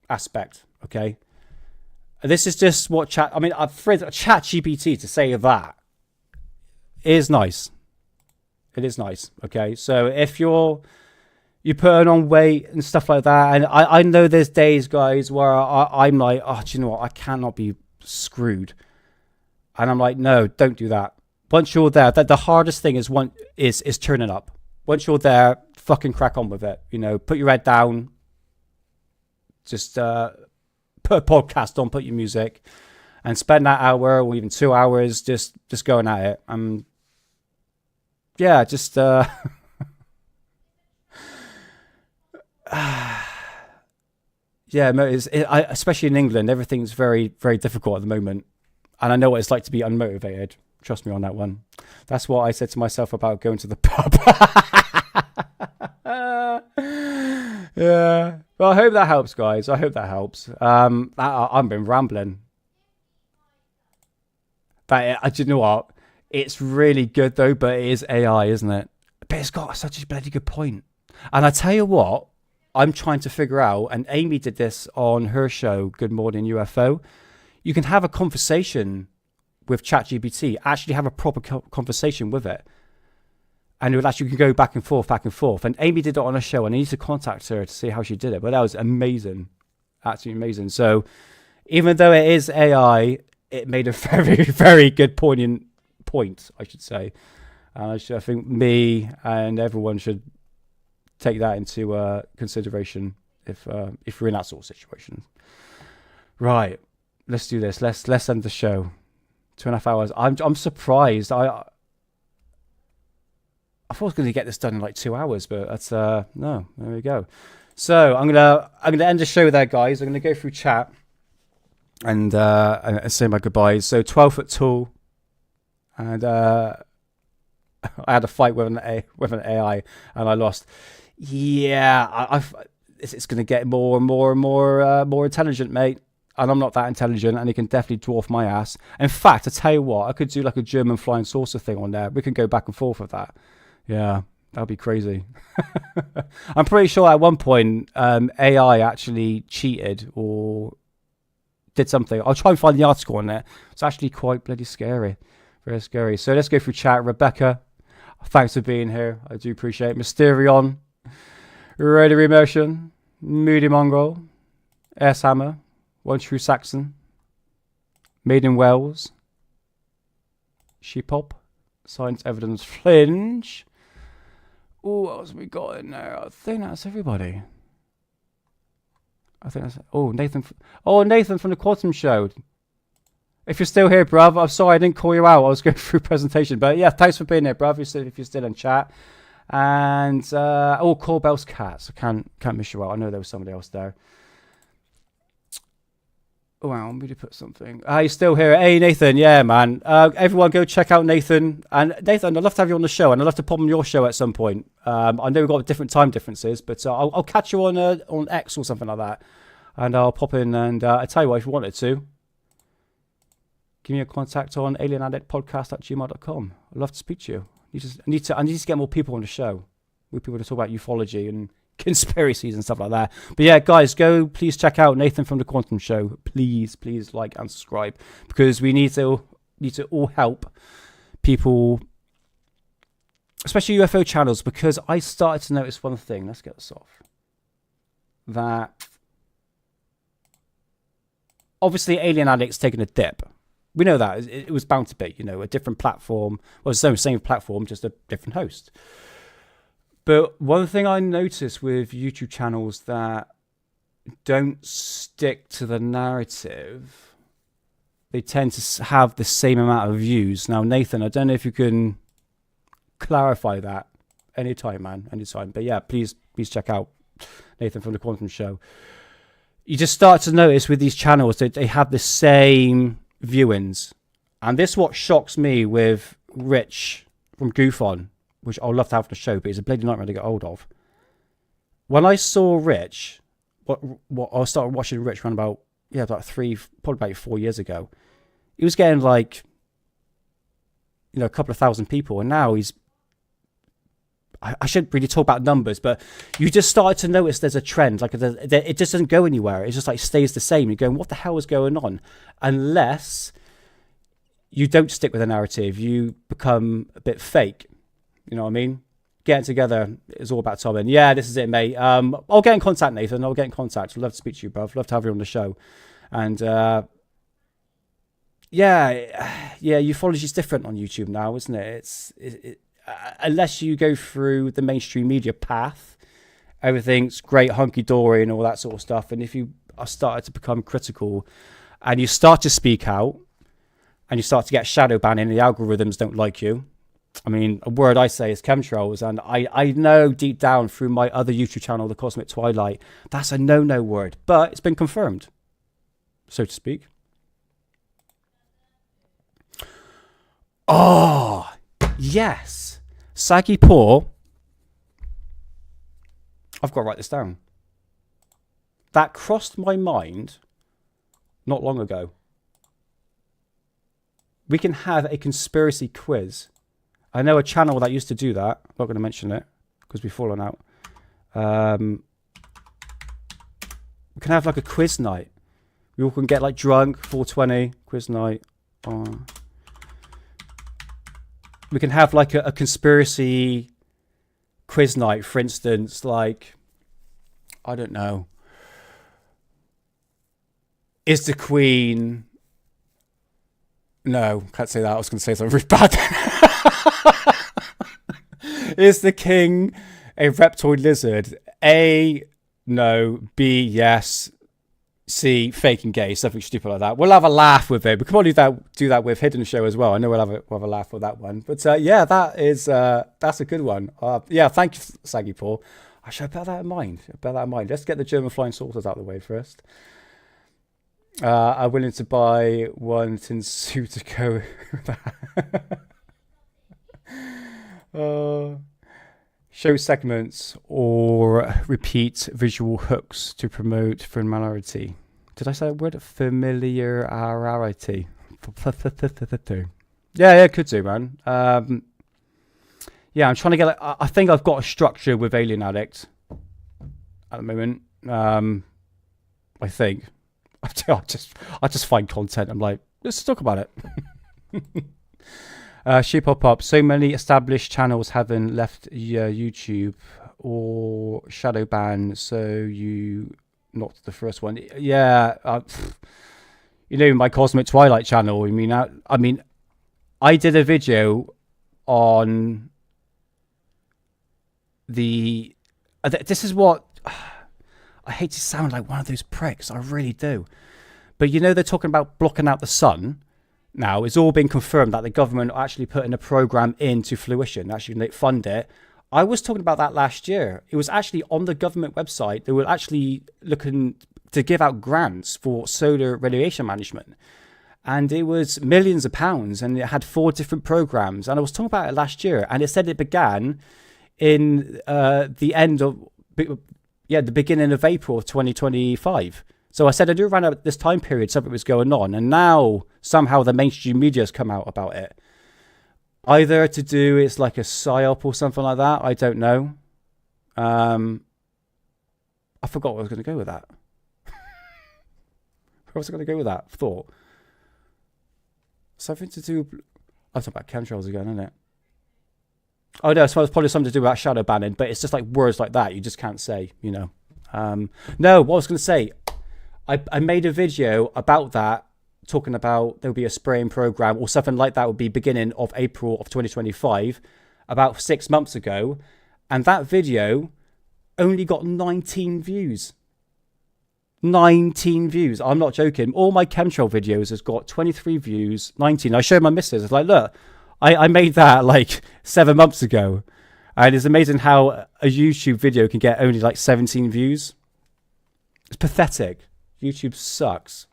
aspect, okay? This is just what ChatGPT to say that is nice. It is nice, okay? So if you're putting on weight and stuff like that, and I know there's days, guys, where I'm like, oh, do you know what? I cannot be screwed. And I'm like, no, don't do that. Once you're there, the hardest thing is turning up. Once you're there, fucking crack on with it. You know, put your head down. Just put a podcast on, put your music, and spend that hour or even 2 hours just going at it. Yeah, just yeah, especially in England, everything's very, very difficult at the moment, and I know what it's like to be unmotivated. Trust me on that one. That's what I said to myself about going to the pub. Yeah, well, I hope that helps, guys. I hope that helps. I've been rambling. But do you know what? It's really good though, but it is AI, isn't it? But it's got such a bloody good point. And I tell you what, I'm trying to figure out, and Amy did this on her show, Good Morning UFO. You can have a conversation with ChatGPT, actually have a proper conversation with it. And you can go back and forth. And Amy did it on her show, and I need to contact her to see how she did it. But that was amazing. Absolutely amazing. So even though it is AI, it made a very, very good point, I should say. And I think me and everyone should take that into consideration if we're in that sort of situation. Right. Let's do this. Let's end the show. 2.5 hours. I'm surprised. I thought I was going to get this done in like 2 hours, but that's no. There we go. So I'm gonna end the show there, guys. I'm gonna go through chat and say my goodbyes. So 12 foot tall, and I had a fight with an AI, and I lost. Yeah, it's going to get more and more intelligent, mate. And I'm not that intelligent, and he can definitely dwarf my ass. In fact, I tell you what, I could do like a German flying saucer thing on there. We can go back and forth with that. Yeah, that'd be crazy. I'm pretty sure at one point AI actually cheated or did something. I'll try and find the article on there. It's actually quite bloody scary. Very scary. So let's go through chat. Rebecca, thanks for being here. I do appreciate it. Mysterion, Radio Emotion, Moody Mongrel, S Hammer, One True Saxon, Made in Wales, Sheepop, Science Evidence Flinch. Oh, what else have we got in there? I think that's everybody. Nathan from the Quantum Show. If you're still here, bruv, I'm sorry I didn't call you out. I was going through presentation. But yeah, thanks for being here, bruv, if you're still in chat. And, Corbell's cats. I can't miss you out. I know there was somebody else there. Oh, wow, I'm going to put something. You're still here. Hey, Nathan. Yeah, man. Everyone go check out Nathan. And Nathan, I'd love to have you on the show, and I'd love to pop on your show at some point. I know we've got different time differences, but I'll catch you on X or something like that. And I'll pop in, and I tell you what, if you wanted to, give me a contact on alienaddict@gmail.com. I'd love to speak to you. I need to get more people on the show. With people to talk about ufology and conspiracies and stuff like that. But yeah, guys, please check out Nathan from the Quantum Show. Please like and subscribe, because we need to all help people, especially UFO channels, because I started to notice one thing. Let's get this off. That obviously Alien Addict's taken a dip. We know that. It was bound to be, a different platform. Well, it's the same platform, just a different host. But one thing I notice with YouTube channels that don't stick to the narrative, they tend to have the same amount of views. Now, Nathan, I don't know if you can clarify that anytime, man, anytime. But yeah, please check out Nathan from the Quantum Show. You just start to notice with these channels that they have the same viewings. And this is what shocks me with Rich from Goof On, which I'll love to have on the show, but it's a bloody nightmare to get hold of. When I saw Rich, I started watching Rich around about 4 years ago. He was getting like, a couple of thousand people, and now he's, I shouldn't really talk about numbers, but you just started to notice there's a trend. Like it just doesn't go anywhere. It just like stays the same. You're going, what the hell is going on? Unless you don't stick with the narrative, you become a bit fake. You know what I mean? Getting together is all about Tom. And yeah, this is it, mate. I'll get in contact, Nathan. I'll get in contact. I'd love to speak to you, bro. I'd love to have you on the show. And ufology is different on YouTube now, isn't it? Unless you go through the mainstream media path, everything's great, hunky-dory and all that sort of stuff. And if you are started to become critical and you start to speak out and you start to get shadow banning and the algorithms don't like you, I mean, a word I say is chemtrails, and I know deep down through my other YouTube channel, The Cosmic Twilight, that's a no-no word, but it's been confirmed, so to speak. Oh, yes. Saggy Paw. I've got to write this down. That crossed my mind not long ago. We can have a conspiracy quiz. I know a channel that used to do that. I'm not going to mention it because we've fallen out. We can have like a quiz night. We all can get like drunk, 420, quiz night. We can have like a conspiracy quiz night, for instance, like, I don't know. Is the Queen... No, can't say that. I was going to say something really bad. Is the King a reptoid lizard? A, no. B, yes. C, fake and gay. Something stupid like that. We'll have a laugh with it. We can probably do that with Hidden Show as well. I know we'll have a laugh with that one. But yeah, that's a good one. Yeah, thank you, Saggy Paul. I should bear that in mind. Let's get the German flying saucers out of the way first. I'm willing to buy one tin suit to go with that. Show segments or repeat visual hooks to promote familiarity. Did I say that word? Familiarity. Yeah, could do, man. Yeah, I'm trying to get... I think I've got a structure with Alien Addict at the moment. I think. I just find content. I'm like, let's talk about it. She pop up. So many established channels haven't left YouTube or shadow ban. So you not the first one. Yeah, my Cosmic Twilight channel. I mean, I did a video on the. This is what. I hate to sound like one of those pricks. I really do. But they're talking about blocking out the sun. now. It's all been confirmed that the government are actually putting a program into fruition, actually fund it. I was talking about that last year. It was actually on the government website. They were actually looking to give out grants for solar radiation management. And it was millions of pounds, and it had 4 different programs. And I was talking about it last year, and it said it began in the beginning of April of 2025. So I said I knew around this time period something was going on, and now somehow the mainstream media has come out about it. Either to do it's like a psyop or something like that. I don't know. I forgot where I was going to go with that. Where was I going to go with that thought? Something to do. I'm talking about chemtrails again, isn't it? Oh no, so it's probably something to do about shadow banning, but it's just like words like that you just can't say, you know. No, what I was going to say, I made a video about that, talking about there'll be a spraying program or something like that would be beginning of April of 2025, about 6 months ago, and that video only got 19 views. 19 views. I'm not joking. All my chemtrail videos has got 23 views, 19. I showed my missus. It's like, look, I made that like 7 months ago. And it's amazing how a YouTube video can get only like 17 views. It's pathetic. YouTube sucks.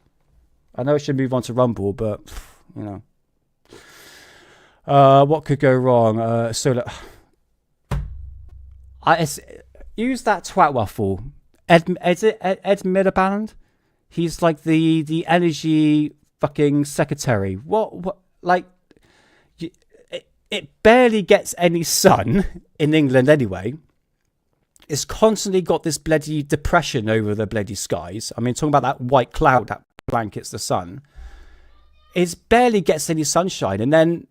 I know I should move on to Rumble, but, you know. What could go wrong? Use that twat waffle. Ed Miliband? He's like the energy fucking secretary. What like, it barely gets any sun in England anyway. It's constantly got this bloody depression over the bloody skies. I mean, talking about that white cloud that blankets the sun. It barely gets any sunshine, and then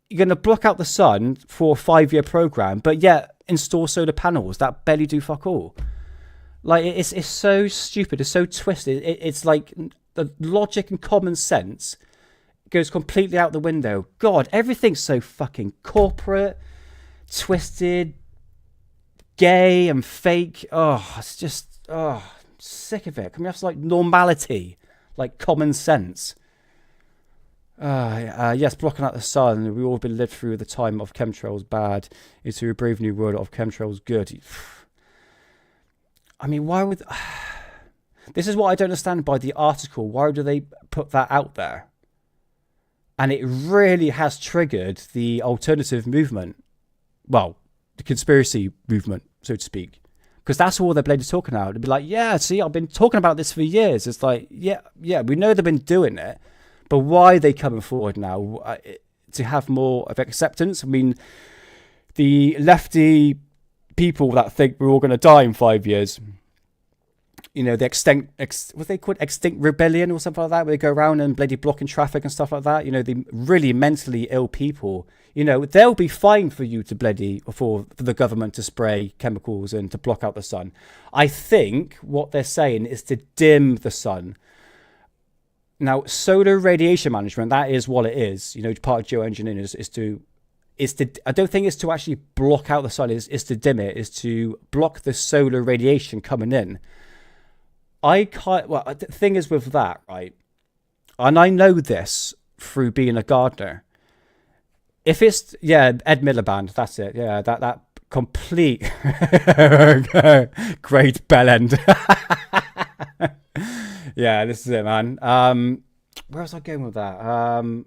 you're going to block out the sun for a 5-year program, but yet install solar panels that barely do fuck all. Like, it's so stupid. It's so twisted. It's like the logic and common sense goes completely out the window. God, everything's so fucking corporate, twisted, gay and fake. Oh, it's just, I'm sick of it. Can we have like normality, like common sense? Yes, blocking out the sun. We've all been lived through the time of chemtrails bad into a brave new world of chemtrails good. I mean, why would... This is what I don't understand by the article. Why do they put that out there? And it really has triggered the alternative movement. Well, the conspiracy movement, so to speak. Because that's all they're bloody talking about. They'd be like, yeah, see, I've been talking about this for years. It's like, yeah, we know they've been doing it. But why are they coming forward now? To have more of acceptance? I mean, the lefty people that think we're all going to die in 5 years, you know, the what they called extinct rebellion or something like that, where they go around and bloody blocking traffic and stuff like that, you know, the really mentally ill people, you know, they'll be fine for you to bloody, for the government to spray chemicals and to block out the sun. I think what they're saying is to dim the sun. Now, solar radiation management, that is what it is, you know, part of geoengineering is to I don't think it's to actually block out the sun, is to dim it, is to block the solar radiation coming in. The thing is with that, right, and I know this through being a gardener, if it's, Ed Miliband, that's it, that complete great bell end. Yeah, this is it, man. Where was I going with that?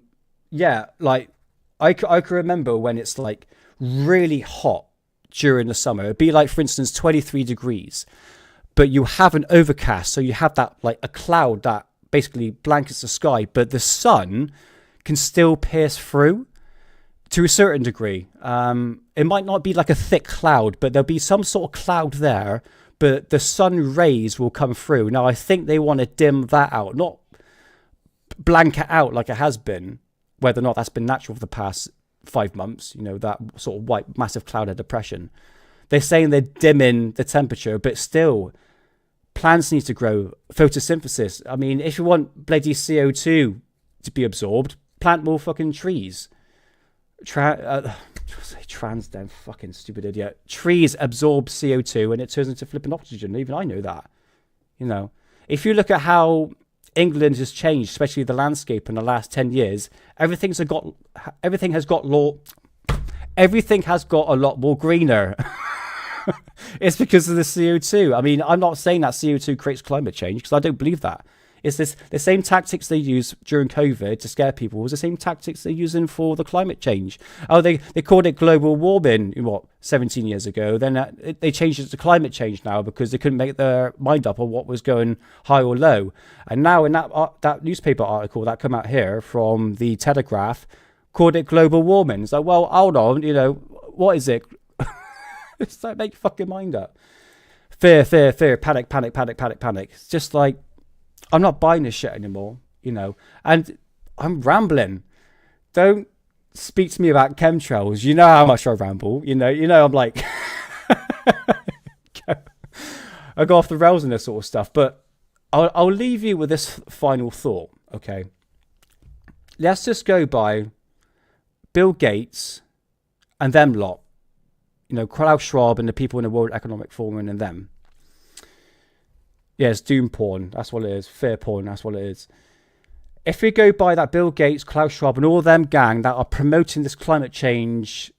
Like, I can remember when it's like really hot during the summer. It'd be like, for instance, 23 degrees, but you have an overcast. So you have that, like a cloud that basically blankets the sky, but the sun can still pierce through to a certain degree. It might not be like a thick cloud, but there'll be some sort of cloud there, but the sun rays will come through. Now, I think they want to dim that out, not blanket out like it has been. Whether or not that's been natural for the past 5 months, you know, that sort of white massive cloud of depression. They're saying they're dimming the temperature, but still, plants need to grow. Photosynthesis. I mean, if you want bloody CO2 to be absorbed, plant more fucking trees. Trans then, fucking stupid idiot. Trees absorb CO2 and it turns into flipping oxygen. Even I know that. You know, if you look at how England has changed, especially the landscape in the last 10 years. Everything has got a lot more greener. It's because of the CO2. I mean, I'm not saying that CO2 creates climate change, because I don't believe that. It's the same tactics they use during COVID to scare people was the same tactics they're using for the climate change. Oh, they called it global warming, 17 years ago. Then they changed it to climate change now because they couldn't make their mind up on what was going high or low. And now in that newspaper article that came out here from the Telegraph, called it global warming. It's like, well, hold on, what is it? It's like, make your fucking mind up. Fear, panic. It's just like, I'm not buying this shit anymore, and I'm rambling. Don't speak to me about chemtrails. You know how much I ramble. I'm like, I go off the rails and this sort of stuff. But I'll leave you with this final thought, okay? Let's just go by Bill Gates and them lot. Klaus Schwab and the people in the World Economic Forum and them. Yeah, it's doom porn. That's what it is. Fear porn. That's what it is. If we go by that Bill Gates, Klaus Schwab, and all them gang that are promoting this climate change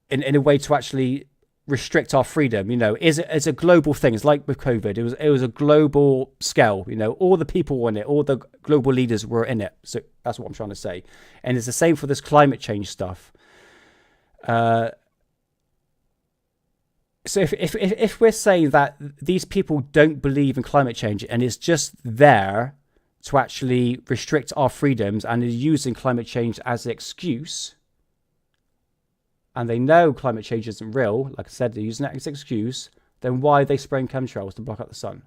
in a way to actually restrict our freedom, it's a global thing. It's like with COVID. It was a global scale. All the people were in it. All the global leaders were in it. So that's what I'm trying to say. And it's the same for this climate change stuff. So if we're saying that these people don't believe in climate change and it's just there to actually restrict our freedoms and is using climate change as an excuse, and they know climate change isn't real, like I said, they're using that as an excuse, then why are they spraying chemtrails to block out the sun?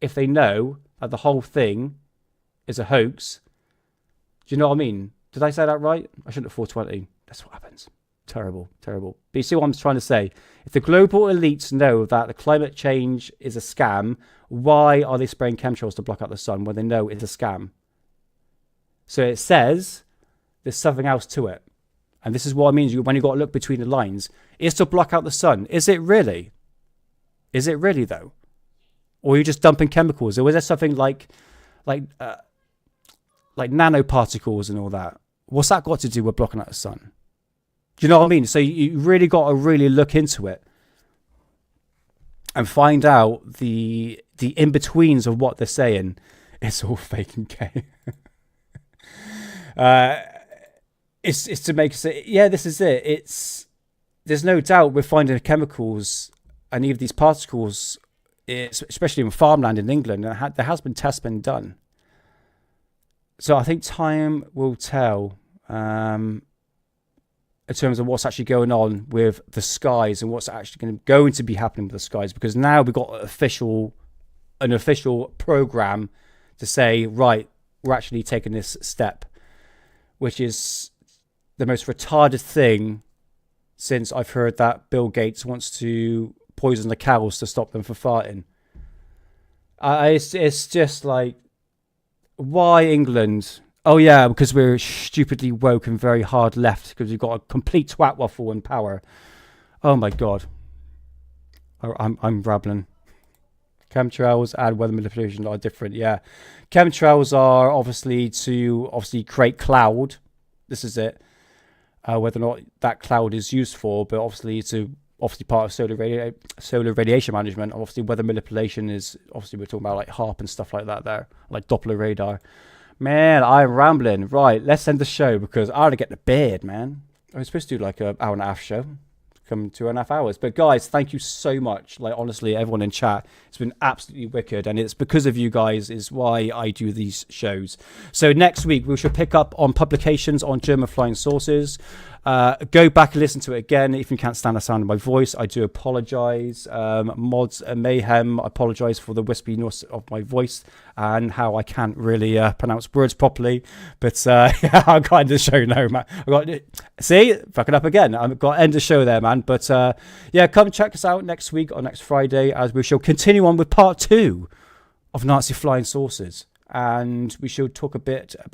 If they know that the whole thing is a hoax, do you know what I mean? Did I say that right? I shouldn't have 420. That's what happens. Terrible. But you see what I'm trying to say? If the global elites know that the climate change is a scam, why are they spraying chemtrails to block out the sun when they know it's a scam? So it says there's something else to it. And this is what it means when you've got to look between the lines. It's to block out the sun. Is it really? Is it really, though? Or are you just dumping chemicals? Or is there something like nanoparticles and all that? What's that got to do with blocking out the sun? Do you know what I mean? So you really got to really look into it and find out the in-betweens of what they're saying. It's all fake and gay. It's to make us say, yeah, this is it. There's no doubt we're finding chemicals and even these particles, especially in farmland in England, and there has been tests been done. So I think time will tell. In terms of what's actually going on with the skies and what's actually going to be happening with the skies, because now we've got an official program to say, right, we're actually taking this step, which is the most retarded thing since I've heard that Bill Gates wants to poison the cows to stop them from farting. It's just like, why England? Oh yeah, because we're stupidly woke and very hard left because we've got a complete twat waffle in power. Oh my god, I'm rambling. Chemtrails and weather manipulation are different. Yeah, chemtrails are obviously to create cloud. This is it. Whether or not that cloud is used for, but obviously part of solar radiation management. Obviously, weather manipulation is obviously we're talking about like HARP and stuff like that there, like Doppler radar. Man, I'm rambling. Right, let's end the show because I ought to get to bed, man. I was supposed to do like an hour and a half show. Come 2.5 hours. But guys, thank you so much. Like, honestly, everyone in chat, it's been absolutely wicked. And it's because of you guys is why I do these shows. So next week, we shall pick up on publications on German flying saucers. Go back and listen to it again. If you can't stand the sound of my voice, I do apologize. Mods and Mayhem, I apologize for the wispiness of my voice and how I can't really pronounce words properly. But yeah, I've got to end the show now, man. See, fucking up again. I've got to end the show there, man. But yeah, come check us out next week or next Friday as we shall continue on with part 2 of Nazi flying saucers. And we shall talk a bit of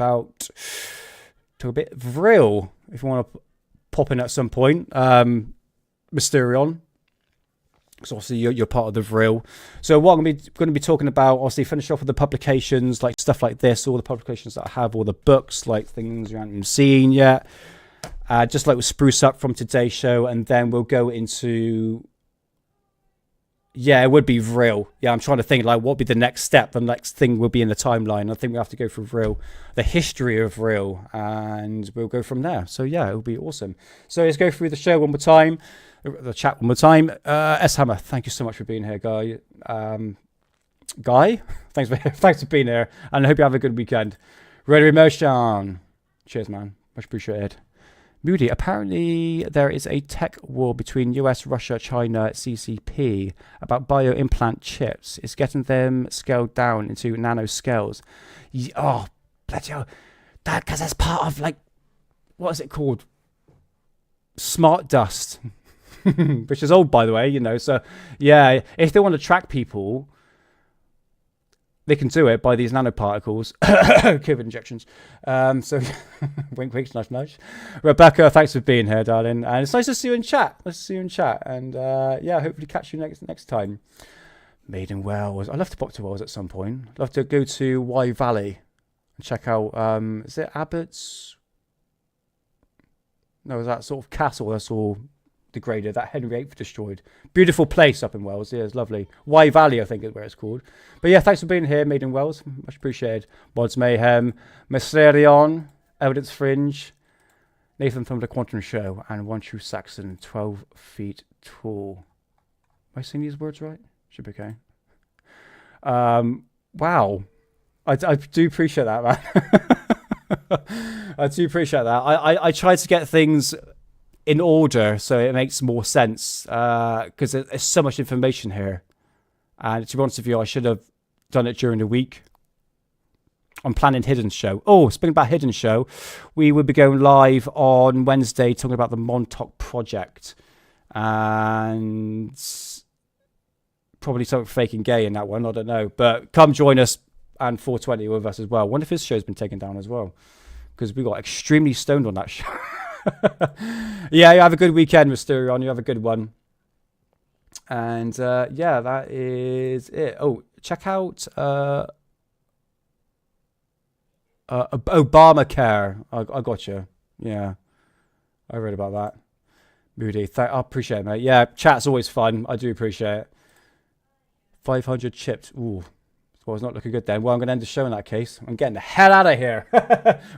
Vril, if you want to pop in at some point. Mysterion. because obviously you're part of the Vril. So what I'm going to be talking about, obviously finish off with the publications, like stuff like this, all the publications that I have, all the books, like things you haven't seen yet. Just like we'll spruce up from today's show, and then we'll go into... Yeah, it would be Vril. Yeah, I'm trying to think, like, what would be the next step? The next thing will be in the timeline. I think we have to go through Vril, the history of Vril, and we'll go from there. So, yeah, it'll be awesome. So, let's go through the show one more time, the chat one more time. S. Hammer, thank you so much for being here, Guy. Thanks for being here, and I hope you have a good weekend. Red Emotion. Cheers, man. Much appreciated. Moody, apparently there is a tech war between US, Russia, China, CCP about bio-implant chips. It's getting them scaled down into nanoscales. Oh, bloody hell. That, because that's part of, like, what is it called? Smart dust. Which is old, by the way, you know. So, yeah, if they want to track people, they can do it by these nanoparticles, COVID injections. So, wink, wink, nudge, nudge. Rebecca, thanks for being here, darling. And it's nice to see you in chat. And yeah, hopefully catch you next time. Maiden Wells. I'd love to pop to Wells at some point. I'd love to go to Wye Valley and check out, is it Abbott's? No, is that sort of castle that's all degraded, that Henry VIII destroyed. Beautiful place up in Wales. Yeah, it's lovely. Wye Valley, I think is where it's called. But yeah, thanks for being here, Maiden Wells. Much appreciated. Mods Mayhem, Mysterion, Evidence Fringe, Nathan from the Quantum Show, and One True Saxon, 12 feet tall. Am I saying these words right? Should be okay. Wow. I do appreciate that, man. I do appreciate that. I try to get things in order so it makes more sense, because there's so much information here, and to be honest with you, I should have done it during the week. I'm planning Hidden Show. Oh, speaking about Hidden Show, we will be going live on Wednesday talking about the Montauk Project, and probably something fake and gay in that one, I don't know, but come join us and 420 with us as well. I wonder if his show's been taken down as well, because we got extremely stoned on that show. Yeah, you have a good weekend, Mysterion. You have a good one. And yeah, that is it. Oh, check out Obamacare. I got you. Yeah, I read about that. Moody, I appreciate it, mate. Yeah, chat's always fun. I do appreciate it. 500 chipped. Ooh. Well, it's not looking good then. Well, I'm going to end the show in that case. I'm getting the hell out of here.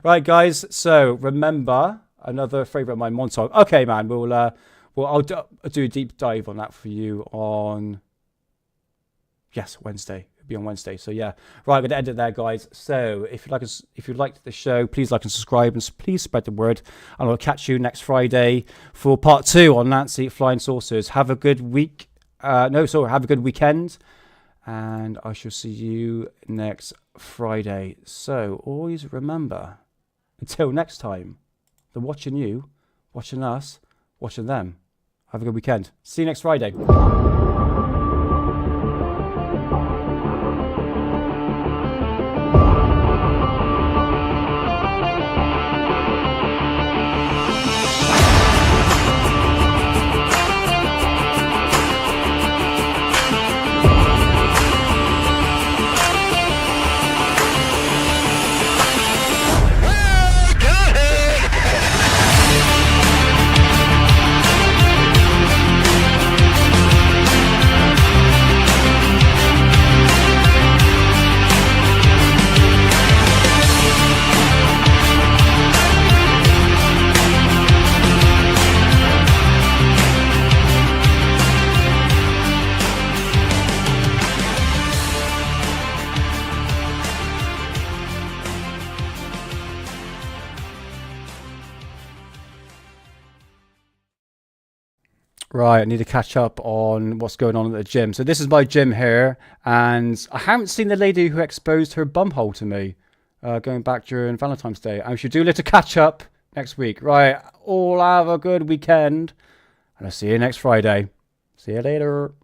Right, guys. So remember, another favourite of mine, Montauk. Okay, man. I'll do a deep dive on that for you on, yes, Wednesday. It'll be on Wednesday. So yeah, right. I'm going to end it there, guys. So if you liked the show, please like and subscribe, and please spread the word. And I'll catch you next Friday for part 2 on Nancy Flying Saucers. Have a good week. Have a good weekend. And I shall see you next Friday. So always remember, until next time, they're watching you, watching us, watching them. Have a good weekend. See you next Friday. Right, I need to catch up on what's going on at the gym. So this is my gym here, and I haven't seen the lady who exposed her bumhole to me going back during Valentine's Day. I should do a little catch up next week. Right, all have a good weekend, and I'll see you next Friday. See you later.